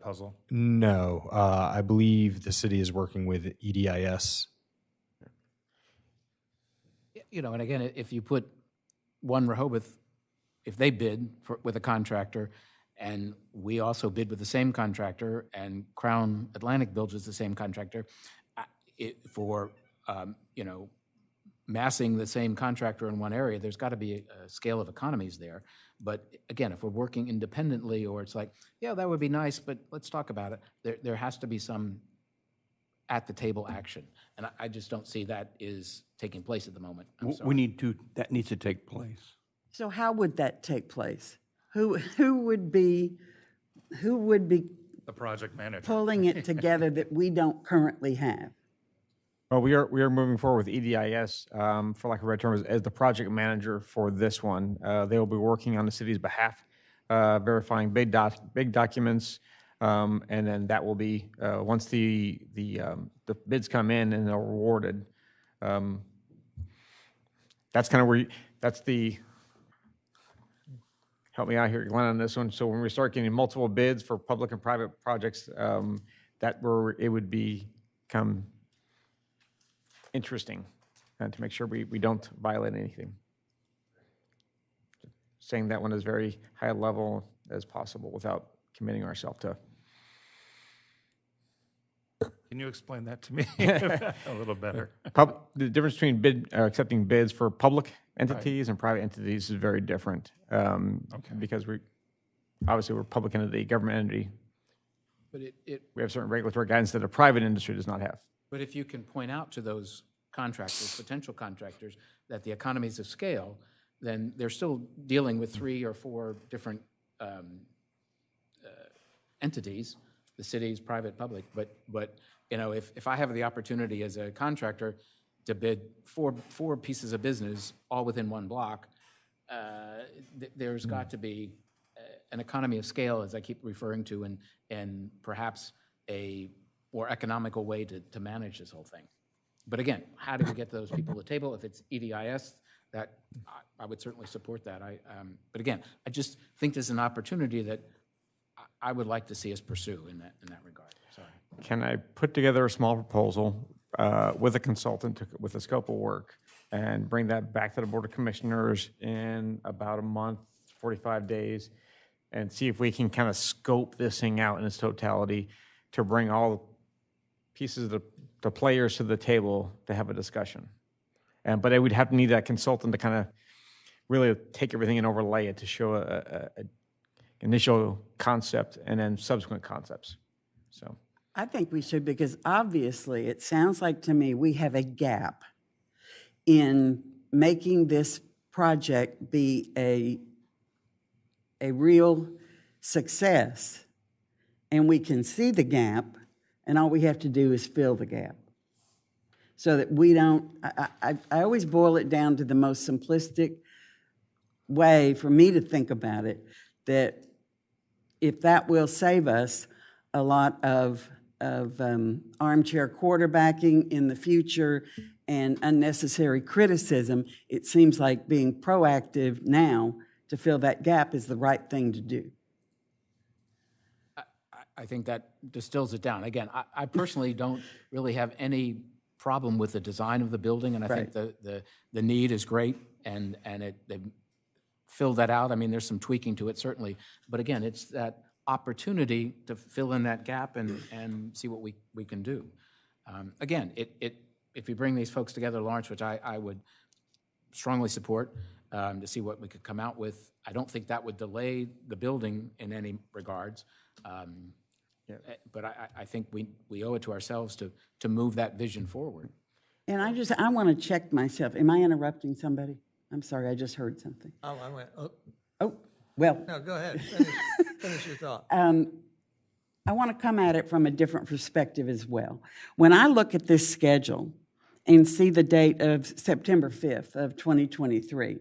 puzzle? No, I believe the city is working with EDIS. You know, and again, if you put one Rehoboth, if they bid with a contractor, and we also bid with the same contractor, and Crown Atlantic builds with the same contractor, for massing the same contractor in one area, there's got to be a scale of economies there. But again, if we're working independently, or it's like, yeah, that would be nice, but let's talk about it, there has to be some at-the-table action. And I just don't see that is taking place at the moment. I'm sorry. That needs to take place. So how would that take place? Who would be The project manager. pulling it together that we don't currently have? Well, we are moving forward with EDIS, for lack of a better term, as the project manager for this one. They will be working on the city's behalf, verifying big documents, and then that will be once the bids come in and they're awarded. That's kind of where that's the. Help me out here, Glenn, on this one. So when we start getting multiple bids for public and private projects, it would become interesting to make sure we don't violate anything. Saying that one is very high level as possible without committing ourselves to. Can you explain that to me a little better? The difference between accepting bids for public entities and private entities is very different. Because we're a public entity, government entity. But We have certain regulatory guidance that a private industry does not have. But if you can point out to those contractors, potential contractors, that the economies of scale, then they're still dealing with 3 or 4 different entities, the city's private, public. But you know, if I have the opportunity as a contractor to bid four pieces of business all within one block, there's got to be an economy of scale, as I keep referring to, and perhaps a more economical way to manage this whole thing. But again, how do we get those people to the table? If it's EDIS, that I would certainly support that. But again, I just think there's an opportunity that I would like to see us pursue in that regard. Sorry. can I put together a small proposal with a consultant with a scope of work and bring that back to the Board of Commissioners in about a month, 45 days, and see if we can kind of scope this thing out in its totality to bring all pieces of the players to the table to have a discussion. But I would have to need that consultant to kind of really take everything and overlay it to show a initial concept and then subsequent concepts. So I think we should, because obviously it sounds like to me we have a gap in making this project be a real success. And we can see the gap, and all we have to do is fill the gap. So that we don't, I always boil it down to the most simplistic way for me to think about it, that if that will save us a lot of armchair quarterbacking in the future and unnecessary criticism, it seems like being proactive now to fill that gap is the right thing to do. I think that distills it down. Again, I personally don't really have any problem with the design of the building, and I think the need is great, and they filled that out. I mean, there's some tweaking to it, certainly. But again, it's that opportunity to fill in that gap and see what we can do. Again, if you bring these folks together, Lawrence, which I would strongly support, to see what we could come out with, I don't think that would delay the building in any regards. But I think we owe it to ourselves to move that vision forward. And I want to check myself. Am I interrupting somebody? I'm sorry, I just heard something. Oh, I went, oh. Oh, well. No, go ahead. Finish your thought. I want to come at it from a different perspective as well. When I look at this schedule and see the date of September 5th of 2023,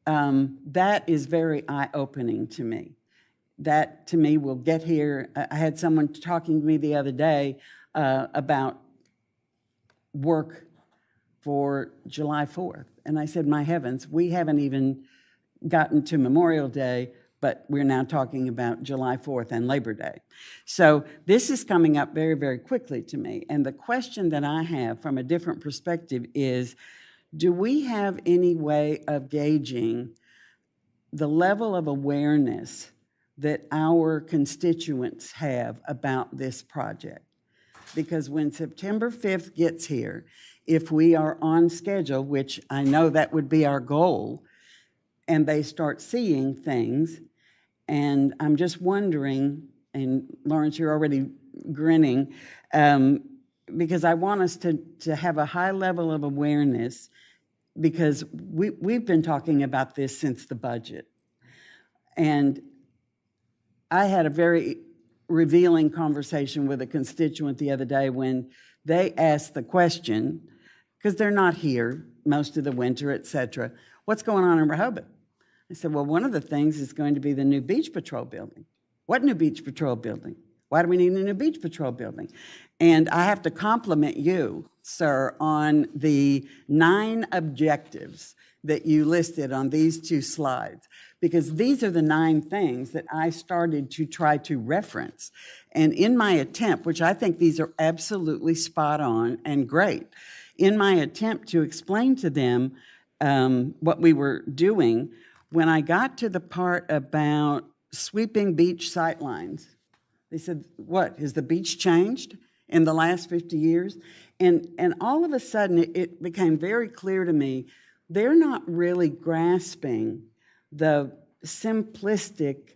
that is very eye-opening to me. That, to me, will get here. I had someone talking to me the other day about work for July 4th. And I said, my heavens, we haven't even gotten to Memorial Day, but we're now talking about July 4th and Labor Day. So this is coming up very, very quickly to me. And the question that I have from a different perspective is, do we have any way of gauging the level of awareness that our constituents have about this project? Because when September 5th gets here, if we are on schedule, which I know that would be our goal, and they start seeing things, and I'm just wondering, and Lawrence, you're already grinning, because I want us to have a high level of awareness, because we've been talking about this since the budget. And I had a very revealing conversation with a constituent the other day when they asked the question, because they're not here most of the winter, et cetera, what's going on in Rehoboth? I said, well, one of the things is going to be the new beach patrol building. What new beach patrol building? Why do we need a new beach patrol building? And I have to compliment you, sir, on the 9 objectives that you listed on these 2 slides, because these are the 9 things that I started to try to reference. And in my attempt, which I think these are absolutely spot on and great, in my attempt to explain to them what we were doing, when I got to the part about sweeping beach sightlines, they said, what, has the beach changed in the last 50 years? And all of a sudden, it became very clear to me, they're not really grasping the simplistic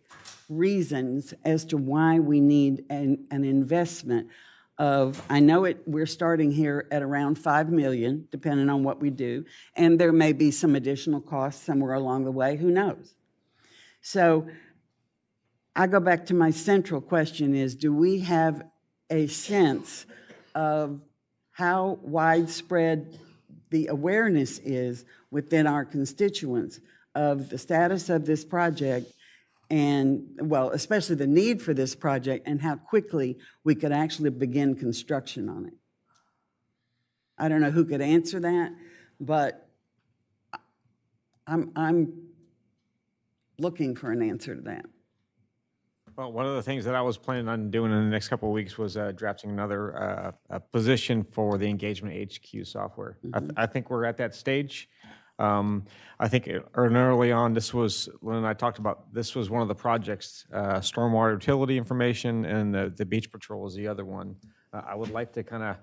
reasons as to why we need an investment of, I know we're starting here at around $5 million, depending on what we do, and there may be some additional costs somewhere along the way, who knows? So I go back to my central question is, do we have a sense of how widespread the awareness is within our constituents of the status of this project and, well, especially the need for this project and how quickly we could actually begin construction on it? I don't know who could answer that, but I'm looking for an answer to that. Well, one of the things that I was planning on doing in the next couple of weeks was drafting another position for the Engagement HQ software. I think we're at that stage. I think early on, this was, when I talked about, this was one of the projects, stormwater utility information, and the beach patrol is the other one. I would like to kind of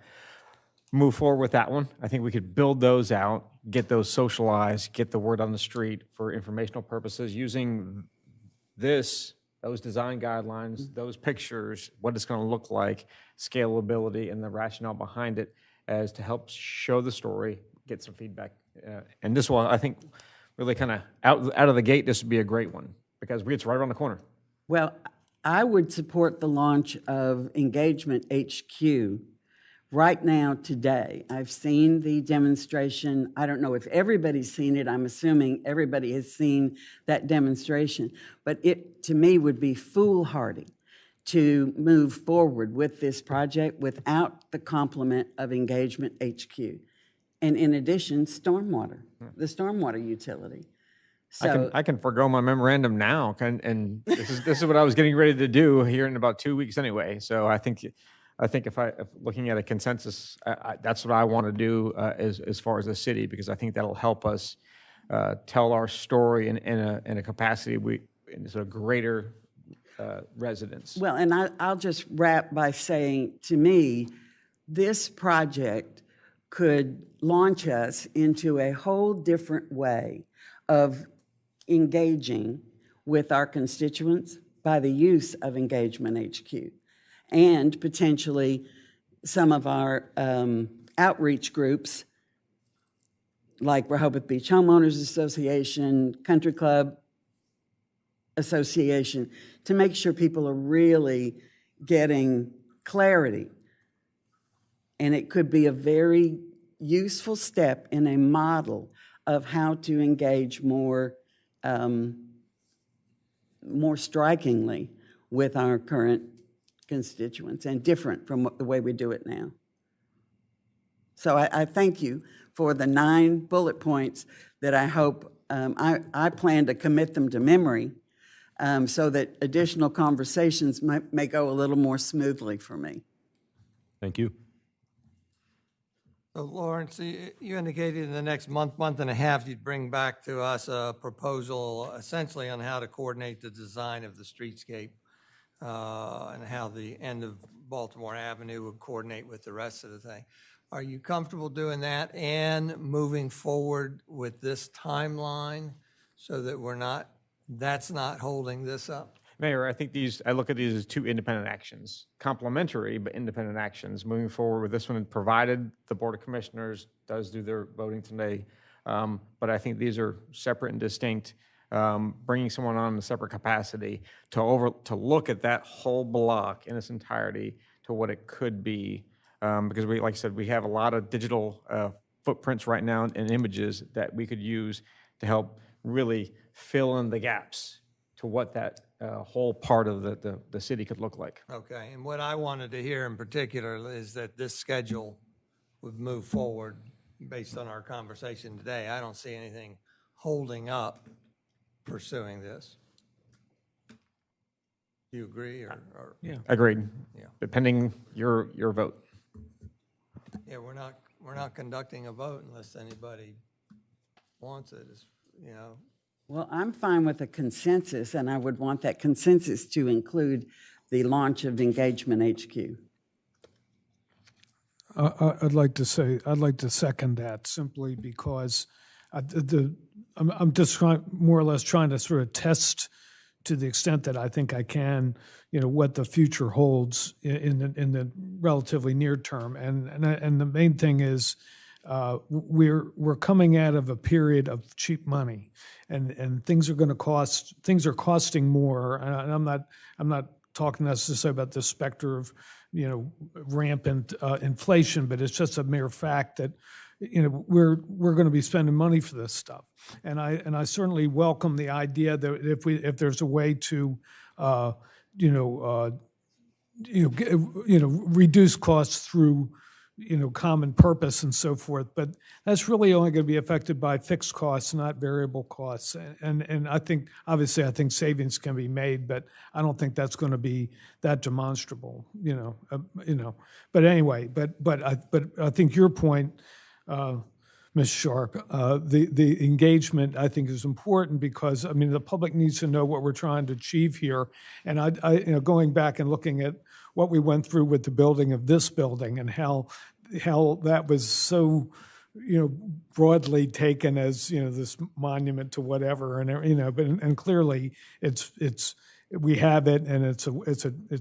move forward with that one. I think we could build those out, get those socialized, get the word on the street for informational purposes using those design guidelines, those pictures, what it's going to look like, scalability, and the rationale behind it as to help show the story, get some feedback. And this one, I think, really kind of out of the gate, this would be a great one because it's right around the corner. Well, I would support the launch of Engagement HQ right now, today. I've seen the demonstration. I don't know if everybody's seen it. I'm assuming everybody has seen that demonstration. But it, to me, would be foolhardy to move forward with this project without the complement of Engagement HQ. And in addition, stormwater, the stormwater utility. So I can forego my memorandum now, and this is what I was getting ready to do here in about 2 weeks anyway. So I think if looking at a consensus, that's what I want to do as far as the city, because I think that'll help us tell our story in a capacity in sort of greater residence. well, and I'll just wrap by saying, to me, this project could launch us into a whole different way of engaging with our constituents by the use of Engagement HQ, and potentially some of our outreach groups like Rehoboth Beach Homeowners Association, Country Club Association, to make sure people are really getting clarity. And it could be a very useful step in a model of how to engage more strikingly with our current constituents and different from the way we do it now. So I thank you for the 9 bullet points that I hope, I plan to commit them to memory so that additional conversations may go a little more smoothly for me. Thank you. So Lawrence, you indicated in the next month and a half, you'd bring back to us a proposal essentially on how to coordinate the design of the streetscape and how the end of Baltimore Avenue would coordinate with the rest of the thing. Are you comfortable doing that and moving forward with this timeline so that that's not holding this up? Mayor, I think I look at these as 2 independent actions, complementary but independent actions. Moving forward with this one, provided the Board of Commissioners does do their voting today, but I think these are separate and distinct. Bringing someone on in a separate capacity to look at that whole block in its entirety to what it could be, because like I said, we have a lot of digital footprints right now and images that we could use to help really fill in the gaps to what that whole part of the city could look like. Okay, and what I wanted to hear in particular is that this schedule would move forward based on our conversation today. I don't see anything holding up pursuing this. Do you agree or? Yeah. Agreed. Yeah. Depending your vote. Yeah, we're not conducting a vote unless anybody wants it, you know. Well, I'm fine with a consensus, and I would want that consensus to include the launch of Engagement HQ. I'd like to second that simply because I'm just more or less trying to sort of test to the extent that I think I can, what the future holds in the relatively near term. And the main thing is we're coming out of a period of cheap money, and things are costing more. And I'm not talking necessarily about the specter of rampant inflation, but it's just a mere fact that we're going to be spending money for this stuff. And I certainly welcome the idea that if there's a way to reduce costs through common purpose and so forth. But that's really only going to be affected by fixed costs, not variable costs. And I think, obviously, I think savings can be made, but I don't think that's going to be that demonstrable, But anyway, but I think your point, Ms. Sharp, the engagement, I think, is important because, the public needs to know what we're trying to achieve here. And going back and looking at what we went through with the building of this building and how that was so, broadly taken as, this monument to whatever, and clearly we have it, and it's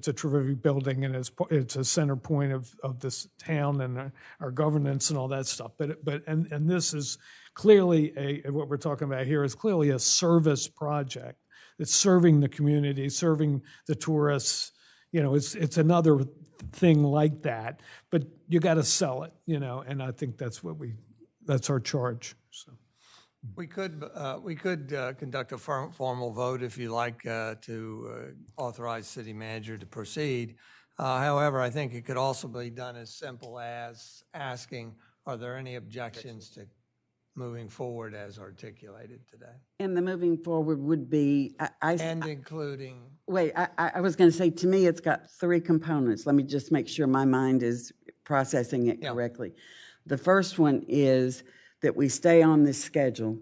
a terrific building, and it's a center point of this town and our governance and all that stuff. But this is clearly what we're talking about here is clearly a service project. It's serving the community, serving the tourists. It's another thing like that. But you got to sell it, and I think that's our charge. So. We could conduct a formal vote if you like to authorize city manager to proceed. However, I think it could also be done as simple as asking, are there any objections to moving forward as articulated today? And the moving forward would be, And including... Wait, I was going to say, to me, it's got three components. Let me just make sure my mind is processing it correctly. The first one is that we stay on this schedule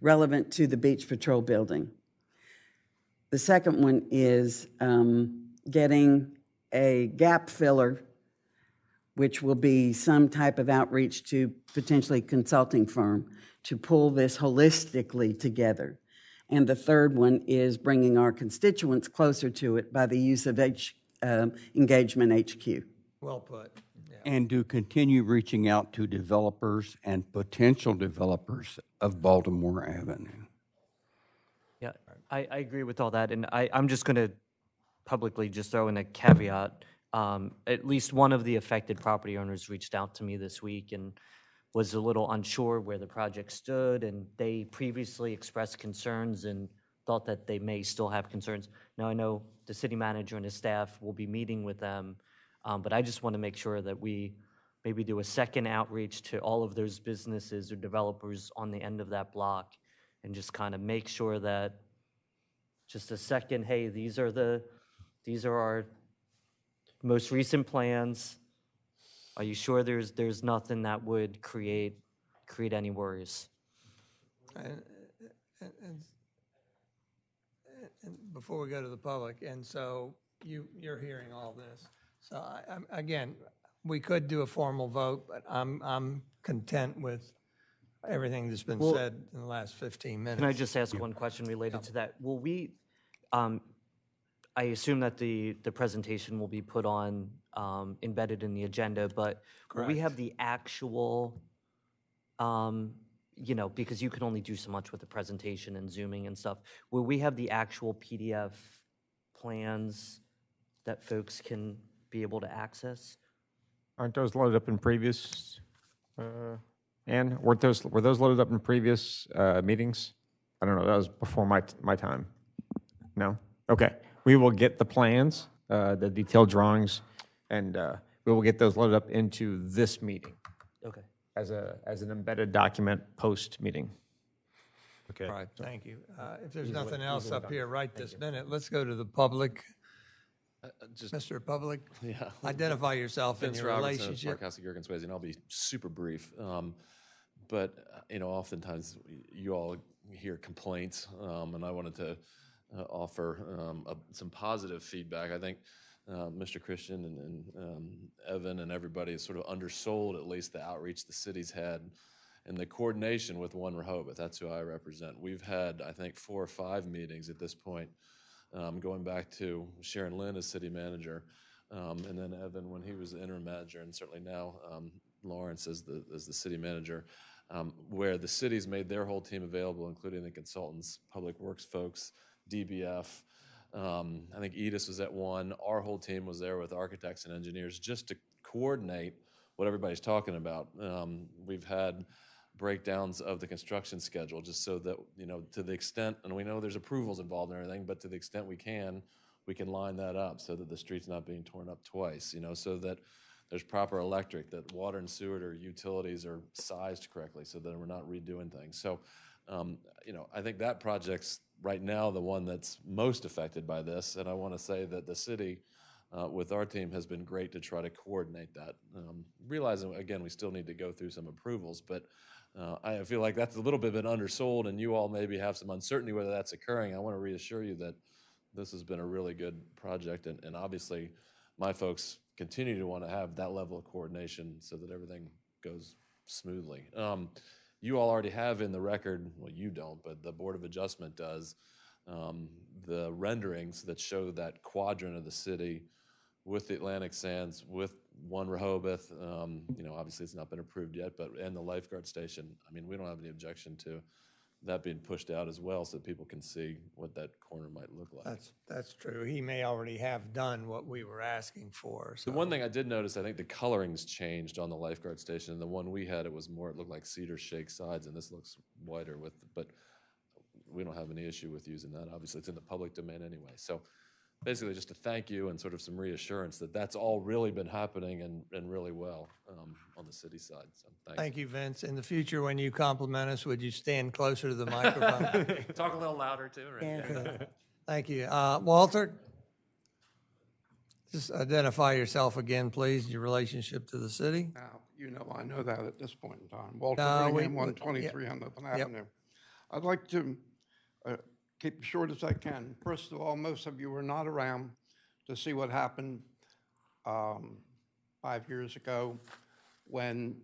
relevant to the Beach Patrol building. The second one is getting a gap filler, which will be some type of outreach to potentially consulting firm to pull this holistically together. And the third one is bringing our constituents closer to it by the use of Engagement HQ. Well put. And to continue reaching out to developers and potential developers of Baltimore Avenue. Yeah, I agree with all that, and I'm just going to publicly just throw in a caveat. At least one of the affected property owners reached out to me this week and was a little unsure where the project stood, and they previously expressed concerns and thought that they may still have concerns. Now, I know the city manager and his staff will be meeting with them, but I just want to make sure that we maybe do a second outreach to all of those businesses or developers on the end of that block and just kind of make sure that just a second, hey, these are our most recent plans. Are you sure there's nothing that would create any worries? And before we go to the public, and so you're hearing all this. So again, we could do a formal vote, but I'm content with everything that's been said in the last 15 minutes. Can I just ask one question related to that? Will we, I assume that the presentation will be put on, embedded in the agenda, but will we have the actual, because you can only do so much with the presentation and zooming and stuff, will we have the actual PDF plans that folks can be able to access? Aren't those loaded up in previous, Ann, were those loaded up in previous meetings? I don't know, that was before my time. No? Okay. We will get the plans, the detailed drawings, and we will get those loaded up into this meeting. Okay. As an embedded document post-meeting. Okay. All right, thank you. If there's nothing else up here right this minute, let's go to the public. Mr. Public, identify yourself and your relationship. And I'll be super brief. But, oftentimes you all hear complaints, and I wanted to offer some positive feedback. I think Mr. Christian and Evan and everybody has sort of undersold at least the outreach the city's had and the coordination with One Rehoboth. That's who I represent. We've had, I think, 4 or 5 meetings at this point, going back to Sharon Lynn as city manager, and then Evan when he was the interim manager, and certainly now Lawrence as the city manager, where the city's made their whole team available, including the consultants, public works folks, DBF. I think Edis was at one. Our whole team was there with architects and engineers just to coordinate what everybody's talking about. We've had breakdowns of the construction schedule just so that, to the extent, and we know there's approvals involved and everything, but to the extent we can line that up so that the street's not being torn up twice, so that there's proper electric, that water and sewer utilities are sized correctly so that we're not redoing things. So, you know, I think that project's right now the one that's most affected by this. And I want to say that the city, with our team, has been great to try to coordinate that. Realizing, again, we still need to go through some approvals, but I feel like that's a little bit been undersold, and you all maybe have some uncertainty whether that's occurring. I want to reassure you that this has been a really good project, and obviously my folks continue to want to have that level of coordination so that everything goes smoothly. You all already have in the record, well, you don't, but the Board of Adjustment does, the renderings that show that quadrant of the city with the Atlantic Sands, with One Rehoboth. You know, obviously it's not been approved yet, but and the lifeguard station. I mean, we don't have any objection to that being pushed out as well, so people can see what that corner might look like. That's true. He may already have done what we were asking for. So. The one thing I did notice, I think the coloring's changed on the lifeguard station. And the one we had, it was more, it looked like cedar shake sides, and this looks whiter with, but we don't have any issue with using that. Obviously, it's in the public domain anyway. So basically just to thank you and sort of some reassurance that that's all really been happening and really well on the city side. So thank you, Vince. In the future, when you compliment us, would you stand closer to the microphone? Talk a little louder too, right? Yeah. Thank you. Walter, just identify yourself again, please, your relationship to the city. Now, you know, I know that at this point in time. Walter No, Birmingham, we- 123 Henlopen Avenue. I'd like to keep it short as I can. First of all, most of you were not around to see what happened 5 years ago when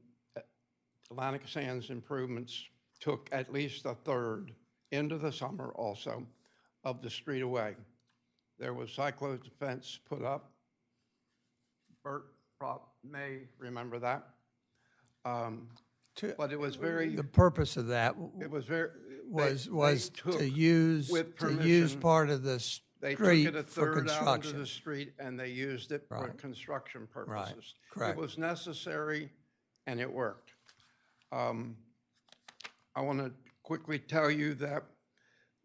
Atlantic Sands improvements took at least a third into the summer also of the street away. There was cyclone fence put up. Bert may remember that. But it was very. The purpose of that It was very. was they to use with part of the They street took it a for third out into construction. the street and they used it for construction purposes. correct. It was necessary and it worked. I want to quickly tell you that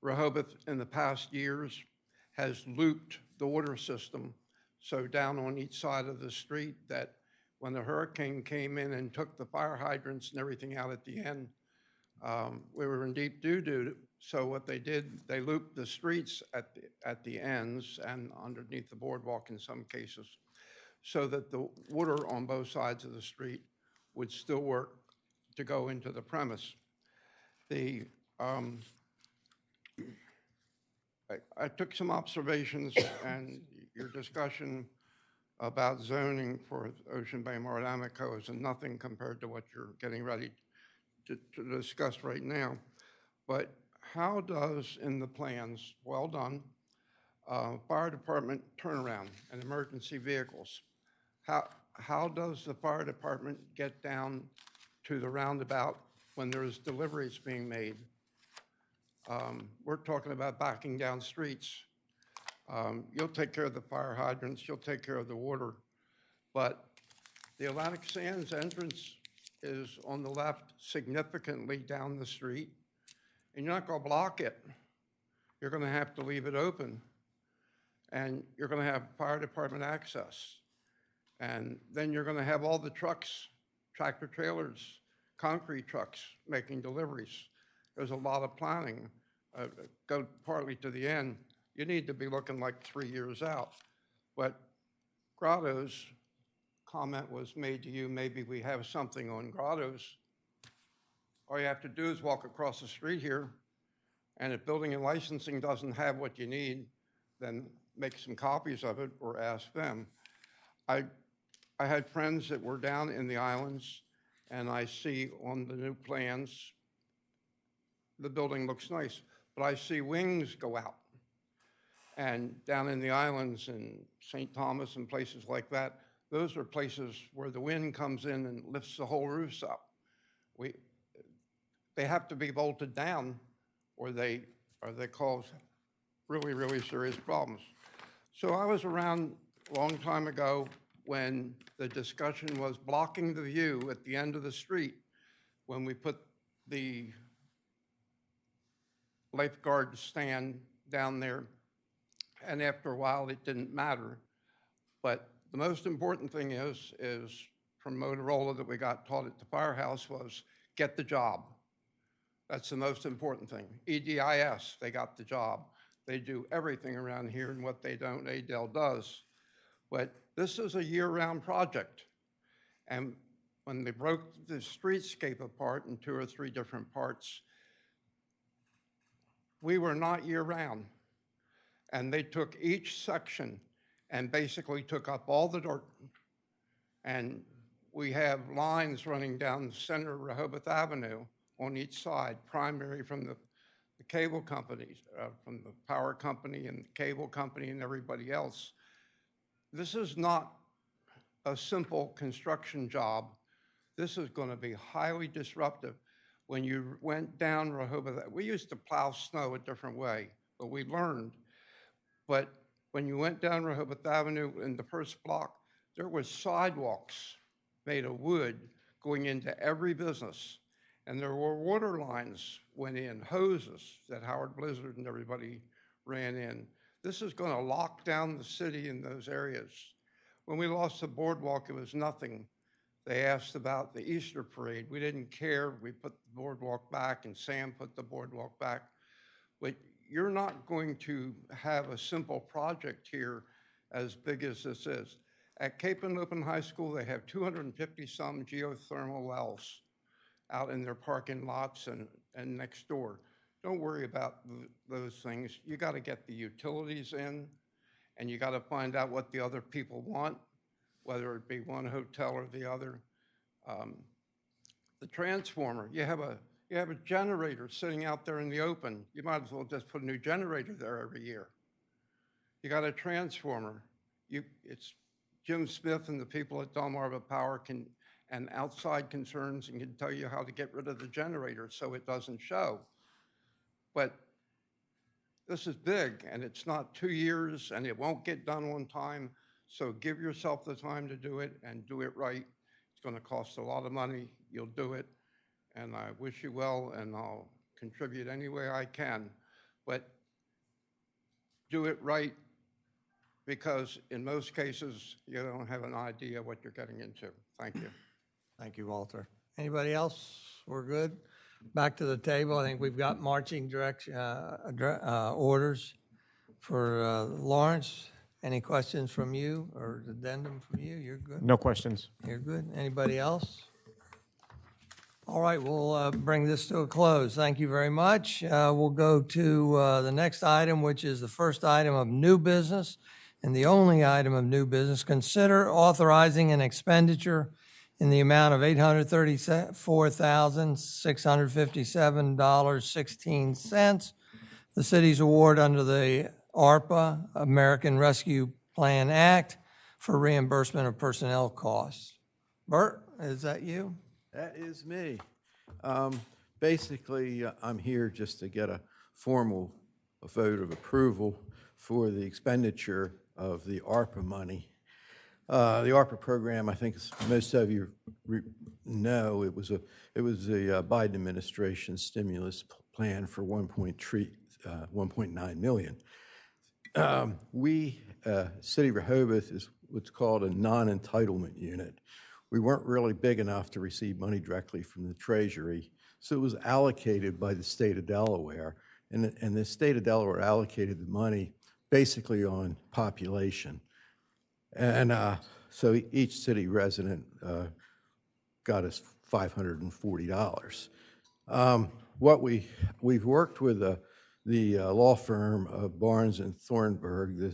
Rehoboth in the past years has looped the water system so down on each side of the street that when the hurricane came in and took the fire hydrants and everything out at the end, we were in deep doo-doo. So what they did, they looped the streets at the ends and underneath the boardwalk in some cases, so that the water on both sides of the street would still work to go into the premise. I took some observations and your discussion about zoning for Ocean Bay Maramico is nothing compared to what you're getting ready to discuss right now. But how does, in the plans, well done, fire department turnaround and emergency vehicles, how does the fire department get down to the roundabout when there's deliveries being made? We're talking about backing down streets. You'll take care of the fire hydrants, you'll take care of the water, but the Atlantic Sands entrance is on the left significantly down the street, and you're not going to block it. You're going to have to leave it open, and you're going to have fire department access. And then you're going to have all the trucks, tractor trailers, concrete trucks making deliveries. There's a lot of planning. Go partly to the end. You need to be looking like 3 years out. But Grotto's comment was made to you, maybe we have something on Grotto's. All you have to do is walk across the street here, and if building and licensing doesn't have what you need, then make some copies of it or ask them. I had friends that were down in the islands, and I see on the new plans, the building looks nice, but I see wings go out. And down in the islands in St. Thomas and places like that, those are places where the wind comes in and lifts the whole roofs up. They have to be bolted down or they cause really, really serious problems. So I was around a long time ago when the discussion was blocking the view at the end of the street when we put the lifeguard stand down there. And after a while, it didn't matter. But the most important thing is from Motorola that we got taught at the firehouse was get the job. That's the most important thing. EDIS, they got the job. They do everything around here, and what they don't, ADEL does. But this is a year-round project. And when they broke the streetscape apart in 2 or 3 different parts, we were not year-round. And they took each section and basically took up all the dirt. And we have lines running down the center of Rehoboth Avenue on each side, primary from the cable companies, from the power company and the cable company and everybody else. This is not a simple construction job. This is going to be highly disruptive. When you went down Rehoboth, we used to plow snow a different way, but we learned. But when you went down Rehoboth Avenue in the first block, there was sidewalks made of wood going into every business. And there were water lines went in, hoses that Howard Blizzard and everybody ran in. This is going to lock down the city in those areas. When we lost the boardwalk, it was nothing. They asked about the Easter parade. We didn't care. We put the boardwalk back, and Sam put the boardwalk back. But you're not going to have a simple project here as big as this is. At Cape Henlopen High School, they have 250-some geothermal wells out in their parking lots and next door. Don't worry about those things. You got to get the utilities in, and you got to find out what the other people want, whether it be one hotel or the other. The transformer, you have a generator sitting out there in the open. You might as well just put a new generator there every year. You got a transformer. It's Jim Smith and the people at Delmarva Power and outside concerns and can tell you how to get rid of the generator so it doesn't show. But this is big, and it's not 2 years, and it won't get done on time. So give yourself the time to do it and do it right. It's going to cost a lot of money. You'll do it. And I wish you well, and I'll contribute any way I can. But do it right, because in most cases, you don't have an idea what you're getting into. Thank you. Thank you, Walter. Anybody else? We're good? Back to the table. I think we've got marching direction, orders for Lawrence. Any questions from you or addendum from you? You're good? No questions. You're good. Anybody else? All right, we'll bring this to a close. Thank you very much. We'll go to the next item, which is the first item of new business and the only item of new business. Consider authorizing an expenditure in the amount of $834,657.16. The city's award under the ARPA, American Rescue Plan Act, for reimbursement of personnel costs. Bert, is that you? That is me. Basically, I'm here just to get a formal vote of approval for the expenditure of the ARPA money. The ARPA program, I think as most of you know, it was a Biden administration stimulus plan for 1.9 million. City of Rehoboth is what's called a non-entitlement unit. We weren't really big enough to receive money directly from the Treasury, so it was allocated by the state of Delaware, and the state of Delaware allocated the money basically on population. And so each city resident got us $540. What we've worked with the law firm of Barnes and Thornburg.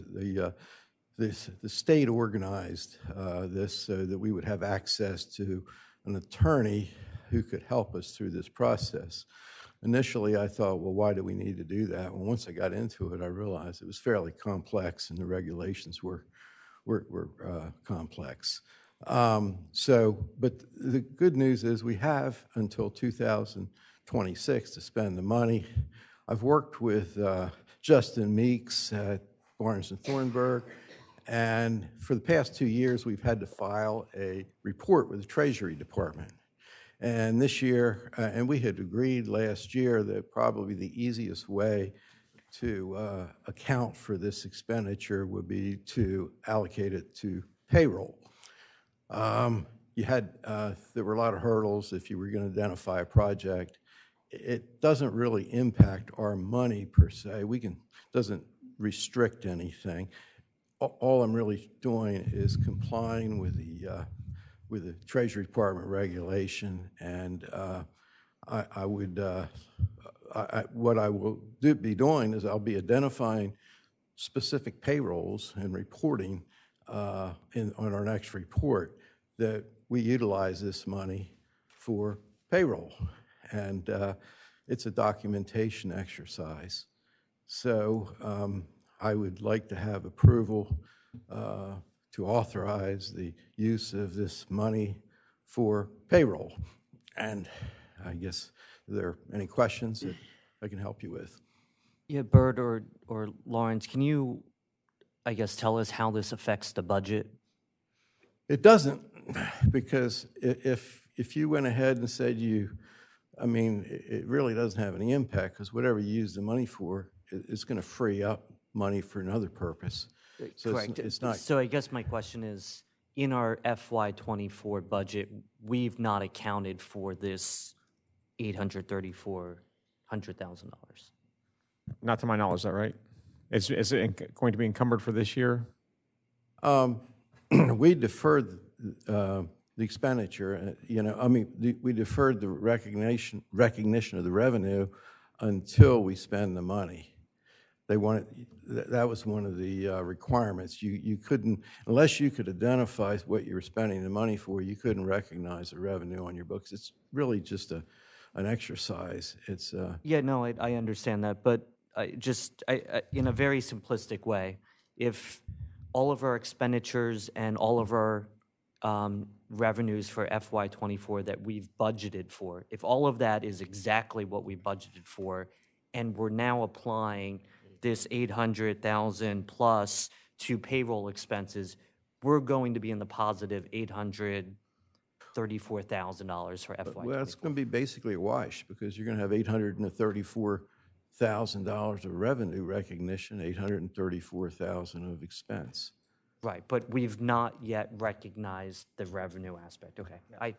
The state organized this so that we would have access to an attorney who could help us through this process. Initially, I thought, well, why do we need to do that? Well, once I got into it, I realized it was fairly complex and the regulations were complex. But the good news is we have until 2026 to spend the money. I've worked with Justin Meeks at Barnes and Thornburg, and for the past 2 years, we've had to file a report with the Treasury Department. And this year, and we had agreed last year that probably the easiest way to account for this expenditure would be to allocate it to payroll. You had, there were a lot of hurdles if you were going to identify a project. It doesn't really impact our money per se. Doesn't restrict anything. All I'm really doing is complying with the Treasury Department regulation, and what I will be doing is I'll be identifying specific payrolls and reporting on our next report that we utilize this money for payroll. And it's a documentation exercise. So I would like to have approval to authorize the use of this money for payroll. And I guess, are there any questions that I can help you with? Yeah, Bert or Lawrence, can you, I guess, tell us how this affects the budget? It doesn't, because if you went ahead and said it really doesn't have any impact, because whatever you use the money for, it's going to free up money for another purpose. So Correct. it's not. So I guess my question is, in our FY24 budget, we've not accounted for this $834,000. Not to my knowledge, is that right? Is it going to be encumbered for this year? We deferred the expenditure. We deferred the recognition of the revenue until we spend the money. They wanted, that was one of the requirements. You couldn't, unless you could identify what you were spending the money for, you couldn't recognize the revenue on your books. It's really just an exercise. It's Yeah, no, I understand that, but in a very simplistic way, if all of our expenditures and all of our revenues for FY24 that we've budgeted for, if all of that is exactly what we budgeted for, and we're now applying this $800,000 plus to payroll expenses, we're going to be in the positive $834,000 for FY24. well, it's going to be basically a wash, because you're going to have $834,000 of revenue recognition, $834,000 of expense. Right, but we've not yet recognized the revenue aspect. Okay, Right.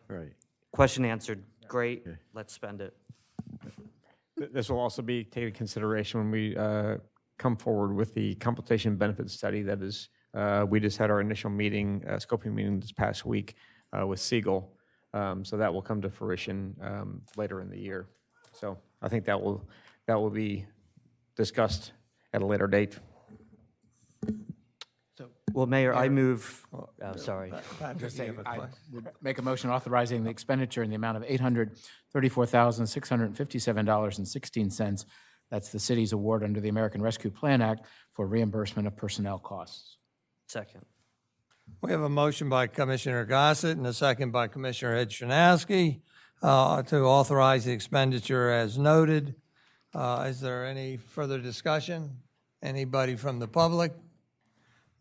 question answered. Great, let's spend it. This will also be taken into consideration when we come forward with the compensation benefit study. That is, we just had our initial meeting, scoping meeting this past week with Siegel. So that will come to fruition later in the year. So I think that will be discussed at a later date. Well, Mayor, I move, sorry. Just say, I would make a motion authorizing the expenditure in the amount of $834,657.16. That's the city's award under the American Rescue Plan Act for reimbursement of personnel costs. Second. We have a motion by Commissioner Gossett and a second by Commissioner Edchanowski to authorize the expenditure as noted. Is there any further discussion? Anybody from the public?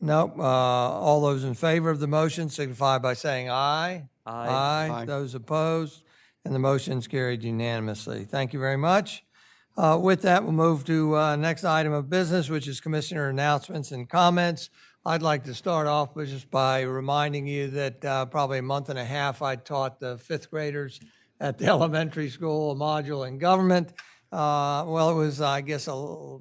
Nope. All those in favor of the motion signify by saying aye. Aye. Those opposed? And the motion's carried unanimously. Thank you very much. With that, we'll move to next item of business, which is Commissioner announcements and comments. I'd like to start off just by reminding you that probably a month and a half I taught the fifth graders at the elementary school a module in government. Well, it was, I guess,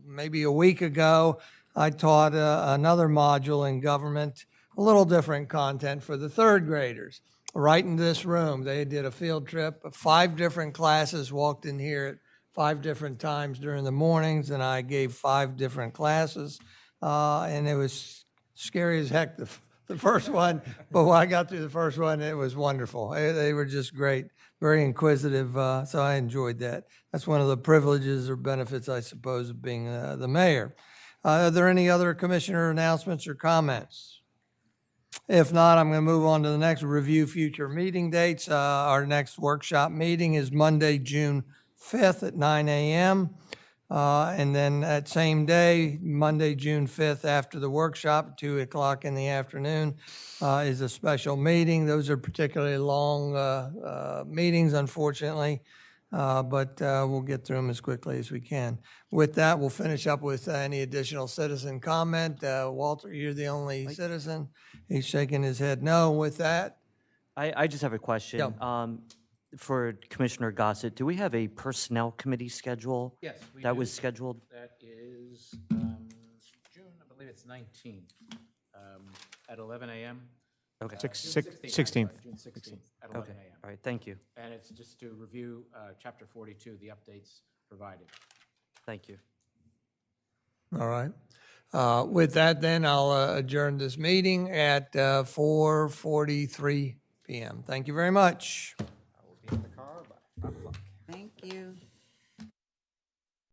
maybe a week ago, I taught another module in government, a little different content for the third graders. Right in this room, they did a field trip. 5 different classes walked in here at 5 different times during the mornings, and I gave 5 different classes. And it was scary as heck, the first one. But when I got through the first one, it was wonderful. They were just great, very inquisitive. So I enjoyed that. That's one of the privileges or benefits, I suppose, of being the mayor. Are there any other commissioner announcements or comments? If not, I'm going to move on to the next review future meeting dates. Our next workshop meeting is Monday, June 5th at 9 a.m. And then that same day, Monday, June 5th, after the workshop, 2 o'clock in the afternoon, is a special meeting. Those are particularly long meetings, unfortunately. but we'll get through them as quickly as we can. With that, we'll finish up with any additional citizen comment. Walter, you're the only citizen. He's shaking his head no. With that, I just have a question. For Commissioner Gossett, do we have a personnel committee schedule? Yes, we That do. was scheduled? That is June, I believe it's 19th, at 11 a.m. Okay. June 16th. 16th at 11 Okay, a.m. all right, thank you. And it's just to review Chapter 42, the updates provided. Thank you. all right. With that, then, I'll adjourn this meeting at 4:43 p.m. Thank you very much. I will be in the car by 5 o'clock.